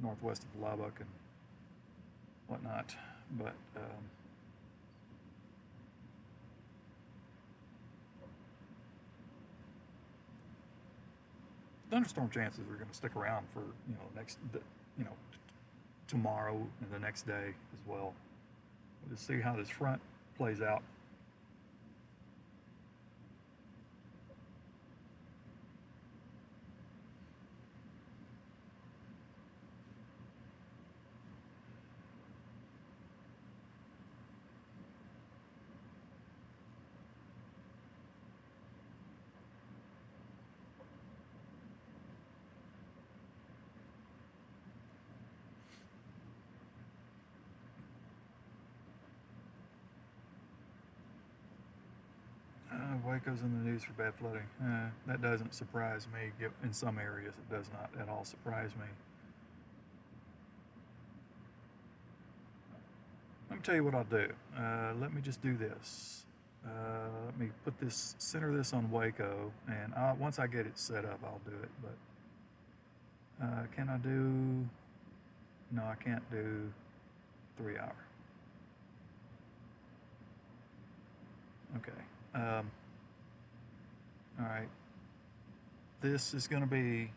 northwest of Lubbock and whatnot, but thunderstorm chances are going to stick around for tomorrow and the next day as well. We'll just see how this front plays out. Waco's in the news for bad flooding. That doesn't surprise me. In some areas, it does not at all surprise me. Let me tell you what I'll do. Let me just do this. Let me put this, center this on Waco, and once I get it set up, I'll do it. But can I do? No, I can't do 3 hour. Okay. All right. This is going to be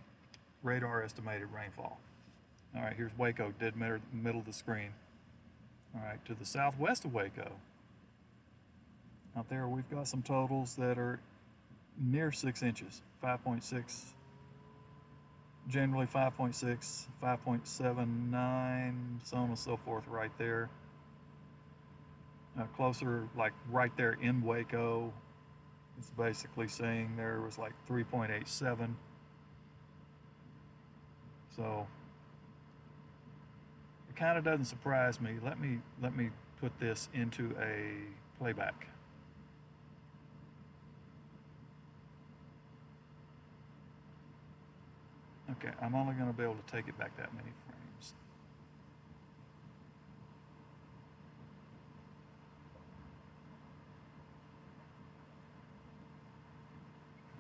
radar estimated rainfall. All right, here's Waco, dead middle of the screen. All right, to the southwest of Waco. Out there, we've got some totals that are near 6 inches, 5.6, generally 5.6, 5.79, so on and so forth right there. Closer, like right there in Waco, it's basically saying there was like 3.87. So it kind of doesn't surprise me. Let me put this into a playback. Okay, I'm only going to be able to take it back that many frames.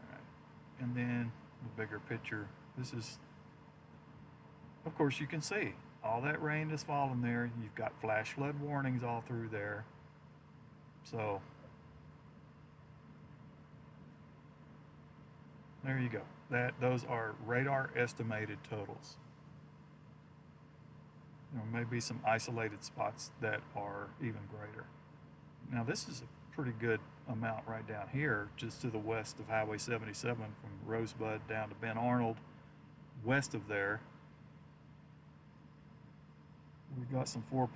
All right, and then the bigger picture. This is, of course, you can see all that rain is falling there. You've got flash flood warnings all through there. So there you go. Those are radar estimated totals. There may be some isolated spots that are even greater. Now this is a pretty good amount right down here, just to the west of Highway 77 from Rosebud down to Ben Arnold. West of there, we've got some 4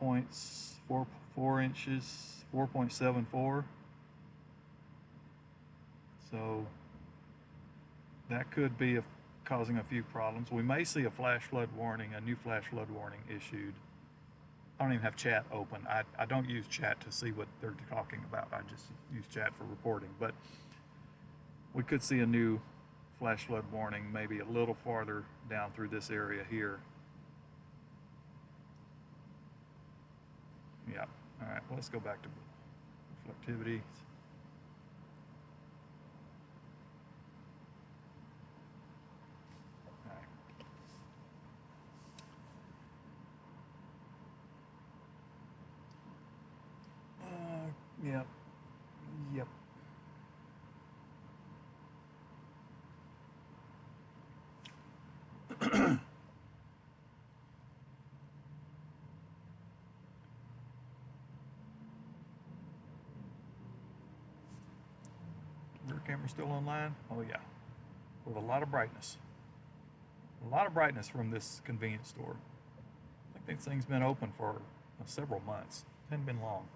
inches, 4.74. So that could be causing a few problems. We may see a flash flood warning, a new flash flood warning issued. I don't even have chat open. I don't use chat to see what they're talking about. I just use chat for reporting. But we could see a new flash flood warning maybe a little farther down through this area here. Yeah. All right. Well, let's go back to reflectivity. Yep. Yep. Rear camera still online? Oh yeah. With a lot of brightness. A lot of brightness from this convenience store. I think this thing's been open for several months. It hasn't been long.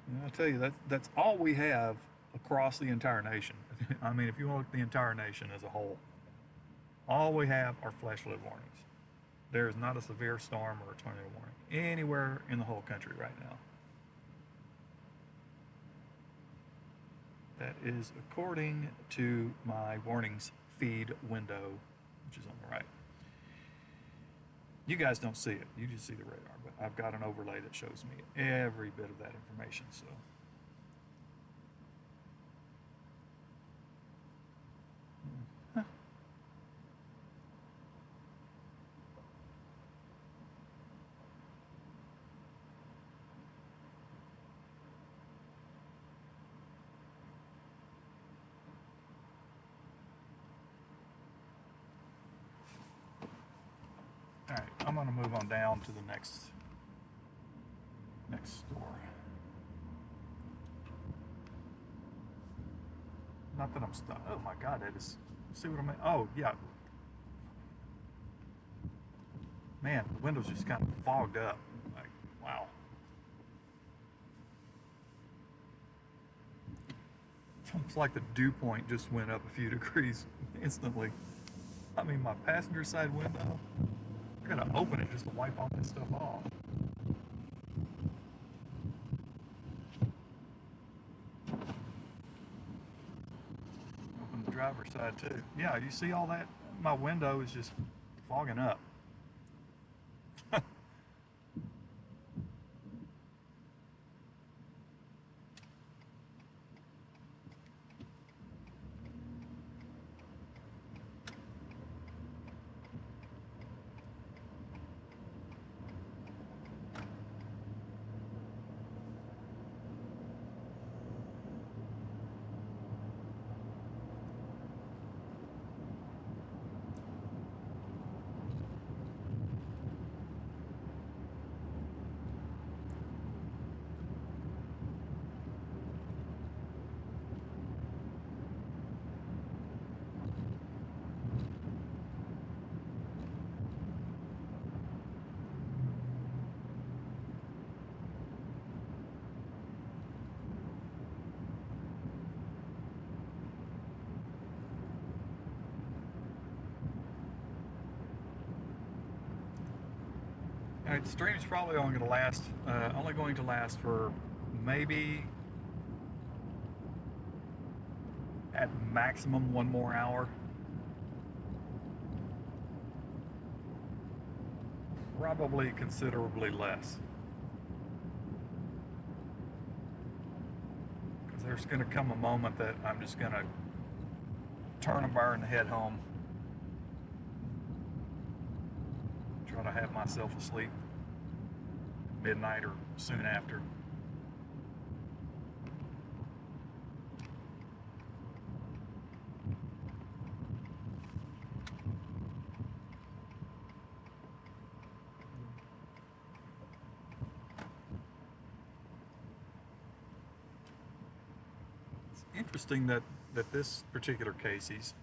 And I'll tell you, that's all we have across the entire nation. I mean, if you look at the entire nation as a whole, all we have are flash flood warnings. There is not a severe storm or a tornado warning anywhere in the whole country right now. That is according to my warnings feed window, which is on the right. You guys don't see it, you just see the radar, but I've got an overlay that shows me every bit of that information. So all right, I'm going to move on down to the next store. Not that I'm stuck. Oh my God, that is. See what I mean? Oh yeah. Man, the windows just kind of fogged up. Like, Wow. It's almost like the dew point just went up a few degrees instantly. I mean, my passenger side window, I gotta open it just to wipe all this stuff off. Open the driver's side too. Yeah, you see all that? My window is just fogging up. All right, the stream's probably only going to last for maybe at maximum 1 more hour. Probably considerably less. Because there's going to come a moment that I'm just going to turn a bar and head home. Try to have myself asleep midnight or soon after. It's interesting that this particular Casey's,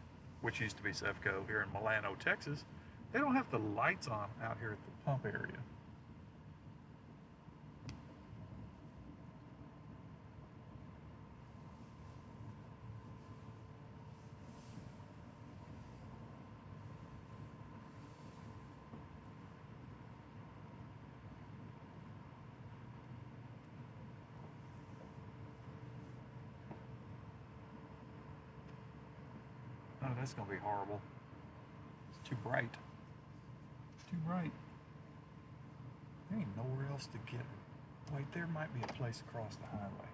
which used to be Sefco here in Milano, Texas, they don't have the lights on out here at the pump area. Oh, that's gonna be horrible. It's too bright. Too bright. There ain't nowhere else to get. Wait, there might be a place across the highway.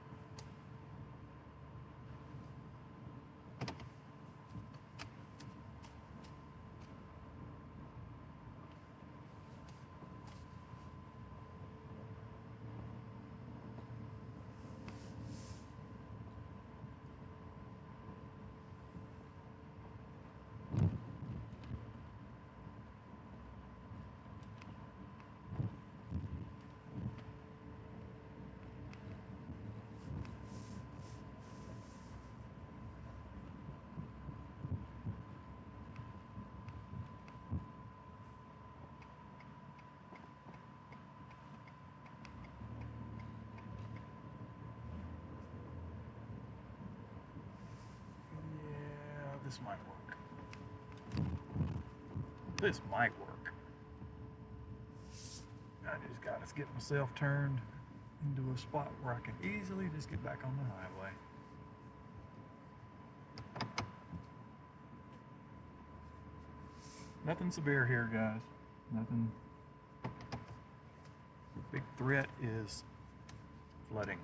Yeah, this might work. This might work. I just got to get myself turned into a spot where I can easily just get back on the highway. Nothing severe here, guys. Nothing. Big threat is flooding.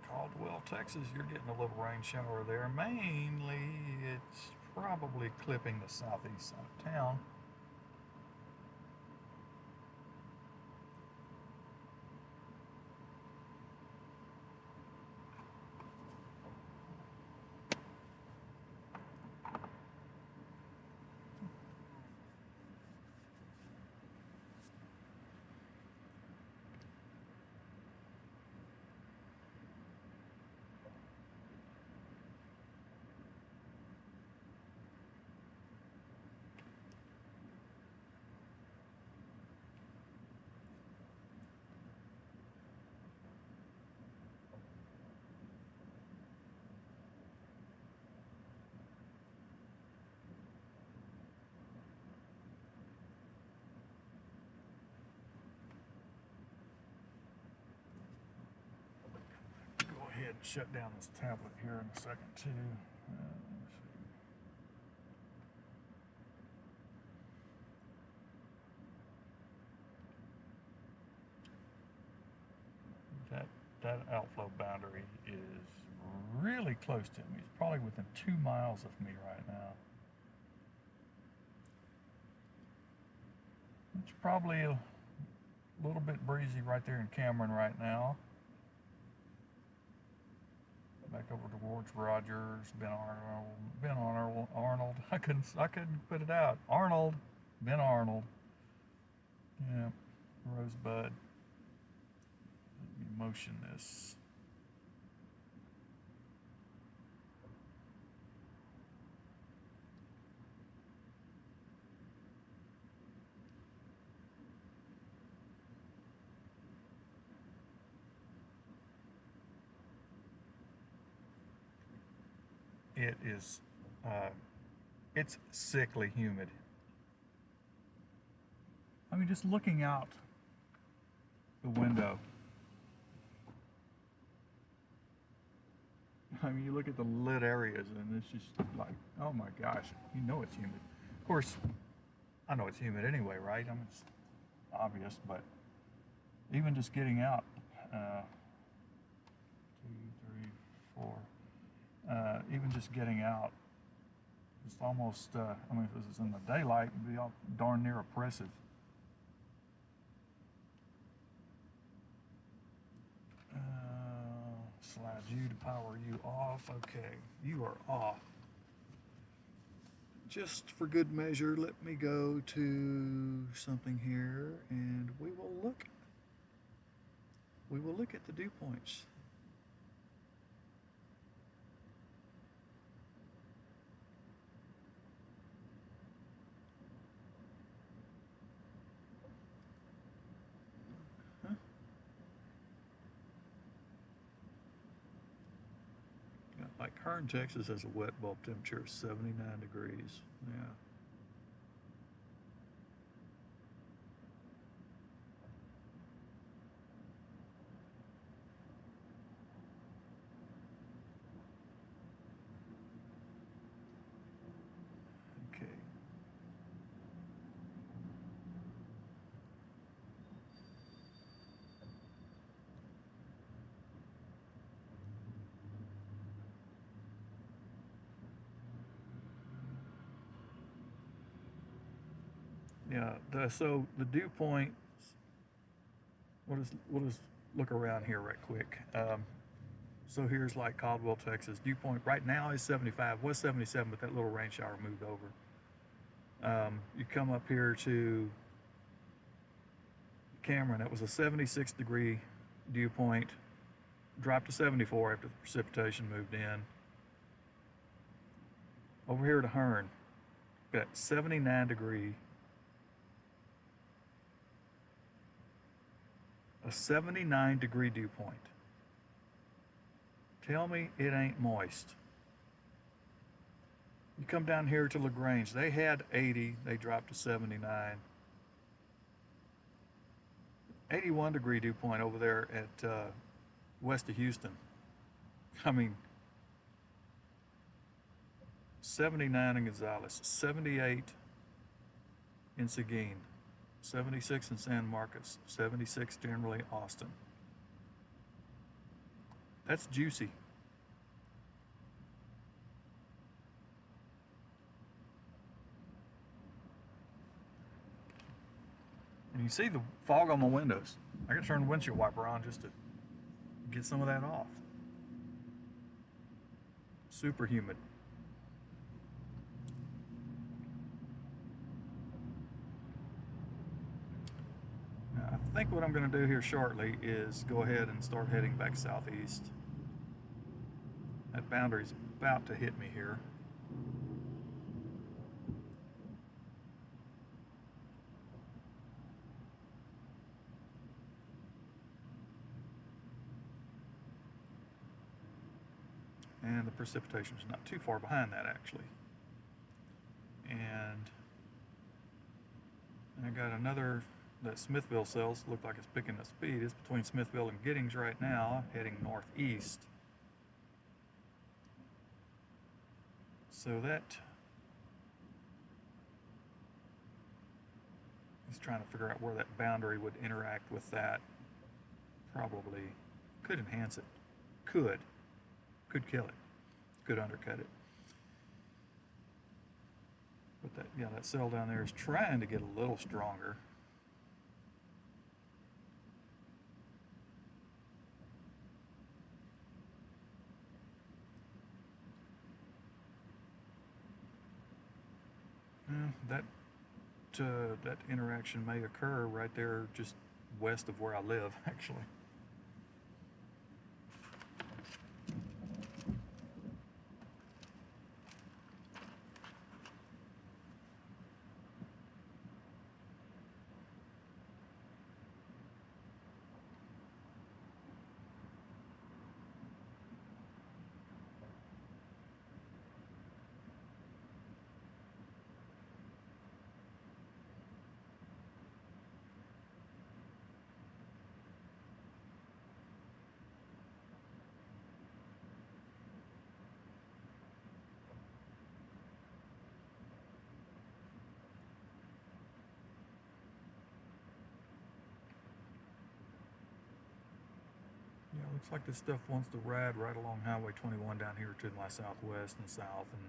Caldwell, Texas, you're getting a little rain shower there. Mainly, it's probably clipping the southeast side of town. shut down this tablet here in a second too. Let's see. That outflow boundary is really close to me. It's probably within 2 miles of me right now. It's probably a little bit breezy right there in Cameron right now. Back over towards Rogers, Ben Arnold. I couldn't put it out. Arnold, Ben Arnold. Yeah, Rosebud. Let me motion this. It is, it's sickly humid. I mean, just looking out the window. I mean, you look at the lit areas and it's just like, oh my gosh, you know it's humid. Of course, I know it's humid anyway, right? I mean, it's obvious, but even just getting out, 2, 3, 4, even just getting out, it's almost, I mean, if this is in the daylight, it'd be all darn near oppressive. Slide you to power you off. Okay, you are off. Just for good measure, let me go to something here and we will look at the dew points. Like Hearne, Texas has a wet bulb temperature of 79 degrees. Yeah. Okay. Yeah, so the dew point, we'll just look around here right quick. So here's like Caldwell, Texas. Dew point right now is 75, was 77, but that little rain shower moved over. You come up here to Cameron, it was a 76 degree dew point, dropped to 74 after the precipitation moved in. Over here to Hearne, got 79 degree. A 79 degree dew point. Tell me it ain't moist. You come down here to LaGrange, they had 80, they dropped to 79. 81 degree dew point over there at west of Houston. I mean, 79 in Gonzales, 78 in Seguin, 76 in San Marcos, 76 generally Austin. That's juicy. And you see the fog on my windows. I gotta turn the windshield wiper on just to get some of that off. Super humid. Now, I think what I'm gonna do here shortly is go ahead and start heading back southeast. That boundary's about to hit me here. And the precipitation is not too far behind that, actually. And I got another, that Smithville cells look like it's picking up speed. It's between Smithville and Giddings right now, heading northeast. So that is trying to figure out where that boundary would interact with that. Probably could enhance it, could kill it, could undercut it. But that, yeah, that cell down there is trying to get a little stronger. That interaction may occur right there just west of where I live, actually. Yeah, looks like this stuff wants to ride right along Highway 21 down here to my southwest and south, and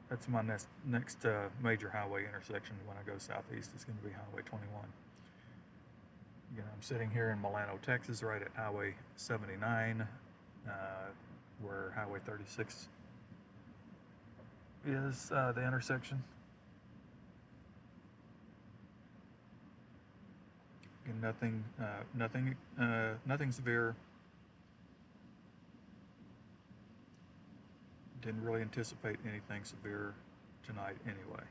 that's my next major highway intersection when I go southeast. Is going to be Highway 21. Again, I'm sitting here in Milano, Texas, right at Highway 79, where Highway 36 is the intersection. And nothing severe. Didn't really anticipate anything severe tonight anyway.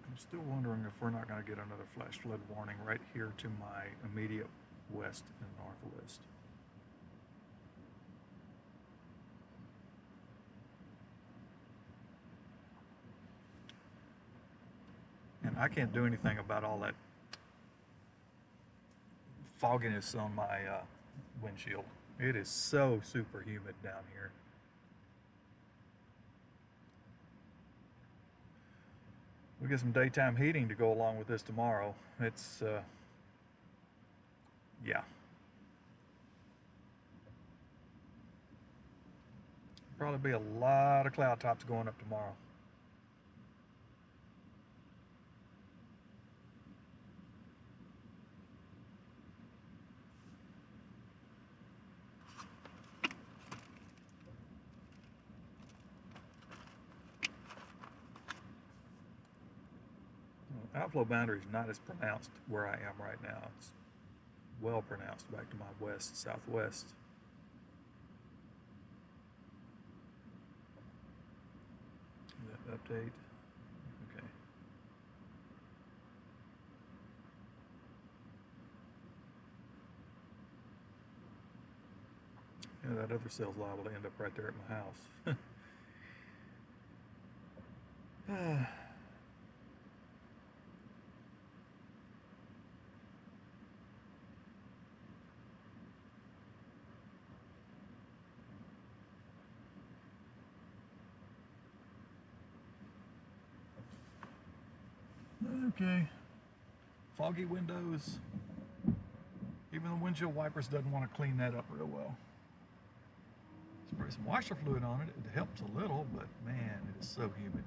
I'm still wondering if we're not going to get another flash flood warning right here to my immediate west and northwest. And I can't do anything about all that fogginess on my windshield. It is so super humid down here. We get some daytime heating to go along with this tomorrow. It's yeah. Probably be a lot of cloud tops going up tomorrow. Outflow boundary is not as pronounced where I am right now. It's well pronounced back to my west, southwest. That update. Okay. Yeah, that other cell's liable to end up right there at my house. Okay. Foggy windows. Even the windshield wipers doesn't want to clean that up real well. Spray some washer fluid on it. It helps a little, but man, it is so humid.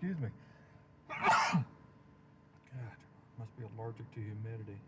Excuse me. God, must be allergic to humidity.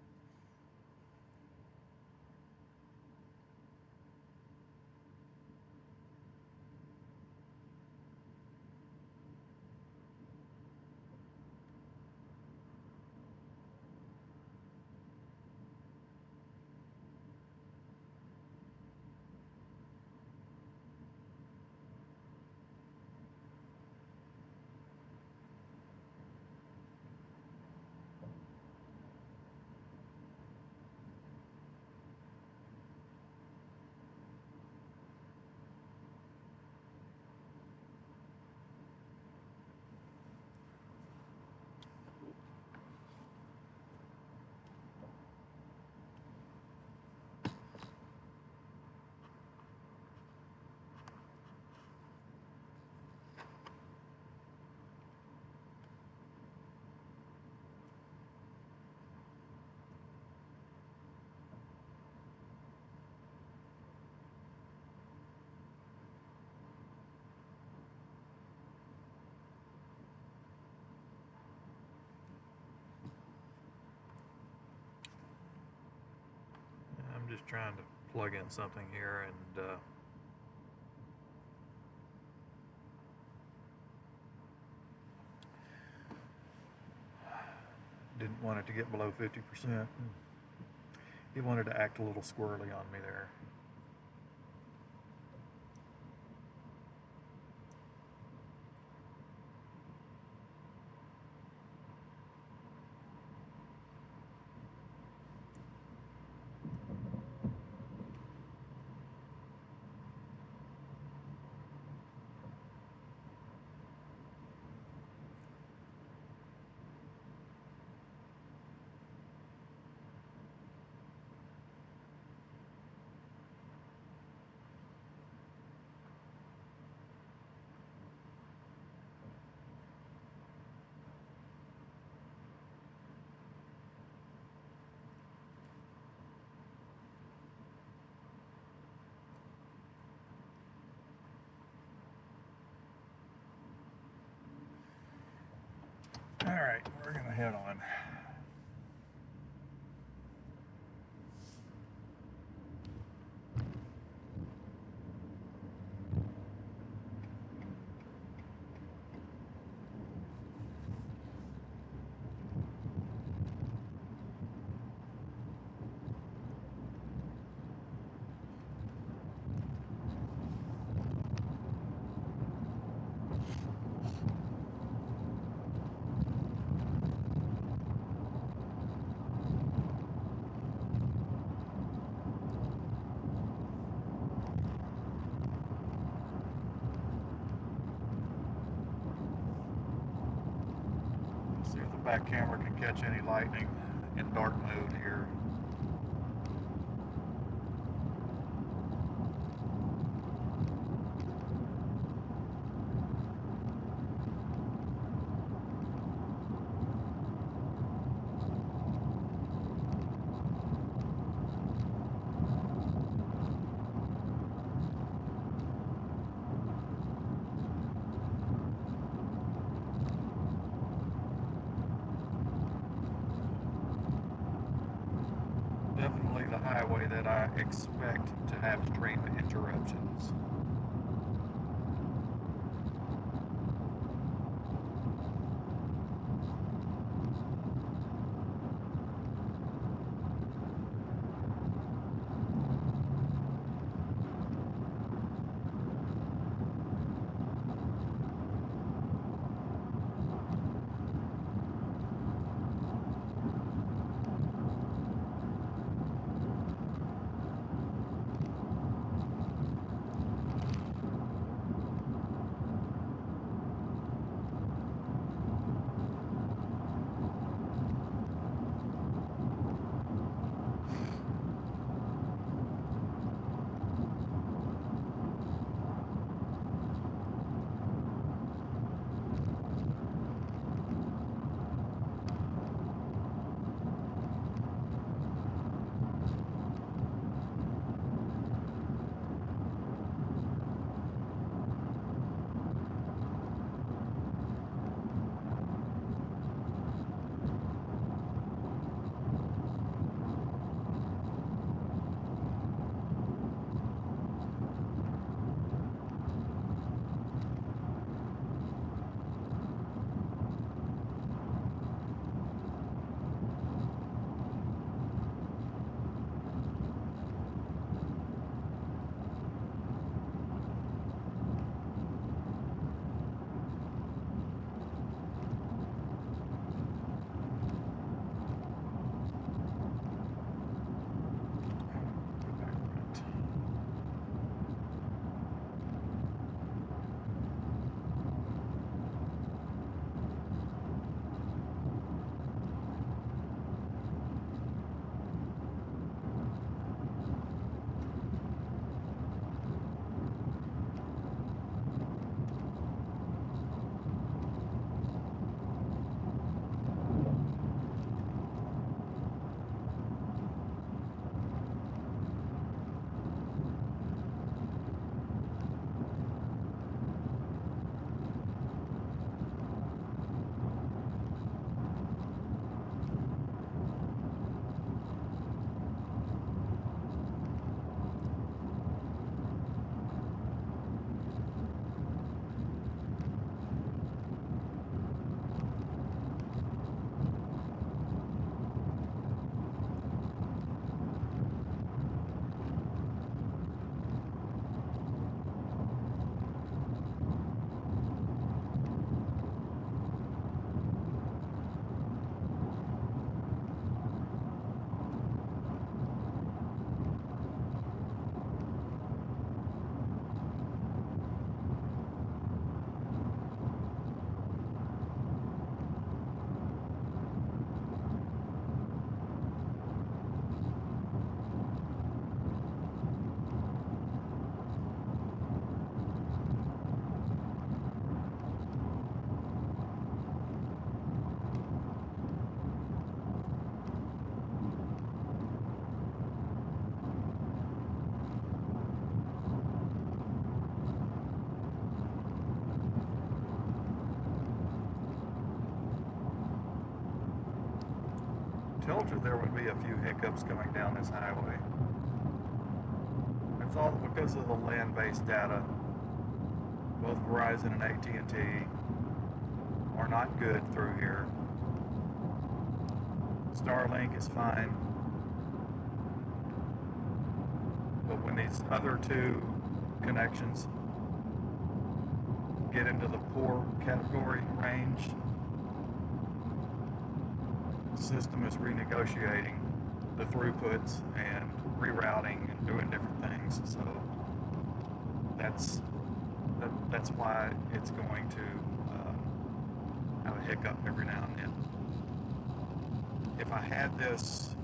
I'm just trying to plug in something here and didn't want it to get below 50%. He wanted to act a little squirrely on me there. All right, we're gonna head on. See if the back camera can catch any lightning in dark mode here. Definitely the highway that I expect to have stream interruptions. told you there would be a few hiccups coming down this highway. It's all because of the land-based data. Both Verizon and AT&T are not good through here. Starlink is fine. But when these other two connections get into the poor category range, the system is renegotiating the throughputs and rerouting and doing different things. So that's why it's going to have a hiccup every now and then. If I had this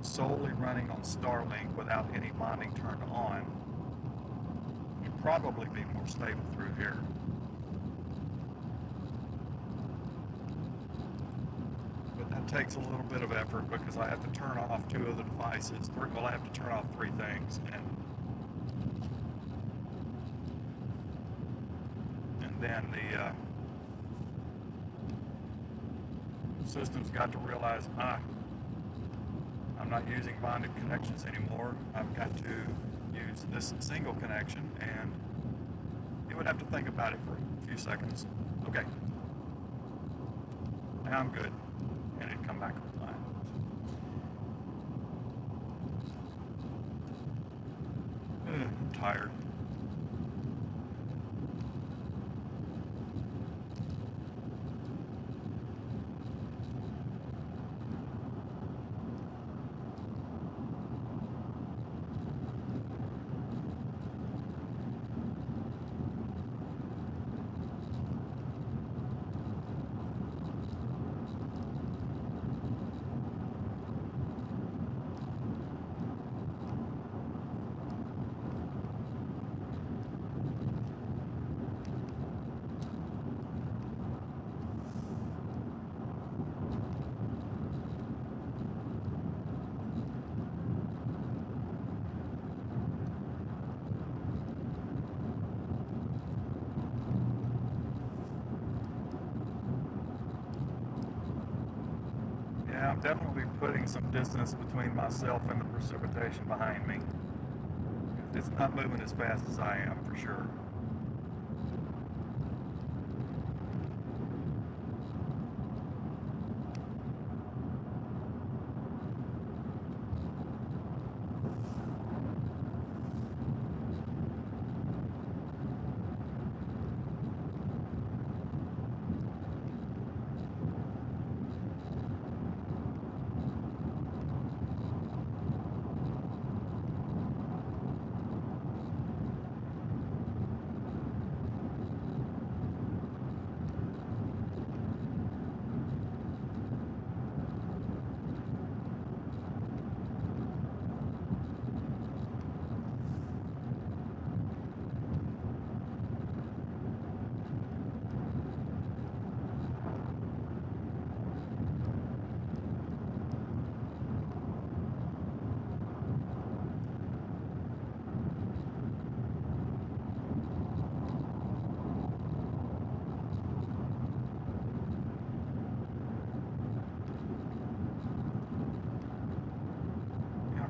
solely running on Starlink without any bonding turned on, it'd probably be more stable through here. But that takes a little bit of effort because I have to turn off two of the devices. Well, I have to turn off three things, and then the system's got to realize, I'm not using bonded connections anymore. I've got to use this single connection, and it would have to think about it for a few seconds. Okay, now I'm good, and it'd come back online. I'm tired. Yeah, I'm definitely putting some distance between myself and the precipitation behind me. It's not moving as fast as I am, for sure.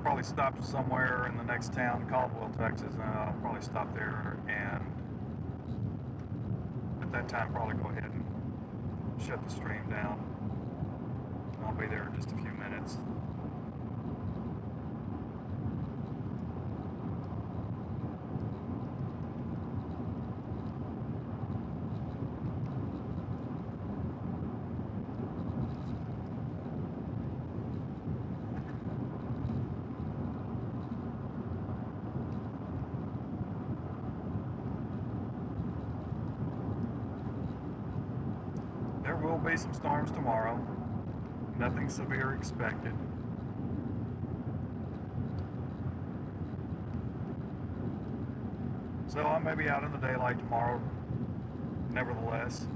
Probably stop somewhere in the next town, Caldwell, Texas, and I'll probably stop there, and at that time probably go ahead and shut the stream down. I'll be there in just a few minutes. There will be some storms tomorrow. Nothing severe expected. So I may be out in the daylight tomorrow, nevertheless.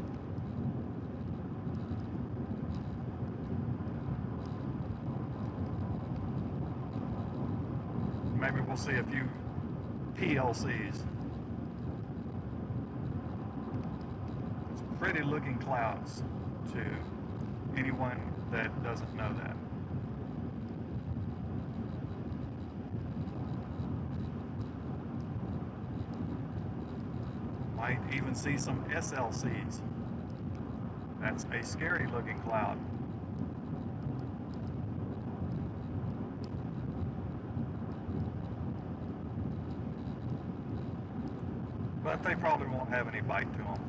Maybe we'll see a few PLCs. Pretty looking clouds to anyone that doesn't know that. might even see some SLCs. That's a scary looking cloud. But they probably won't have any bite to them.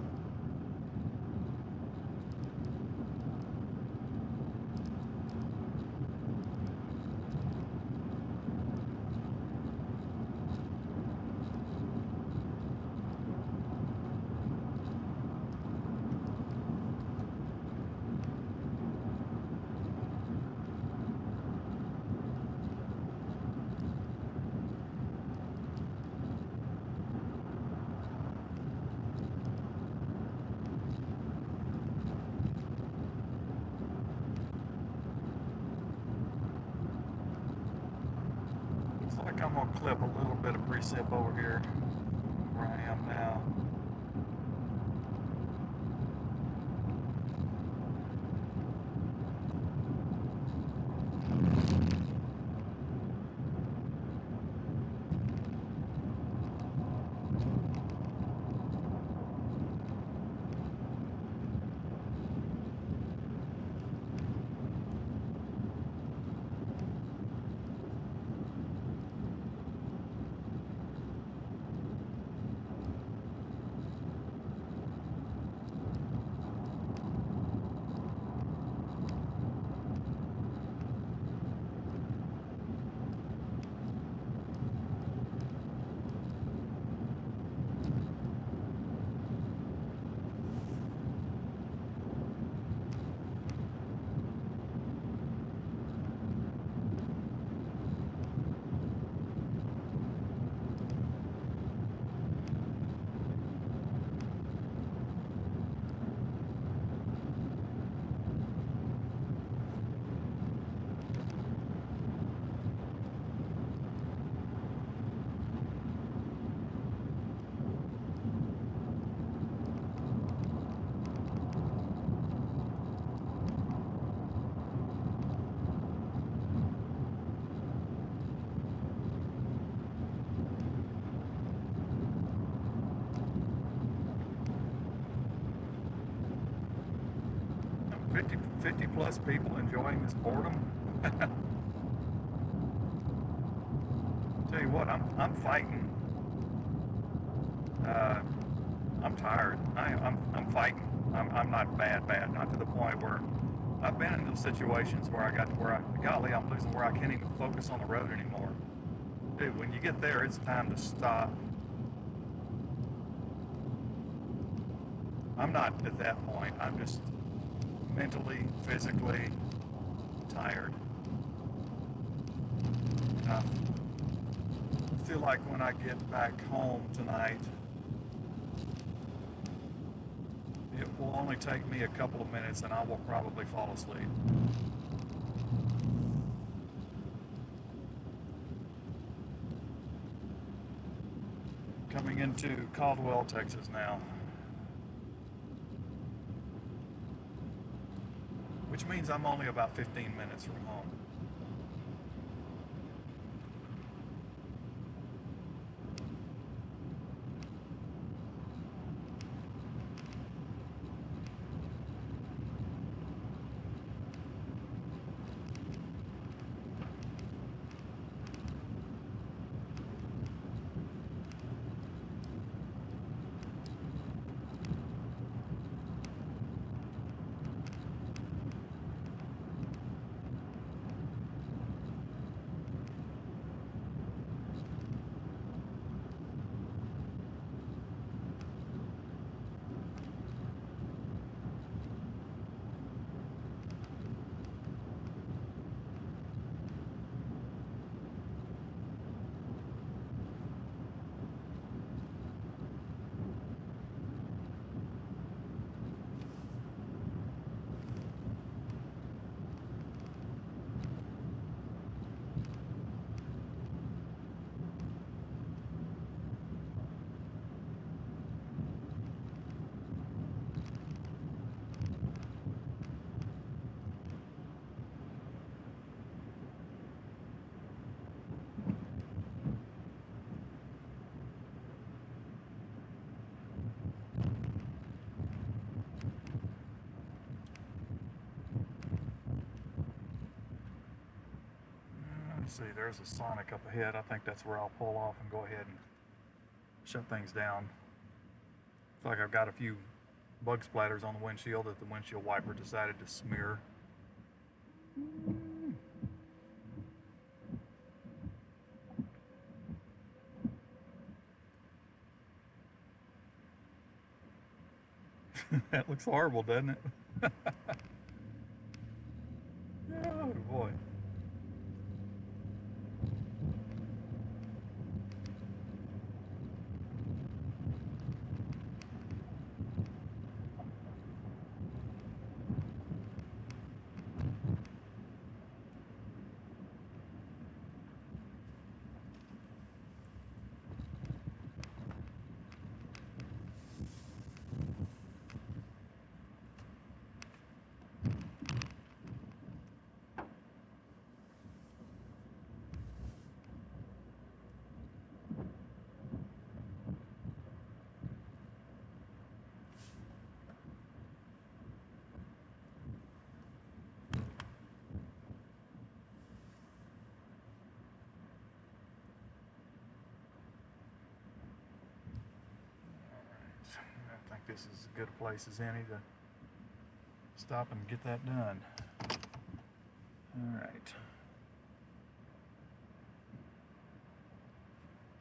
Like I'm gonna clip a little bit of precip over here where I am now. Fifty plus people enjoying this boredom. Tell you what, I'm fighting. I'm tired. I'm fighting. I'm not bad, not to the point where I've been in those situations where I got to where golly, I'm losing where I can't even focus on the road anymore. Dude, when you get there, it's time to stop. I'm not at that point. I'm just mentally, physically tired. I feel like when I get back home tonight, it will only take me a couple of minutes and I will probably fall asleep. Coming into Caldwell, Texas now. Which means I'm only about 15 minutes from home. Let's see, there's a Sonic up ahead. I think that's where I'll pull off and go ahead and shut things down. Looks like I've got a few bug splatters on the windshield that the windshield wiper decided to smear. That looks horrible, doesn't it? Oh boy. I think this is as good a place as any to stop and get that done. All right.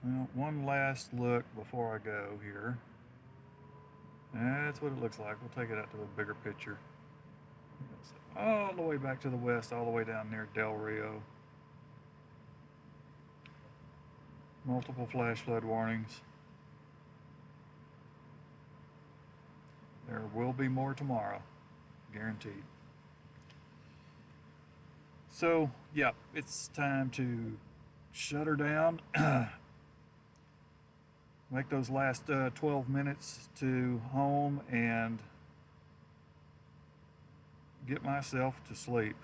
Well, one last look before I go here. That's what it looks like. We'll take it out to the bigger picture. All the way back to the west, all the way down near Del Rio. Multiple flash flood warnings. There will be more tomorrow, guaranteed. So, yeah, it's time to shut her down. Make those last 12 minutes to home and get myself to sleep.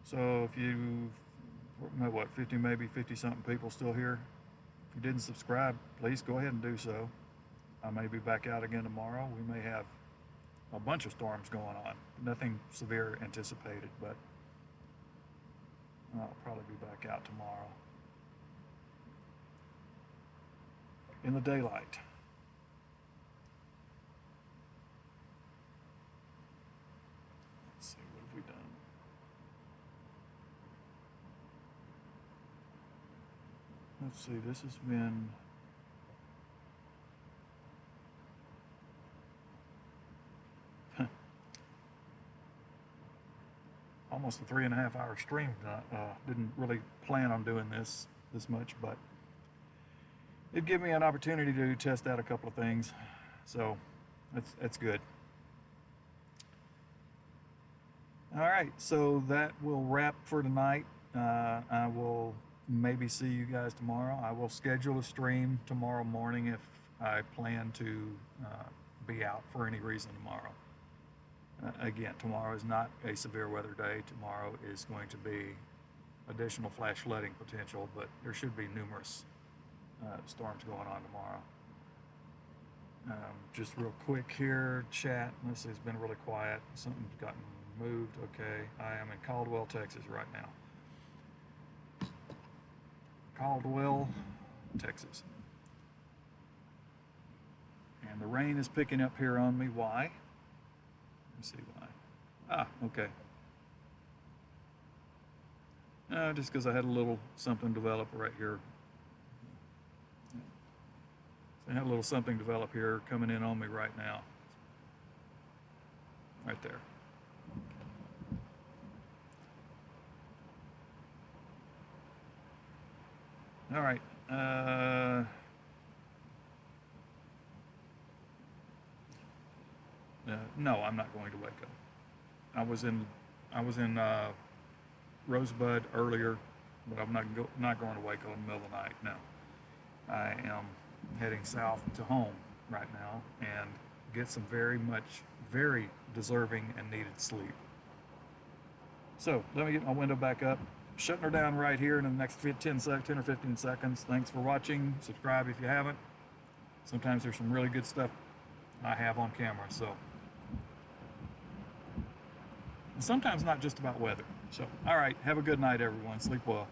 So if you, what, 50, maybe 50 something people still here, if you didn't subscribe, please go ahead and do so. I may be back out again tomorrow. We may have a bunch of storms going on. Nothing severe anticipated, but I'll probably be back out tomorrow in the daylight. Let's see, what have we done? Let's see, this has been almost a 3.5 hour stream. Didn't really plan on doing this much, but it gave me an opportunity to test out a couple of things, so that's good. All right, so that will wrap for tonight. I will maybe see you guys tomorrow. I will schedule a stream tomorrow morning if I plan to be out for any reason tomorrow. Again, tomorrow is not a severe weather day. Tomorrow is going to be additional flash flooding potential, but there should be numerous storms going on tomorrow. Just real quick here, chat. This has been really quiet. Something's gotten moved. Okay, I am in Caldwell, Texas right now. Caldwell, Texas. And the rain is picking up here on me. Why? Let's see why. Ah, okay. Just because I had a little something develop right here. So I had a little something develop here coming in on me right now. Right there. All right. No, I'm not going to Waco. I was in Rosebud earlier, but I'm not going to Waco in the middle of the night. No, I am heading south to home right now and get some very deserving and needed sleep. So let me get my window back up. Shutting her down right here in the next 10 or 15 seconds. Thanks for watching. Subscribe if you haven't. Sometimes there's some really good stuff I have on camera, so And sometimes not just about weather. So, all right, have a good night, everyone. Sleep well.